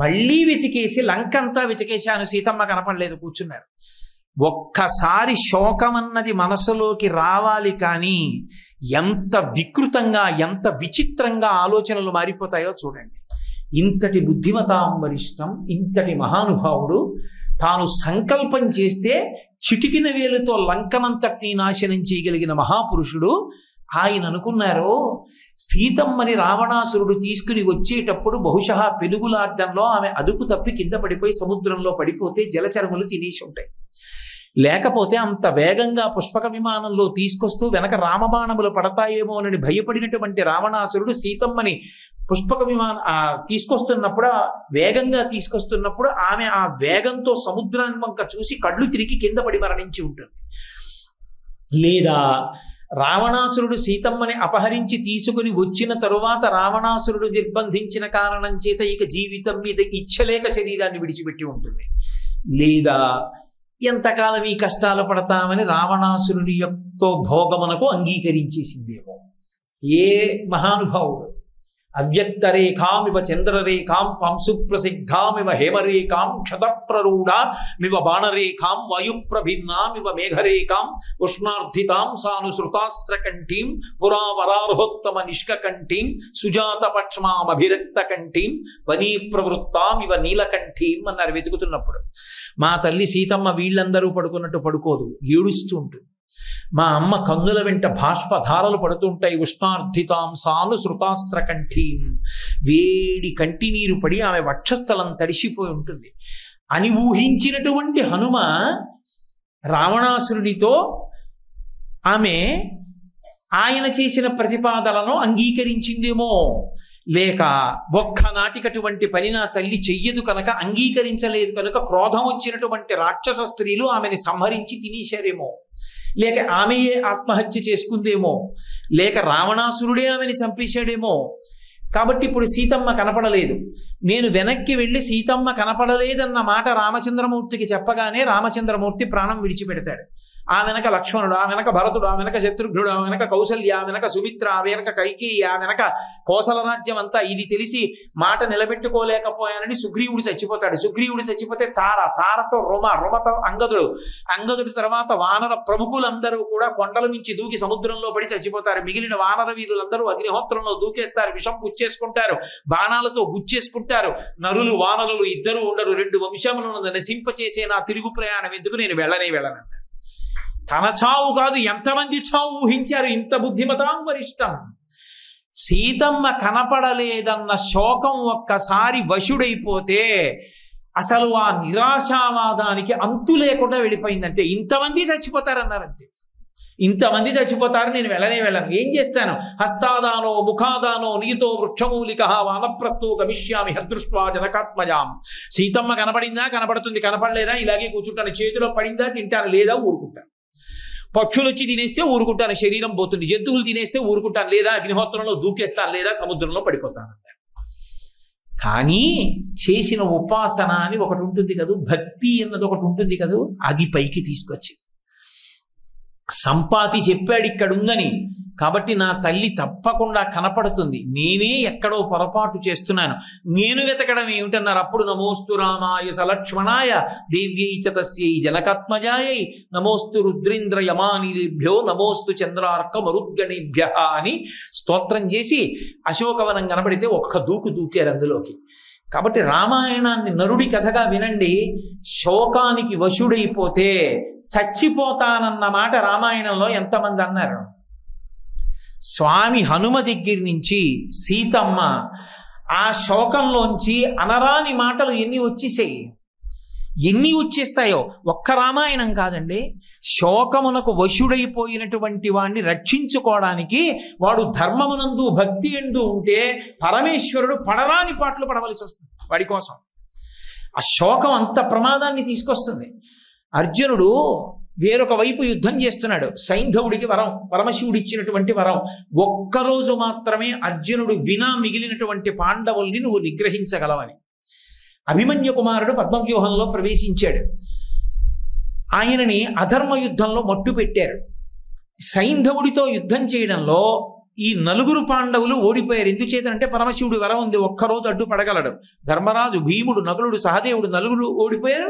మళ్ళీ వెతికేసి లంక అంతా వెతికేశాను, సీతమ్మ కనపడలేదు, కూర్చున్నారు. ఒక్కసారి శోకమన్నది మనసులోకి రావాలి, కానీ ఎంత వికృతంగా ఎంత విచిత్రంగా ఆలోచనలు మారిపోతాయో చూడండి. ఇంతటి బుద్ధిమతాం వరిష్టం, ఇంతటి మహానుభావుడు తాను సంకల్పం చేస్తే చిటికిన వేలుతో లంకనంతటినీ నాశనం చేయగలిగిన మహాపురుషుడు ఆయన అనుకున్నారు, సీతమ్మని రావణాసురుడు తీసుకుని వచ్చేటప్పుడు బహుశः పెనుగులాడ్డంలో ఆమె అదుపు తప్పి కింద పడిపోయి సముద్రంలో పడిపోతే జలచరములు తినేసి ఉంటాయి. లేకపోతే అంత వేగంగా పుష్పక విమానంలో తీసుకొస్తూ వెనక రామబాణములు పడతాయేమోనని భయపడినటువంటి రావణాసురుడు సీతమ్మని పుష్పక తీసుకొస్తున్నప్పుడు, వేగంగా తీసుకొస్తున్నప్పుడు ఆమె ఆ వేగంతో సముద్రాన్ని వంక చూసి కళ్ళు తిరిగి కింద పడి మరణించి ఉంటుంది. లేదా రావణాసురుడు సీతమ్మని అపహరించి తీసుకుని వచ్చిన తరువాత రావణాసురుడు నిర్బంధించిన కారణం చేత ఇక జీవితం మీద ఇచ్చలేక శరీరాన్ని విడిచిపెట్టి ఉంటుంది. లేదా ఎంతకాలం ఈ కష్టాలు పడతామని రావణాసురుడి యొక్క భోగమునకు అంగీకరించేసిందేమో. ఏ మహానుభావుడు అవ్యక్తరేఖామివ చంద్రరేఖాం పంశుప్రసిద్ధామివ హేమరేఖాం క్షతప్రరూఢామివ బాణరేఖాం వాయుప్రభిన్నామివ మేఘరేఖాం ఉష్ణార్థితాం సానుసృతాస్రకంఠీం పురావరారోత్తమ నిష్కంఠీం సుజాతపక్ష్మామభిరక్తకంఠీం వనీ ప్రవృత్తామివ నీలకంఠీం అన్నారు వెతుకుతున్నప్పుడు. మా తల్లి సీతమ్మ వీళ్ళందరూ పడుకున్నట్టు పడుకోదు, ఏడుస్తూ ఉంటుంది. మా అమ్మ కన్నుల వెంట బాష్పధారలు పడుతుంటాయి. ఉష్ణార్థితాం సాను శృతాస్రకంఠీం, వేడి కంటి నీరు పడి ఆమె వక్షస్థలం తడిసిపోయి ఉంటుంది అని ఊహించినటువంటి హనుమ రావణాసురుడితో ఆమె ఆయన చేసిన ప్రతిపాదనను అంగీకరించిందేమో. లేక ఒక్కనాటికటువంటి పని నా తల్లి చెయ్యదు కనుక, అంగీకరించలేదు కనుక క్రోధం వచ్చినటువంటి రాక్షస స్త్రీలు ఆమెని సంహరించి తినేశారేమో. లేక ఆమెయే ఆత్మహత్య చేసుకుందేమో. లేక రావణాసురుడే ఆమెని చంపేశాడేమో. కాబట్టి ఇప్పుడు సీతమ్మ కనపడలేదు. నేను వెనక్కి వెళ్ళి సీతమ్మ కనపడలేదన్న మాట రామచంద్రమూర్తికి చెప్పగానే రామచంద్రమూర్తి ప్రాణం విడిచిపెడతాడు. ఆ వెనక లక్ష్మణుడు, ఆ వెనక భరతుడు, ఆ వెనక శత్రుఘ్నుడు, ఆ వెనక కౌసల్య, ఆ వెనక సుమిత్ర, ఆ వెనక కైకేయి, ఆ వెనక కోసల రాజ్యం అంతా. ఇది తెలిసి మాట నిలబెట్టుకోలేకపోయానని సుగ్రీవుడు చచ్చిపోతాడు. సుగ్రీవుడు చచ్చిపోతే తారతో రుమతో అంగదుడు తర్వాత వానర ప్రముఖులందరూ కూడా కొండల నుంచి దూకి సముద్రంలో పడి చచ్చిపోతారు. మిగిలిన వానర వీరులందరూ అగ్నిహోత్రంలో దూకేస్తారు, విషం పుచ్చేసుకుంటారు, బాణాలతో గుచ్చేసుకుంటారు. నరులు వానరులు ఇద్దరు ఉండరు. 2 వంశములను నశింపచేసే నా తిరుగు ప్రయాణం ఎందుకు, నేను వెళ్ళనన్నాడు. తన చావు కాదు, ఎంతమంది చావు ఊహించారు. ఇంత బుద్ధిమతాం వరిష్టం. సీతమ్మ కనపడలేదన్న శోకం ఒక్కసారి వశుడైపోతే అసలు ఆ నిరాశావాదానికి అంతు లేకుండా వెళ్ళిపోయిందంటే. ఇంతమంది చచ్చిపోతారన్నారంతే. ఇంతమంది చచ్చిపోతారు, నేను వెళ్ళను. ఏం చేస్తాను? హస్తాదానో ముఖాదానో నీతో వృక్షమూలిక వానప్రస్థో గమిష్యామి హదృష్ట్వా జనకాత్మజాం. సీతమ్మ కనపడిందా? కనపడుతుంది. కనపడలేదా? ఇలాగే కూర్చుంటాను. చేతిలో పడిందా? తింటాను. లేదా ఊరుకుంటాను. పక్షులు వచ్చి తినేస్తే ఊరుకుంటాను, శరీరం పోతుంది. జంతువులు తినేస్తే ఊరుకుంటాను. లేదా అగ్నిహోత్రంలో దూకేస్తాను, లేదా సముద్రంలో పడిపోతాను. కానీ చేసిన ఉపాసన అని ఒకటి ఉంటుంది కదూ, భక్తి అన్నది ఒకటి ఉంటుంది కదూ, అది పైకి తీసుకొచ్చి సంపాతి చెప్పాడు ఇక్కడ ఉందని. కాబట్టి నా తల్లి తప్పకుండా కనపడుతుంది. నేనే ఎక్కడో పొరపాటు చేస్తున్నాను. నేను వెతకడం ఏమిటన్నారు. అప్పుడు నమోస్తు రామాయ సలక్ష్మణాయ దేవ్యై చ తస్యై జనకాత్మజాయై నమోస్తు రుద్రేంద్ర యమానిలేభ్యో నమోస్తు చంద్రార్క మరుద్గణేభ్య అని స్తోత్రం చేసి అశోకవనం కనబడితే ఒక్క దూకారు అందులోకి. కాబట్టి రామాయణాన్ని నరుడి కథగా వినండి. శోకానికి వశుడైపోతే చచ్చిపోతానన్న మాట రామాయణంలో ఎంతమంది అన్నారు. స్వామి హనుమ దగ్గర నుంచి సీతమ్మ ఆ శోకంలోంచి అనరాని మాటలు ఎన్ని వచ్చేస్తాయో. ఒక్క రామాయణం కాదండి, శోకమునకు వశుడైపోయినటువంటి వాడిని రక్షించుకోవడానికి వాడు ధర్మమునందు భక్తి ఎందు ఉంటే పరమేశ్వరుడు పడరాని పాటలు పడవలసి వస్తుంది వాడి కోసం. ఆ శోకం అంత ప్రమాదాన్ని తీసుకొస్తుంది. అర్జునుడు వేరొక వైపు యుద్ధం చేస్తున్నాడు. సైంధవుడికి వరం, పరమశివుడు ఇచ్చినటువంటి వరం. ఒక్కరోజు మాత్రమే అర్జునుడు వినా మిగిలినటువంటి పాండవుల్ని నువ్వు నిగ్రహించగలవని. అభిమన్యు కుమారుడు పద్మవ్యూహంలో ప్రవేశించాడు. ఆయనని అధర్మ యుద్ధంలో మట్టు పెట్టారు. సైంధవుడితో యుద్ధం చేయడంలో ఈ 4 పాండవులు ఓడిపోయారు. ఎందుచేతనంటే పరమశివుడి వరం ఉంది, ఒక్కరోజు అడ్డుపడగలడు. ధర్మరాజు, భీముడు, నకులుడు, సహదేవుడు 4 ఓడిపోయారు.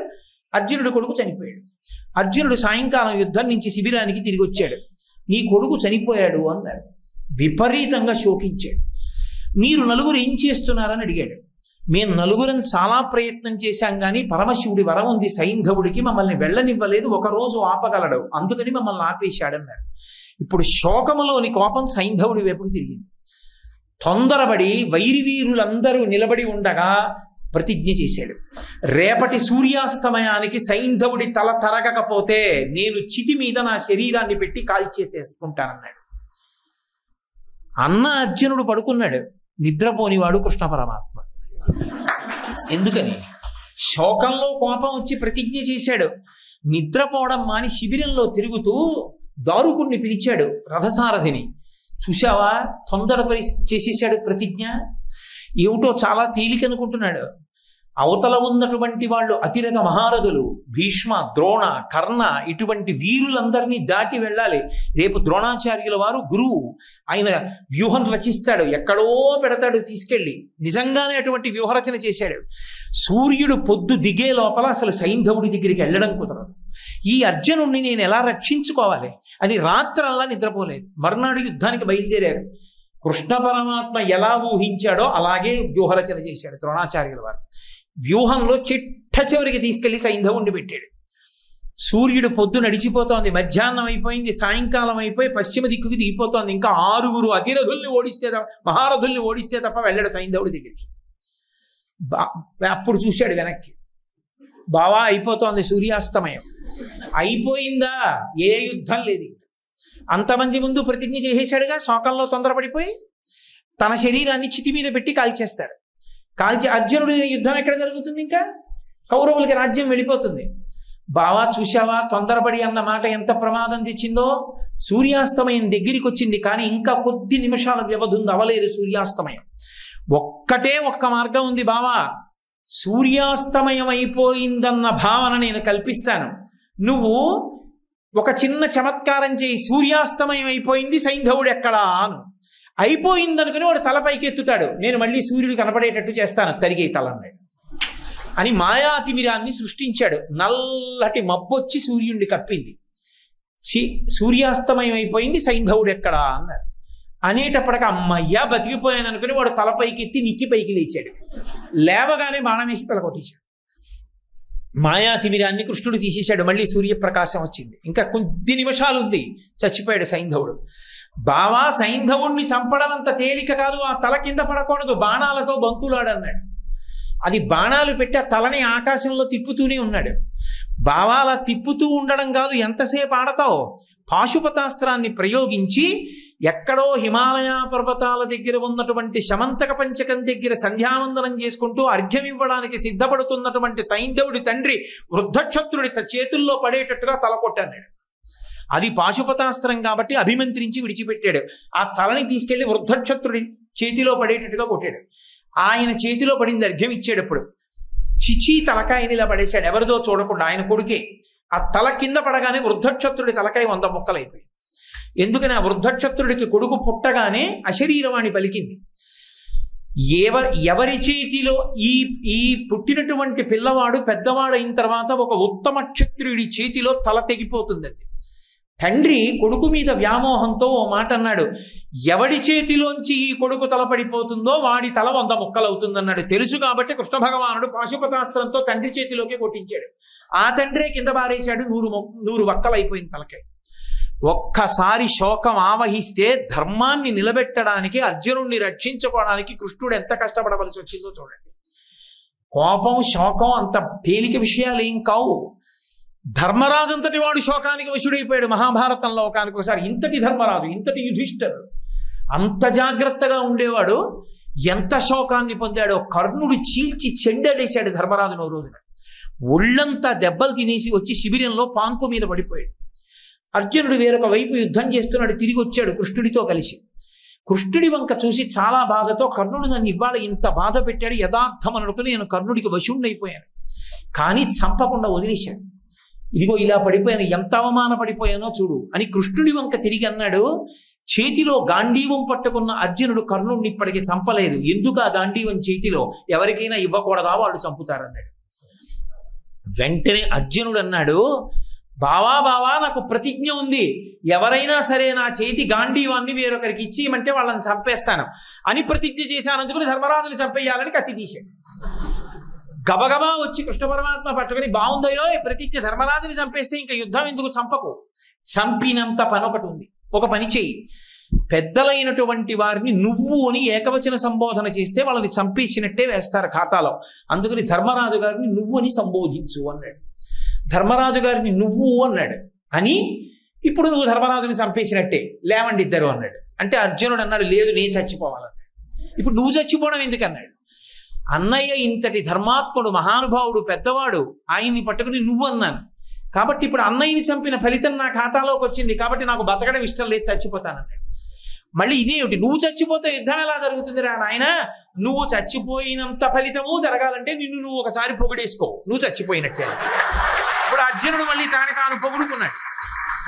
అర్జునుడు కొడుకు చనిపోయాడు. అర్జునుడు సాయంకాలం యుద్ధం నుంచి శిబిరానికి తిరిగి వచ్చాడు. నీ కొడుకు చనిపోయాడు అన్నాడు. విపరీతంగా శోకించాడు. మీరు 4 ఏం చేస్తున్నారని అడిగాడు. మేము 4 చాలా ప్రయత్నం చేశాం కానీ పరమశివుడి వరం ఉంది సైంధవుడికి, మమ్మల్ని వెళ్ళనివ్వలేదు, ఒకరోజు ఆపగలడు, అందుకని మమ్మల్ని ఆపేశాడన్నారు. ఇప్పుడు శోకములోని కోపం సైంధవుడి వైపుకి తిరిగింది. తొందరపడి వైరివీరులందరూ నిలబడి ఉండగా ప్రతిజ్ఞ చేశాడు, రేపటి సూర్యాస్తమయానికి సైంధవుడి తల తరగకపోతే నేను చితి మీద నా శరీరాన్ని పెట్టి కాల్చేసేసుకుంటానన్నాడు. అన్న అర్జునుడు పడుకున్నాడు, నిద్రపోనివాడు కృష్ణ పరమాత్మ. ఎందుకని? శోకంలో కోపం వచ్చి ప్రతిజ్ఞ చేశాడు. నిద్రపోవడం మాని శిబిరంలో తిరుగుతూ దారుకుణ్ణి పిలిచాడు, రథసారథిని. చూశావా, తొందరపడి చేసేశాడు ప్రతిజ్ఞ. ఏమిటో చాలా తేలికనుకుంటున్నాడు. అవతల ఉన్నటువంటి వాళ్ళు అతిరథ మహారథులు, భీష్మ, ద్రోణ, కర్ణ, ఇటువంటి వీరులందరినీ దాటి వెళ్ళాలి. రేపు ద్రోణాచార్యుల వారు గురువు, ఆయన వ్యూహం రచిస్తాడు, ఎక్కడో పెడతాడు తీసుకెళ్ళి. నిజంగానే అటువంటి వ్యూహరచన చేశాడు. సూర్యుడు పొద్దు దిగే లోపల అసలు సైంధవుడి దగ్గరికి వెళ్ళడం కుదరదు. ఈ అర్జునుడిని నేను ఎలా రక్షించుకోవాలి అని రాత్రల్లా నిద్రపోలేదు. మర్నాడు యుద్ధానికి బయలుదేరారు. కృష్ణ పరమాత్మ ఎలా ఊహించాడో అలాగే వ్యూహరచన చేశాడు ద్రోణాచార్యుల వారు. వ్యూహంలో చిట్ట చివరికి తీసుకెళ్లి సైంధవుణ్ణి పెట్టాడు. సూర్యుడు పొద్దు నడిచిపోతోంది, మధ్యాహ్నం అయిపోయింది, సాయంకాలం అయిపోయి పశ్చిమ దిక్కుకి దిగిపోతోంది. ఇంకా 6 అతిరథుల్ని ఓడిస్తే మహారథుల్ని ఓడిస్తే తప్ప వెళ్ళాడు సైంధవుడి దగ్గరికి. అప్పుడు చూశాడు వెనక్కి, బావా అయిపోతోంది సూర్యాస్తమయం. అయిపోయిందా? ఏ యుద్ధం లేదు. అంతమంది ముందు ప్రతిజ్ఞ చేసేశాడుగా. శోకంలో తొందరపడిపోయి తన శరీరాన్ని చితి మీద పెట్టి కాల్చేస్తారు. కాల్చి అర్జునుడి యుద్ధం ఎక్కడ జరుగుతుంది? ఇంకా కౌరవులకి రాజ్యం వెళ్ళిపోతుంది. బావా చూశావా, తొందరపడి అన్న మాట ఎంత ప్రమాదం తెచ్చిందో. సూర్యాస్తమయం దగ్గరికి వచ్చింది, కానీ ఇంకా కొద్ది నిమిషాల వ్యవధి ఉంది, అవలేదు సూర్యాస్తమయం. ఒక్క మార్గం ఉంది బావా, సూర్యాస్తమయం అయిపోయిందన్న భావన నేను కల్పిస్తాను, నువ్వు ఒక చిన్న చమత్కారం చేయి, సూర్యాస్తమయం అయిపోయింది, సైంధవుడు ఎక్కడా అను. అయిపోయిందనుకుని వాడు తలపైకి ఎత్తుతాడు, నేను మళ్ళీ సూర్యుడు కనపడేటట్టు చేస్తాను, తరిగే తల అన్నాడు అని మాయాతిమిరాన్ని సృష్టించాడు. నల్లటి మబ్బొచ్చి సూర్యుడిని కప్పింది. సూర్యాస్తమయం అయిపోయింది, సైంధవుడు ఎక్కడా అన్నారు. అనేటప్పటికి అమ్మయ్యా బతికిపోయాను అనుకుని వాడు తలపైకి ఎత్తి నిక్కి పైకి లేచాడు. లేవగానే బాణం వేసి తల కొట్టేశాడు. మాయాతిమిరాన్ని కృష్ణుడు తీసేశాడు. మళ్ళీ సూర్యప్రకాశం వచ్చింది. ఇంకా కొద్ది నిమిషాలు ఉంది, చచ్చిపోయాడు సైంధవుడు. బావా సైంధవుణ్ణి చంపడం అంత తేలిక కాదు, ఆ తల కింద పడకూడదు, బాణాలతో బంతులాడన్నాడు. అది బాణాలు పెట్టి ఆ తలని ఆకాశంలో తిప్పుతూనే ఉన్నాడు. బావా అలా తిప్పుతూ ఉండడం కాదు, ఎంతసేపు ఆడతావు? పాశుపతాస్త్రాన్ని ప్రయోగించి ఎక్కడో హిమాలయ పర్వతాల దగ్గర ఉన్నటువంటి శమంతక పంచకం దగ్గర సంధ్యావందనం చేసుకుంటూ అర్ఘ్యం ఇవ్వడానికి సిద్ధపడుతున్నటువంటి సైంధవుడి తండ్రి వృద్ధక్షత్రుడి చేతుల్లో పడేటట్టుగా తల కొట్టాడు. అది పాశుపతాస్త్రం కాబట్టి అభిమంత్రించి విడిచిపెట్టాడు. ఆ తలని తీసుకెళ్లి వృద్ధక్షత్రుడి చేతిలో పడేటట్టుగా కొట్టాడు. ఆయన చేతిలో పడింది, అర్ఘ్యం ఇచ్చేటప్పుడు చిచి తలకాయని ఇలా పడేశాడు, ఎవరిదో చూడకుండా, ఆయన కొడుకే. ఆ తల కింద పడగానే వృద్ధక్షత్రుడి తలకాయ 100 ముక్కలైపోయింది. ఎందుకని? ఆ వృద్ధక్షత్రుడికి కొడుకు పుట్టగానే అశరీరవాణి పలికింది. ఎవరి చేతిలో ఈ పుట్టినటువంటి పిల్లవాడు పెద్దవాడైన తర్వాత ఒక ఉత్తమ క్షత్రుడి చేతిలో తల తెగిపోతుందండి. తండ్రి కొడుకు మీద వ్యామోహంతో ఓ మాట అన్నాడు, ఎవడి చేతిలోంచి ఈ కొడుకు తల పడిపోతుందో వాడి తల 100 ముక్కలవుతుందన్నాడు. తెలుసు కాబట్టి కృష్ణ భగవానుడు పాశుపతాస్త్రంతో తండ్రి చేతిలోకి కొట్టించాడు. ఆ తండ్రే కింద పారేశాడు, 100 వక్కలైపోయింది తలకాయ. ఒక్కసారి శోకం ఆవహిస్తే ధర్మాన్ని నిలబెట్టడానికి, అర్జునుడిని రక్షించుకోవడానికి కృష్ణుడు ఎంత కష్టపడవలసి వచ్చిందో చూడండి. కోపం శోకం అంత తేలిక విషయాలు ఏం కావు. ధర్మరాజు అంతటి వాడు శోకానికి వశుడైపోయాడు మహాభారతంలో ఒకసారి. ఒకసారి ఇంతటి ధర్మరాజు, ఇంతటి యుధిష్ఠిరుడు అంత జాగ్రత్తగా ఉండేవాడు, ఎంత శోకాన్ని పొందాడో. కర్ణుడు చీల్చి చెండలేశాడు ధర్మరాజును రోజున. ఒళ్ళంతా దెబ్బలు తినేసి వచ్చి శిబిరంలో పాన్పు మీద పడిపోయాడు. అర్జునుడు వేరొక వైపు యుద్ధం చేస్తున్నాడు, తిరిగి వచ్చాడు కృష్ణుడితో కలిసి. కృష్ణుడి వంక చూసి చాలా బాధతో, కర్ణుడు నన్ను ఇవాళ ఇంత బాధ పెట్టాడు, యథార్థం అనుకుని నేను కర్ణుడికి వశుణ్ణైపోయాను, కానీ చంపకుండా వదిలేశాడు. ఇదిగో ఇలా పడిపోయాను, ఎంత అవమాన పడిపోయానో చూడు అని కృష్ణుడి వంక తిరిగి అన్నాడు. చేతిలో గాంధీవం పట్టుకున్న అర్జునుడు కర్ణుడిని ఇప్పటికీ చంపలేదు. ఎందుకు ఆ గాంధీవం చేతిలో? ఎవరికైనా ఇవ్వకూడదా, వాళ్ళు చంపుతారన్నాడు. వెంటనే అర్జునుడు అన్నాడు, బావా నాకు ప్రతిజ్ఞ ఉంది, ఎవరైనా సరే నా చేతి గాంధీవాన్ని వేరొకరికి ఇచ్చేయమంటే వాళ్ళని చంపేస్తాను అని ప్రతిజ్ఞ చేశానందుకుని ధర్మరాజుని చంపేయాలని కత్తి తీశాడు. గబగబా వచ్చి కృష్ణ పరమాత్మ పట్టుకుని, బాగుందయో ప్రతిజ్ఞ, ధర్మరాజుని చంపేస్తే ఇంకా యుద్ధం ఎందుకు, చంపకు, చంపినంత పనొకటి ఉంది. ఒక పని చెయ్యి, పెద్దలైనటువంటి వారిని నువ్వు అని ఏకవచన సంబోధన చేస్తే వాళ్ళని చంపేసినట్టే వేస్తారు ఖాతాలో. అందుకని ధర్మరాజు గారిని నువ్వు అని సంబోధించు అన్నాడు. ధర్మరాజు గారిని నువ్వు అన్నాడు అని, ఇప్పుడు నువ్వు ధర్మరాజుని చంపేసినట్టే, లేవండి ఇద్దరు అన్నాడు. అంటే అర్జునుడు అన్నాడు, లేదు నేను చచ్చిపోవాలన్నాడు. ఇప్పుడు నువ్వు చచ్చిపోవడం ఎందుకన్నాడు. అన్నయ్య ఇంతటి ధర్మాత్ముడు, మహానుభావుడు, పెద్దవాడు, ఆయన్ని పట్టుకుని నువ్వు అన్నాను కాబట్టి ఇప్పుడు అన్నయ్యని చంపిన ఫలితం నా ఖాతాలోకి వచ్చింది కాబట్టి నాకు బతకడం ఇష్టం లేదు, చచ్చిపోతానన్నాడు. మళ్ళీ ఇదేమిటి, నువ్వు చచ్చిపోతే యుద్ధం ఎలా జరుగుతుంది రా నాయన, నువ్వు చచ్చిపోయినంత ఫలితము జరగాలంటే నిన్ను నువ్వు ఒకసారి పొగిడేసుకో, నువ్వు చచ్చిపోయినట్టే. ఇప్పుడు అర్జునుడు మళ్ళీ తాను పొగుడుకున్నాడు.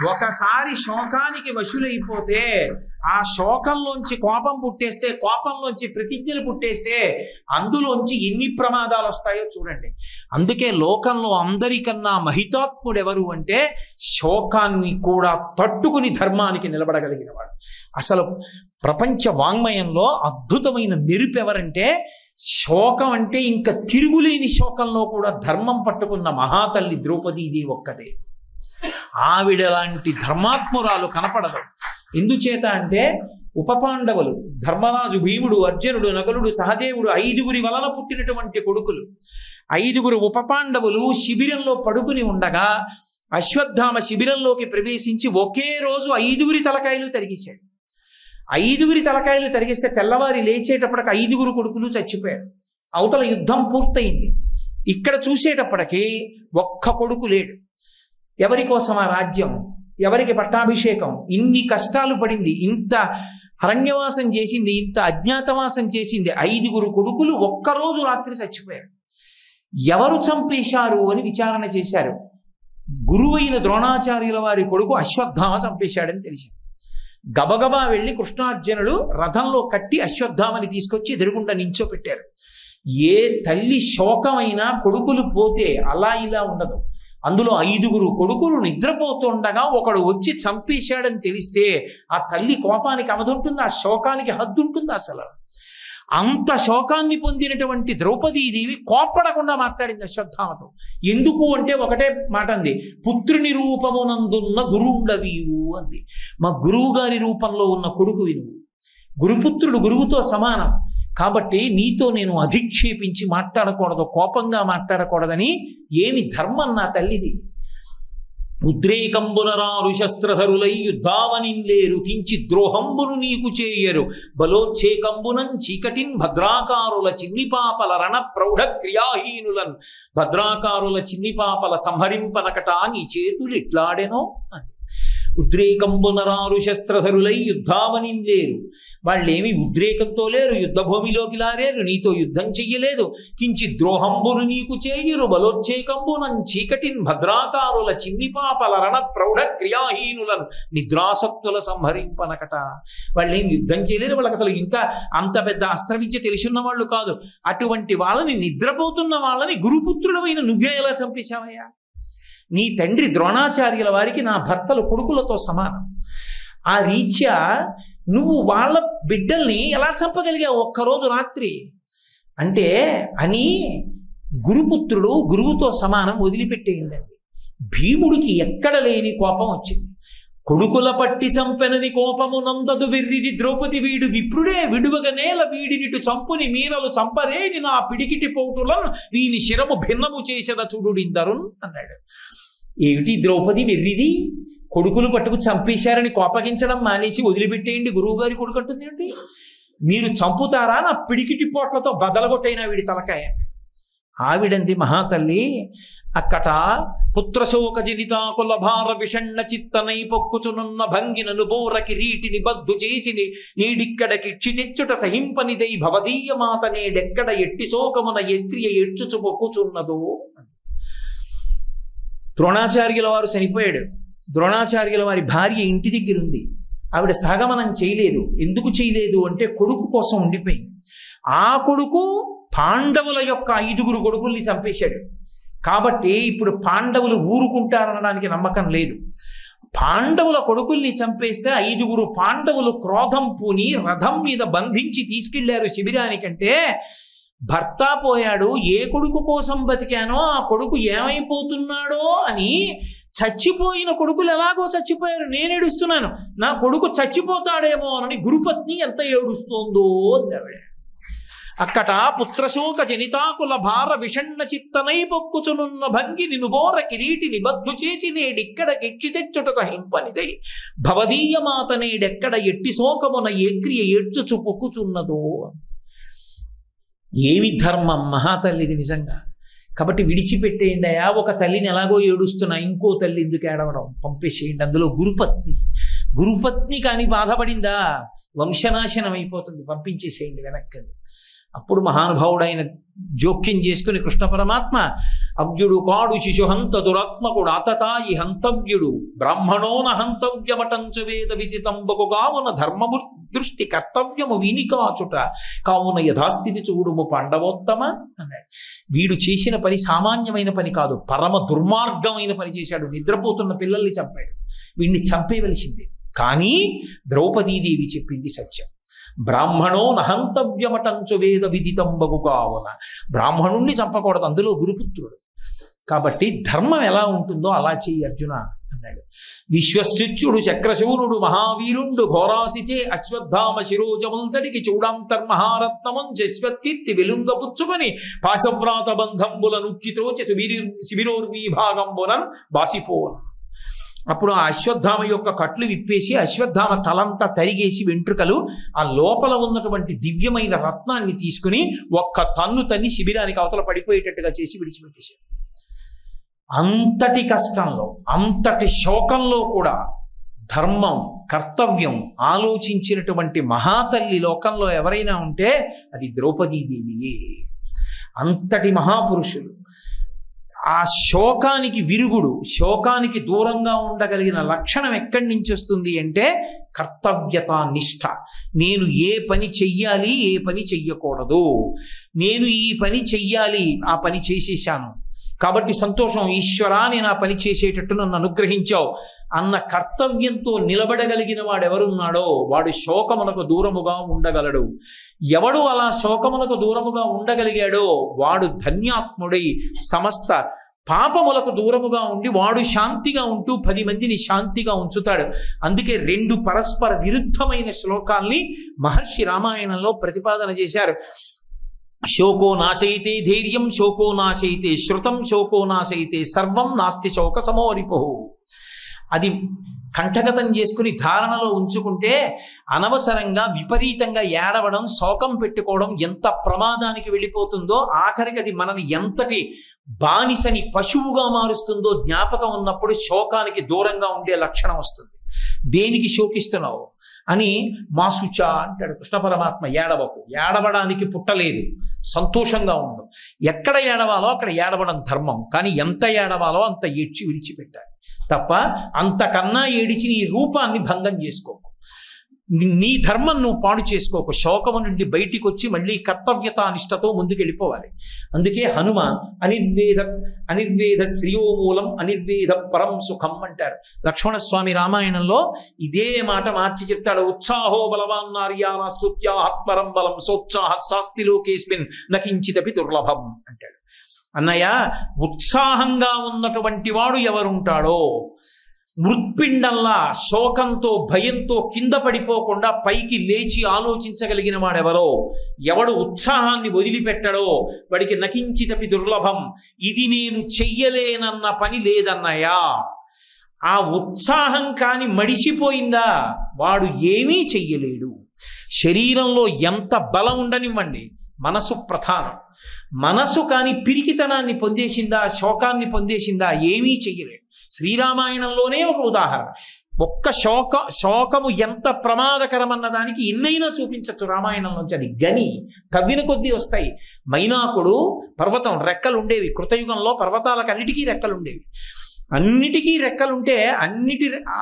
ఒకసారి శోకానికి వశులైపోతే, ఆ శోకంలోంచి కోపం పుట్టేస్తే, కోపంలోంచి ప్రతిజ్ఞలు పుట్టేస్తే అందులోంచి ఎన్ని ప్రమాదాలు వస్తాయో చూడండి. అందుకే లోకంలో అందరికన్నా మహితాత్ముడు ఎవరు అంటే శోకాన్ని కూడా తట్టుకుని ధర్మానికి నిలబడగలిగిన వాడు. అసలు ప్రపంచ వాంగ్మయంలో అద్భుతమైన మెరుపు ఎవరంటే, శోకం అంటే ఇంకా తిరుగులేని శోకంలో కూడా ధర్మం పట్టుకున్న మహాతల్లి ద్రౌపదీదేవి ఒక్కతే. ఆవిడ లాంటి ధర్మాత్మురాలు కనపడదు. ఎందుచేత అంటే ఉపపాండవులు, ధర్మరాజు, భీముడు, అర్జునుడు, నకులుడు, సహదేవుడు, 5గురి వలన పుట్టినటువంటి కొడుకులు. 5గురు ఉపపాండవులు శిబిరంలో పడుకుని ఉండగా అశ్వత్థామ శిబిరంలోకి ప్రవేశించి ఒకే రోజు 5గురి తలకాయలు తరిగేశాడు. 5గురి తలకాయలు తరిగిస్తే తెల్లవారి లేచేటప్పటికి 5గురు కొడుకులు చచ్చిపోయారు. అవతల యుద్ధం పూర్తయింది. ఇక్కడ చూసేటప్పటికి ఒక్క కొడుకు లేడు. ఎవరి కోసం ఆ రాజ్యం, ఎవరికి పట్టాభిషేకం? ఇన్ని కష్టాలు పడింది, ఇంత అరణ్యవాసం చేసింది, ఇంత అజ్ఞాతవాసం చేసింది. 5గురు కొడుకులు ఒక్కరోజు రాత్రి చచ్చిపోయారు. ఎవరు చంపేశారు అని విచారణ చేశారు. గురువైన ద్రోణాచార్యుల వారి కొడుకు అశ్వత్థామ చంపేశాడని తెలిసింది. గబగబా వెళ్ళి కృష్ణార్జునులు రథంలో కట్టి అశ్వత్థామని తీసుకొచ్చి ఎదురుగుండా నించోపెట్టారు. ఏ తల్లి శోకమైనా కొడుకులు పోతే అలా ఇలా ఉండదు. అందులో 5గురు కొడుకులు నిద్రపోతుండగా ఒకడు వచ్చి చంపేశాడని తెలిస్తే ఆ తల్లి కోపానికి అవధుంటుంది, ఆ శోకానికి హద్దుంటుంది. అసలు అంత శోకాన్ని పొందినటువంటి ద్రౌపదీదేవి కోప్పడకుండా మాట్లాడింది అశ్వత్థామతో. ఎందుకు అంటే ఒకటే మాట అంది, పుత్రుని రూపమునందున్న గురువుండవీవు అంది. మా గురువు గారి రూపంలో ఉన్న కొడుకు నువ్వు, గురుపుత్రుడు గురువుతో సమానం కాబట్టి నీతో నేను అధిక్షేపించి మాట్లాడకూడదు, కోపంగా మాట్లాడకూడదని. ఏమి ధర్మం నా తల్లిది. ఉద్రేకంబునరారు శస్త్రధరులై యుద్ధావనింలేరు, కించి ద్రోహంబును నీకు చేయరు, బలోచ్చేకంబునం చీకటిన్ భద్రాకారుల చిన్నిపాపల రణ ప్రౌఢ క్రియాహీనులన్, భద్రాకారుల చిన్నిపాపల సంహరింపనకట నీ చేతులు ఎట్లాడెనో అంది. ఉద్రేకంబునరారు శస్త్రధరులై యుద్ధావనింలేరు, వాళ్ళేమి ఉద్రేకంతో లేరు, యుద్ధ భూమిలోకి లారేరు, నీతో యుద్ధం చెయ్యలేదు. కించి ద్రోహంబును నీకు చేయురు, బలోచ్చేకంబునం చీకటిన్ భద్రాకారుల చిన్నిపాపల రణ ప్రౌఢ క్రియాహీనులను, నిద్రాసక్తుల సంహరింపనకట. వాళ్ళేం యుద్ధం చేయలేదు, వాళ్ళకి అసలు ఇంకా అంత పెద్ద అస్త్ర విద్య తెలుసున్న వాళ్ళు కాదు. అటువంటి వాళ్ళని, నిద్రపోతున్న వాళ్ళని గురుపుత్రుడమైన నువ్వే ఎలా చంపేశావయ్యా? నీ తండ్రి ద్రోణాచార్యుల వారికి నా భర్తలు కొడుకులతో సమానం. ఆ రీత్యా నువ్వు వాళ్ళ బిడ్డల్ని ఎలా చంపగలిగావు ఒక్కరోజు రాత్రి అంటే అని గురుపుత్రుడు గురువుతో సమానం వదిలిపెట్టేయండి. భీముడికి ఎక్కడ లేని కోపం వచ్చింది. కొడుకుల పట్టి చంపెనని కోపము నందదు వెర్రిది ద్రౌపది, వీడు విప్రుడే విడువగ నేల వీడినిటు చంపుని మీరలు చంపరేని నా పిడికిటి పోటులను వీని శిరము భిన్నము చేసేద చూడుడిందరున్ అన్నాడు. ఏమిటి ద్రౌపది వెర్రిది, కొడుకులు పట్టుకు చంపేశారని కోపగించడం మానేసి వదిలిపెట్టేయండి గురువు గారి కొడుకు అంటుంది ఏంటి? మీరు చంపుతారా, నా పిడికిటి పోట్లతో బదలగొట్టైనా వీడి తలకాయ. ఆవిడంది మహాతల్లి, అక్కట పుత్రశోక జనితాకుల భార విషణ్ణ చిత్తనై పొక్కుచునున్న భంగినను బోర కిరీటిని బద్దు చేసిని నీడిక్కడకి క్షితెచ్చుట సహింపనిదై భవదీయ మాత నేడెక్కడ ఎట్టి శోకమున ఎత్రియ ఎడ్చుచు పొక్కుచున్నదో. ద్రోణాచార్యుల వారు చనిపోయాడు. ద్రోణాచార్యుల వారి భార్య ఇంటి దగ్గర ఉంది. ఆవిడ సహగమనం చేయలేదు. ఎందుకు చేయలేదు అంటే కొడుకు కోసం ఉండిపోయింది. ఆ కొడుకు పాండవుల యొక్క 5గురు కొడుకుల్ని చంపేశాడు కాబట్టి ఇప్పుడు పాండవులు ఊరుకుంటారనడానికి నమ్మకం లేదు. పాండవుల కొడుకుల్ని చంపేస్తే 5గురు పాండవులు క్రోధం పూని రథం మీద బంధించి తీసుకెళ్లారు శిబిరానికంటే, భర్త పోయాడు, ఏ కొడుకు కోసం బతికానో ఆ కొడుకు ఏమైపోతున్నాడో అని చచ్చిపోయిన కొడుకులు ఎలాగో చచ్చిపోయారు, నేను ఏడుస్తున్నాను, నా కొడుకు చచ్చిపోతాడేమో అని గురుపత్ని ఎంత ఏడుస్తోందో అందావిడ. అక్కట పుత్రశోక జనితాకుల భార విషణ్ణ చిత్తనై పొక్కుచునున్న భంగి నినుబోర కిరీటి నిబద్ధు చేసి నేడిక్కడ కిచ్చి తెచ్చుట సహింపనిదై భవదీయ మాత నేడెక్కడ ఎట్టి శోకమున ఏ క్రియ ఏడ్చుచు పొక్కుచున్నదో. ఏమి ధర్మం మహాతల్లిది నిజంగా. కాబట్టి విడిచిపెట్టేయండి అయా, ఒక తల్లిని ఎలాగో ఏడుస్తున్నా, ఇంకో తల్లి ఎందుకు ఏడవడం, పంపేసేయండి. అందులో గురుపత్ని కానీ బాధపడిందా వంశనాశనం అయిపోతుంది, పంపించేసేయండి వెనక్కి. అప్పుడు మహానుభావుడైన జోక్యం చేసుకుని కృష్ణ పరమాత్మ అవ్యుడు కాడు శిశుహంత దురాత్మకుడు ఆతతాయి హంతవ్యుడు బ్రాహ్మణోన హంతవ్యమటంచు వేద విజితంబకు కావున ధర్మము దృష్టి కర్తవ్యము వీనికాచుట కావున యథాస్థితి చూడుము పాండవోత్తమ అన్నాడు. వీడు చేసిన పని సామాన్యమైన పని కాదు, పరమ దుర్మార్గమైన పని చేశాడు. నిద్రపోతున్న పిల్లల్ని చంపాడు, వీడిని చంపేవలసిందే. కానీ ద్రౌపదీదేవి చెప్పింది సత్యం. బ్రాహ్మణో నహంతవ్యమటంచు వేద విదితంబగు కావున, బ్రాహ్మణుణ్ణి చంపకూడదు, అందులో గురుపుత్రుడు. కాబట్టి ధర్మం ఎలా ఉంటుందో అలా చెయ్యి అర్జున అన్నాడు. విశ్వశ్చిత్యుడు చక్రశూరుడు మహావీరుండు ఘోరాసిచే అశ్వత్థామ శిరోజముంతడికి చూడాంతర్మహారత్నముం శశ్వత్కీర్తి వెలుంగపుచ్చుకొని పాశవ్రాత బంధంబుల నుచ్చిత్రోచి శిబిరోర్వీభాగంబునన్ బాసిపోను. అప్పుడు ఆ అశ్వత్థామ యొక్క కట్లు విప్పేసి అశ్వత్థామ తలంతా తరిగేసి వెంట్రుకలు ఆ లోపల ఉన్నటువంటి దివ్యమైన రత్నాన్ని తీసుకుని ఒక్క తన్ను తన్ని శిబిరానికి అవతల పడిపోయేటట్టుగా చేసి విడిచిపెట్టేశాడు. అంతటి కష్టంలో, అంతటి శోకంలో కూడా ధర్మం, కర్తవ్యం ఆలోచించినటువంటి మహాతల్లి లోకంలో ఎవరైనా ఉంటే అది ద్రౌపదీదేవియే. అంతటి మహాపురుషులు. ఆ శోకానికి విరుగుడు, శోకానికి దూరంగా ఉండగలిగిన లక్షణం ఎక్కడి నుంచి వస్తుంది అంటే కర్తవ్యత నిష్ఠ. నేను ఏ పని చెయ్యాలి, ఏ పని చెయ్యకూడదు, నేను ఈ పని చెయ్యాలి, ఆ పని చేసేసాను కాబట్టి సంతోషం, ఈశ్వరా నేను ఆ పని చేసేటట్టు నన్ను అనుగ్రహించావు అన్న కర్తవ్యంతో నిలబడగలిగిన వాడు ఎవరున్నాడో వాడు శోకమునకు దూరముగా ఉండగలడు. ఎవడు అలా శోకమునకు దూరముగా ఉండగలిగాడో వాడు ధన్యాత్ముడై సమస్త పాపములకు దూరముగా ఉండి వాడు శాంతిగా ఉంటూ 10 మందిని శాంతిగా ఉంచుతాడు. అందుకే 2 పరస్పర విరుద్ధమైన శ్లోకాల్ని మహర్షి రామాయణంలో ప్రతిపాదన చేశారు. శోకో నాశయితే ధైర్యం, శోకో నాశయితే శృతం, శోకో నాశయితే సర్వం, నాస్తి శోక సమోరిపు. అది కంఠగతం చేసుకుని ధారణలో ఉంచుకుంటే అనవసరంగా విపరీతంగా ఏడవడం, శోకం పెట్టుకోవడం ఎంత ప్రమాదానికి వెళ్ళిపోతుందో, ఆఖరికి అది మనని ఎంతటి బానిసని పశువుగా మారుస్తుందో జ్ఞాపకం ఉన్నప్పుడు శోకానికి దూరంగా ఉండే లక్షణం వస్తుంది. దేనికి శోకిస్తున్నావు అని మాసుచ అంటాడు కృష్ణ పరమాత్మ. ఏడవకు, ఏడవడానికి పుట్టలేదు, సంతోషంగా ఉండు. ఎక్కడ ఏడవాలో అక్కడ ఏడవడం ధర్మం, కానీ ఎంత ఏడవాలో అంత ఏడ్చి విడిచిపెట్టాలి తప్ప అంతకన్నా ఏడిచి నీ రూపాన్ని భంగం చేసుకోకు, నీ ధర్మం నువ్వు పాడు చేసుకోకు. శోకము నుండి బయటికి వచ్చి మళ్ళీ కర్తవ్యత నిష్టతో ముందుకు వెళ్ళిపోవాలి. అందుకే హనుమ అనిర్వేద శ్రీయోమూలం అనిర్వేద పరం సుఖం అంటారు. లక్ష్మణస్వామి రామాయణంలో ఇదే మాట మార్చి చెప్తాడు. ఉత్సాహో బలవాన్ నార్యానా స్తుత్యా ఆత్మరం బలం సోత్సాహ శాస్తి లోకేస్మిన్ నకించితపి దుర్లభం అంటాడు. అన్నయ్య, ఉత్సాహంగా ఉన్నటువంటి వాడు ఎవరుంటాడో, మృత్పిండంలా శోకంతో భయంతో కింద పడిపోకుండా పైకి లేచి ఆలోచించగలిగిన వాడెవరో, ఎవడు ఉత్సాహాన్ని వదిలిపెట్టడో వాడికి నకించితపి దుర్లభం. ఇది నేను చెయ్యలేనన్న పని లేదన్నయ్యా. ఆ ఉత్సాహం కాని మడిచిపోయిందా వాడు ఏమీ చెయ్యలేడు. శరీరంలో ఎంత బలం ఉండనివ్వండి, మనసు ప్రధానం. మనసు కాని పిరికితనాన్ని పొందేసిందా, శోకాన్ని పొందేసిందా, ఏమీ చెయ్యలేడు. శ్రీరామాయణంలోనే ఒక ఉదాహరణ. ఒక్క శోకము ఎంత ప్రమాదకరమన్న దానికి ఎన్నైనా చూపించచ్చు రామాయణంలోంచి. అది గని తవ్విన కొద్దీ వస్తాయి. మైనాకుడు పర్వతం, రెక్కలు ఉండేవి. కృతయుగంలో పర్వతాలకు అన్నిటికీ రెక్కలు ఉండేవి. అన్నిటికీ రెక్కలుంటే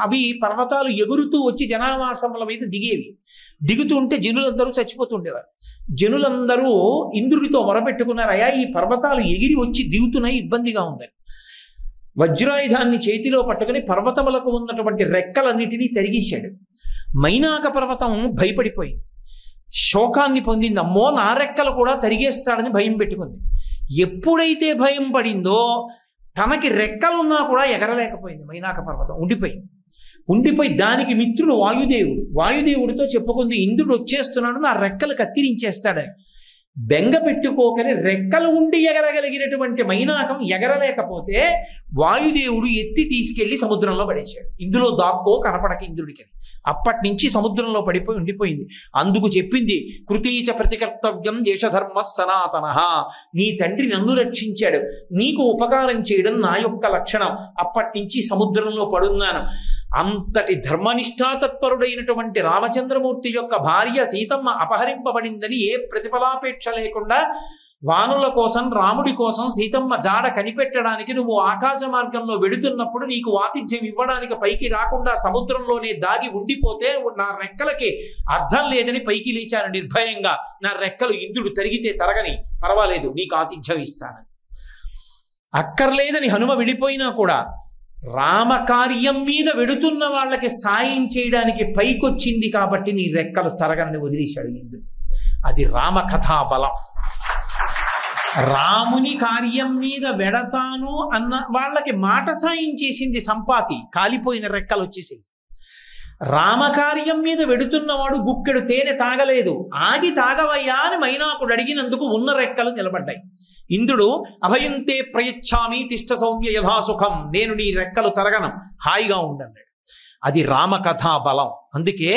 అవి పర్వతాలు ఎగురుతూ వచ్చి జనావాసముల మీద దిగేవి. దిగుతూ ఉంటే జనులందరూ చచ్చిపోతుండేవారు. జనులందరూ ఇంద్రుడితో మొరపెట్టుకున్నారు, అయ్యా ఈ పర్వతాలు ఎగిరి వచ్చి దిగుతున్నాయి, ఇబ్బందిగా ఉందని. వజ్రాయుధాన్ని చేతిలో పట్టుకుని పర్వతములకు ఉన్నటువంటి రెక్కలన్నిటినీ తరిగేశాడు. మైనాక పర్వతం భయపడిపోయింది, శోకాన్ని పొందింది. అమ్మో నా రెక్కలు కూడా తరిగేస్తాడని భయం పెట్టుకుంది. ఎప్పుడైతే భయం పడిందో తనకి రెక్కలున్నా కూడా ఎగరలేకపోయింది. మైనాక పర్వతం ఉండిపోయి దానికి మిత్రుడు వాయుదేవుడితో చెప్పుకుంది, ఇంద్రుడు వచ్చేస్తున్నాడు, నా రెక్కలు కత్తిరించేస్తాడని. బెంగ పెట్టుకోకని రెక్కలు ఉండి ఎగరగలిగినటువంటి మైనాకం ఎగరలేకపోతే వాయుదేవుడు ఎత్తి తీసుకెళ్లి సముద్రంలో పడేశాడు. ఇందులో దాక్కో కనపడక ఇంద్రుడికి. అప్పటి నుంచి సముద్రంలో పడిపోయి ఉండిపోయింది. అందుకు చెప్పింది, కృతీచ ప్రతికర్తవ్యం దేశధర్మ సనాతన. నీ తండ్రి నన్ను రక్షించాడు, నీకు ఉపకారం చేయడం నా యొక్క లక్షణం. అప్పటి నుంచి సముద్రంలో పడున్నాను. అంతటి ధర్మనిష్ఠాతత్పరుడైనటువంటి రామచంద్రమూర్తి యొక్క భార్య సీతమ్మ అపహరింపబడిందని ఏ ప్రతిఫలాపేక్ష లేకుండా వానుల కోసం, రాముడి కోసం సీతమ్మ జాడ కనిపెట్టడానికి నువ్వు ఆకాశ మార్గంలో వెడుతున్నప్పుడు నీకు ఆతిథ్యం ఇవ్వడానికి పైకి రాకుండా సముద్రంలోనే దాగి ఉండిపోతే నా రెక్కలకి అర్థం లేదని పైకి లేచాను నిర్భయంగా. నా రెక్కలు ఇంద్రుడు తరిగితే తరగని, పర్వాలేదు, నీకు ఆతిథ్యం ఇస్తానని. అక్కర్లేదని హనుమ వెళ్ళిపోయినా కూడా రామకార్యం మీద వెడుతున్న వాళ్ళకి సాయం చేయడానికి పైకొచ్చింది కాబట్టి నీ రెక్కలు తరగని వదిలేశాడు ఇంద్రుడు. అది రామకథా బలం. రాముని కార్యం మీద వెడతాను అన్న వాళ్ళకి మాట సాయం చేసింది సంపాతి, కాలిపోయిన రెక్కలు వచ్చేసాయి. రామకార్యం మీద వెడుతున్నవాడు గుక్కెడు తేనె తాగలేదు, ఆగి తాగవయ్యా అని మైనాకుడు అడిగినందుకు ఉన్న రెక్కలు నిలబడ్డాయి. ఇంద్రుడు అభయంతే ప్రయచ్ఛామి తిష్ట సౌమ్య యథాసుఖం, నేను నీ రెక్కలు తరగను, హాయిగా ఉండన్నాడు. అది రామకథా బలం. అందుకే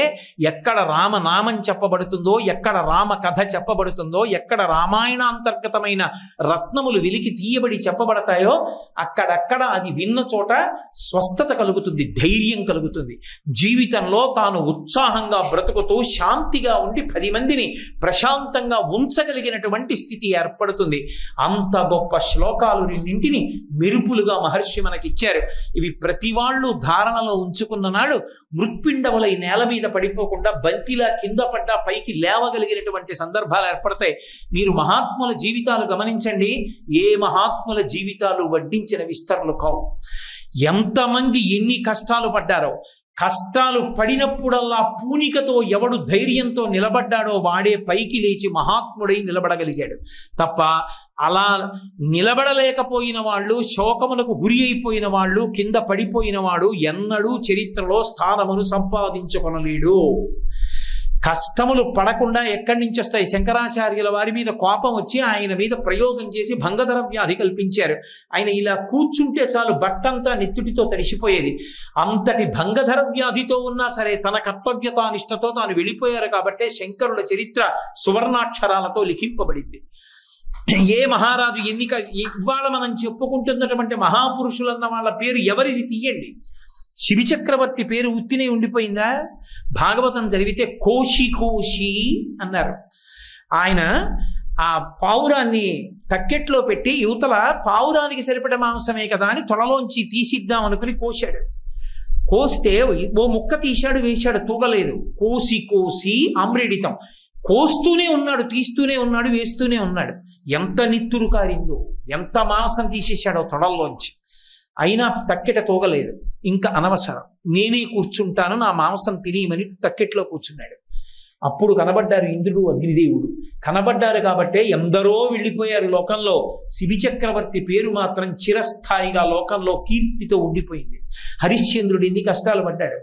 ఎక్కడ రామనామం చెప్పబడుతుందో, ఎక్కడ రామ కథ చెప్పబడుతుందో, ఎక్కడ రామాయణాంతర్గతమైన రత్నములు వెలికి తీయబడి చెప్పబడతాయో అక్కడక్కడ అది విన్న చోట స్వస్థత కలుగుతుంది, ధైర్యం కలుగుతుంది. జీవితంలో తాను ఉత్సాహంగా బ్రతుకుతూ శాంతిగా ఉండి 10 మందిని ప్రశాంతంగా ఉంచగలిగినటువంటి స్థితి ఏర్పడుతుంది. అంత గొప్ప శ్లోకాలు రెండింటిని మెరుపులుగా మహర్షి మనకిచ్చారు. ఇవి ప్రతి వాళ్ళు ధారణలో ఉంచుకున్న నాడు మృత్పిండములై నేల మీద పడిపోకుండా బంతిలా కింద పడ్డా పైకి లేవగలిగినటువంటి సందర్భాలు ఏర్పడతాయి. మీరు మహాత్ముల జీవితాలు గమనించండి, ఏ మహాత్ముల జీవితాలు వడ్డించిన విస్తరలు కావు. ఎంతమంది ఎన్ని కష్టాలు పడ్డారో, కష్టాలు పడినప్పుడల్లా పూనికతో ఎవడు ధైర్యంతో నిలబడ్డాడో వాడే పైకి లేచి మహాత్ముడై నిలబడగలిగాడు తప్ప అలా నిలబడలేకపోయిన వాళ్ళు, శోకములకు గురి అయిపోయిన వాళ్ళు, కింద పడిపోయిన వాడు ఎన్నడూ చరిత్రలో స్థానమును సంపాదించుకొనలేడు. కష్టములు పడకుండా ఎక్కడి నుంచి వస్తాయి? శంకరాచార్యుల వారి మీద కోపం వచ్చి ఆయన మీద ప్రయోగం చేసి భంగధర వ్యాధి కల్పించారు. ఆయన ఇలా కూర్చుంటే చాలు బట్టంతా నెత్తుటితో తడిసిపోయేది. అంతటి భంగధర వ్యాధితో ఉన్నా సరే తన కర్తవ్యతానిష్టతో తాను వెళ్ళిపోయారు కాబట్టే శంకరుల చరిత్ర సువర్ణాక్షరాలతో లిఖింపబడింది. ఏ మహారాజు ఎన్నిక, ఇవాళ మనం చెప్పుకుంటున్నటువంటి మహాపురుషులన్న వాళ్ళ పేరు ఎవరిది తీయండి. శిబి చక్రవర్తి పేరు ఉత్తినే ఉండిపోయిందా? భాగవతం చదివితే కోశి అన్నారు. ఆయన ఆ పావురాన్ని తక్కెట్లో పెట్టి యువతల పావురానికి సరిపడ మాంసమే కదా అని తొడలోంచి తీసిద్దాం అనుకుని కోశాడు. కోస్తే ఓ ముక్క తీశాడు, వేశాడు, తూగలేదు. కోసి ఆమ్రేడితం. కోస్తూనే ఉన్నాడు, తీస్తూనే ఉన్నాడు, వేస్తూనే ఉన్నాడు. ఎంత నిత్తురు కారిందో, ఎంత మాంసం తీసేశాడో తొడల్లోంచి. అయినా తక్కెట తూగలేదు. ఇంకా అనవసరం, నేనే కూర్చుంటాను, నా మాంసం తినేయమని తక్కెట్లో కూర్చున్నాడు. అప్పుడు కనబడ్డారు ఇంద్రుడు, అగ్నిదేవుడు కనబడ్డారు కాబట్టే ఎందరో వెళ్ళిపోయారు లోకంలో. శిబి చక్రవర్తి పేరు మాత్రం చిరస్థాయిగా లోకంలో కీర్తితో ఉండిపోయింది. హరిశ్చంద్రుడు ఎన్ని కష్టాలు పడ్డాడు,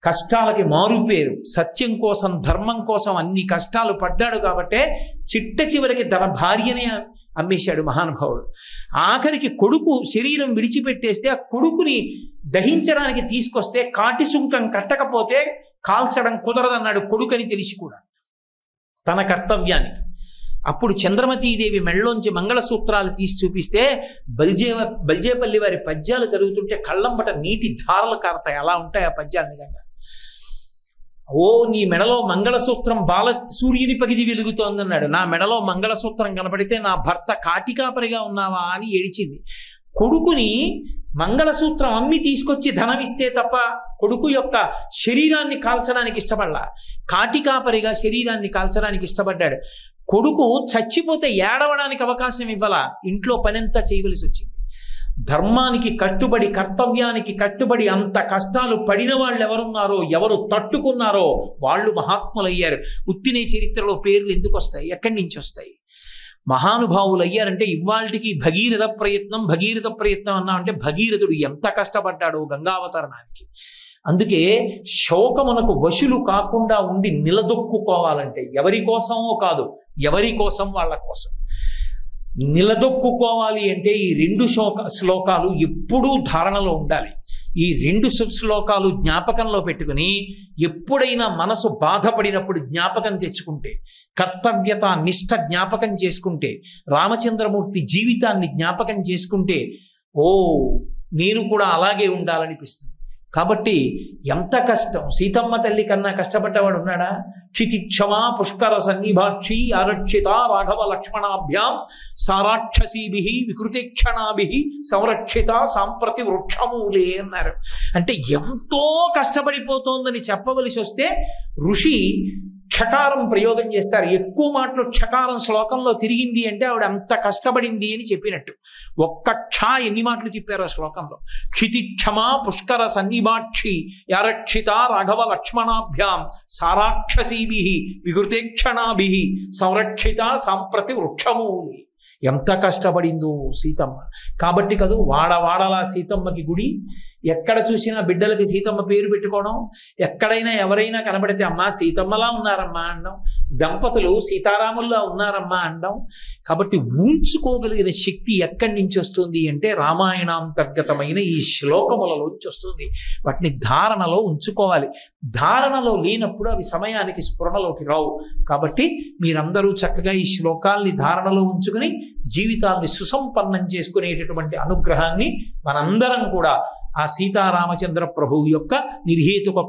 కష్టాలకి మారు పేరు. సత్యం కోసం, ధర్మం కోసం అన్ని కష్టాలు పడ్డాడు కాబట్టే చిట్ట చివరికి తన భార్యనే అమ్మేశాడు మహానుభావుడు. ఆఖరికి కొడుకు శరీరం విడిచిపెట్టేస్తే ఆ కొడుకుని దహించడానికి తీసుకొస్తే కాటి సుంకం కట్టకపోతే కాల్చడం కుదరదన్నాడు కొడుకని తెలిసి కూడా తన కర్తవ్యానికి. అప్పుడు చంద్రమతీదేవి మెళ్ళలోంచి మంగళసూత్రాలు తీసి చూపిస్తే బల్జేపల్లి వారి పద్యాలు చదువుతుంటే కళ్ళంబట నీటి ధారలు కారతాయి. అలా ఉంటాయి ఆ పద్యాలు నిజంగా. ఓ నీ మెడలో మంగళసూత్రం బాల సూర్యుని పగిది వెలుగుతోందన్నాడు. నా మెడలో మంగళసూత్రం కనపడితే నా భర్త కాటికాపరిగా ఉన్నావా అని ఏడిచింది. కొడుకుని మంగళసూత్రం అమ్మి తీసుకొచ్చి ధనమిస్తే తప్ప కొడుకు యొక్క శరీరాన్ని కాల్చడానికి ఇష్టపడలా. కాటికాపరిగా శరీరాన్ని కాల్చడానికి ఇష్టపడ్డాడు. కొడుకు చచ్చిపోతే ఏడవడానికి అవకాశం ఇవ్వాలా, ఇంట్లో పనంతా చేయవలసి వచ్చింది. ధర్మానికి కట్టుబడి, కర్తవ్యానికి కట్టుబడి అంత కష్టాలు పడిన వాళ్ళు ఎవరున్నారో, ఎవరు తట్టుకున్నారో వాళ్ళు మహాత్ములయ్యారు. ఉత్తినే చరిత్రలో పేర్లు ఎందుకు వస్తాయి, ఎక్కడి నుంచి వస్తాయి? మహానుభావులు అయ్యారంటే ఇవాళకి భగీరథ ప్రయత్నం అన్నామంటే భగీరథుడు ఎంత కష్టపడ్డాడు గంగావతరణానికి. అందుకే శోకమునకు వశులు కాకుండా ఉండి నిలదొక్కుకోవాలంటే ఎవరి కోసమో కాదు, ఎవరి కోసం వాళ్ళ కోసం నిలదొక్కుకోవాలి అంటే ఈ 2 శ్లోకాలు ఎప్పుడూ ధారణలో ఉండాలి. ఈ 2 శ్లోకాలు జ్ఞాపకంలో పెట్టుకుని ఎప్పుడైనా మనసు బాధపడినప్పుడు జ్ఞాపకం తెచ్చుకుంటే, కర్తవ్యత నిష్ఠ జ్ఞాపకం చేసుకుంటే, రామచంద్రమూర్తి జీవితాన్ని జ్ఞాపకం చేసుకుంటే నేను కూడా అలాగే ఉండాలనిపిస్తుంది. కాబట్టి ఎంత కష్టం, సీతమ్మ తల్లి కన్నా కష్టపడ్డవాడు ఉన్నాడా? క్షితిక్షమా పుష్కర సన్నిభాక్షి ఆరక్షిత రాఘవ లక్ష్మణాభ్యాం సారాక్షసీభి వికృతిక్షణాభి సంరక్షిత సాంప్రతి వృక్షమూలే అన్నారు. అంటే ఎంతో కష్టపడిపోతోందని చెప్పవలసి వస్తే ఋషి క్షకారం ప్రయోగం చేస్తారు. ఎక్కువ మాటలు క్షకారం శ్లోకంలో తిరిగింది అంటే ఆవిడ అంత కష్టపడింది అని చెప్పినట్టు. ఒక్క ఎన్ని మాటలు చెప్పారు ఆ శ్లోకంలో? క్షితిక్షమా పుష్కర సన్నిభాక్షి యారక్షిత రాఘవ లక్ష్మణాభ్యాం సారాక్షసీభి వికృతేక్షణాభి సంరక్షిత సాంప్రతి వృక్షమూలి. ఎంత కష్టపడిందో సీతమ్మ. కాబట్టి కదూ వాడవాడలా సీతమ్మకి గుడి, ఎక్కడ చూసినా బిడ్డలకి సీతమ్మ పేరు పెట్టుకోవడం, ఎక్కడైనా ఎవరైనా కనబడితే అమ్మా సీతమ్మలా ఉన్నారమ్మా అనడం, దంపతులు సీతారాముల్లా ఉన్నారమ్మా అనడం. కాబట్టి ఉంచుకోగలిగిన శక్తి ఎక్కడి నుంచి వస్తుంది అంటే రామాయణాంతర్గతమైన ఈ శ్లోకములలోంచి వస్తుంది. వాటిని ధారణలో ఉంచుకోవాలి. ధారణలో లేనప్పుడు అవి సమయానికి స్ఫురణలోకి రావు. కాబట్టి మీరందరూ చక్కగా ఈ శ్లోకాల్ని ధారణలో ఉంచుకుని జీవితాల్ని సుసంపన్నం చేసుకునేటటువంటి అనుగ్రహాన్ని మనందరం కూడా ఆ సీతారామచంద్ర ప్రభువు యొక్క నిర్హేతుక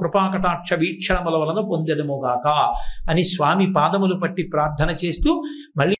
కృపాకటాక్ష వీక్షణముల వలన పొందెదముగాక అని స్వామి పాదములు పట్టి ప్రార్థన చేస్తూ మళ్ళీ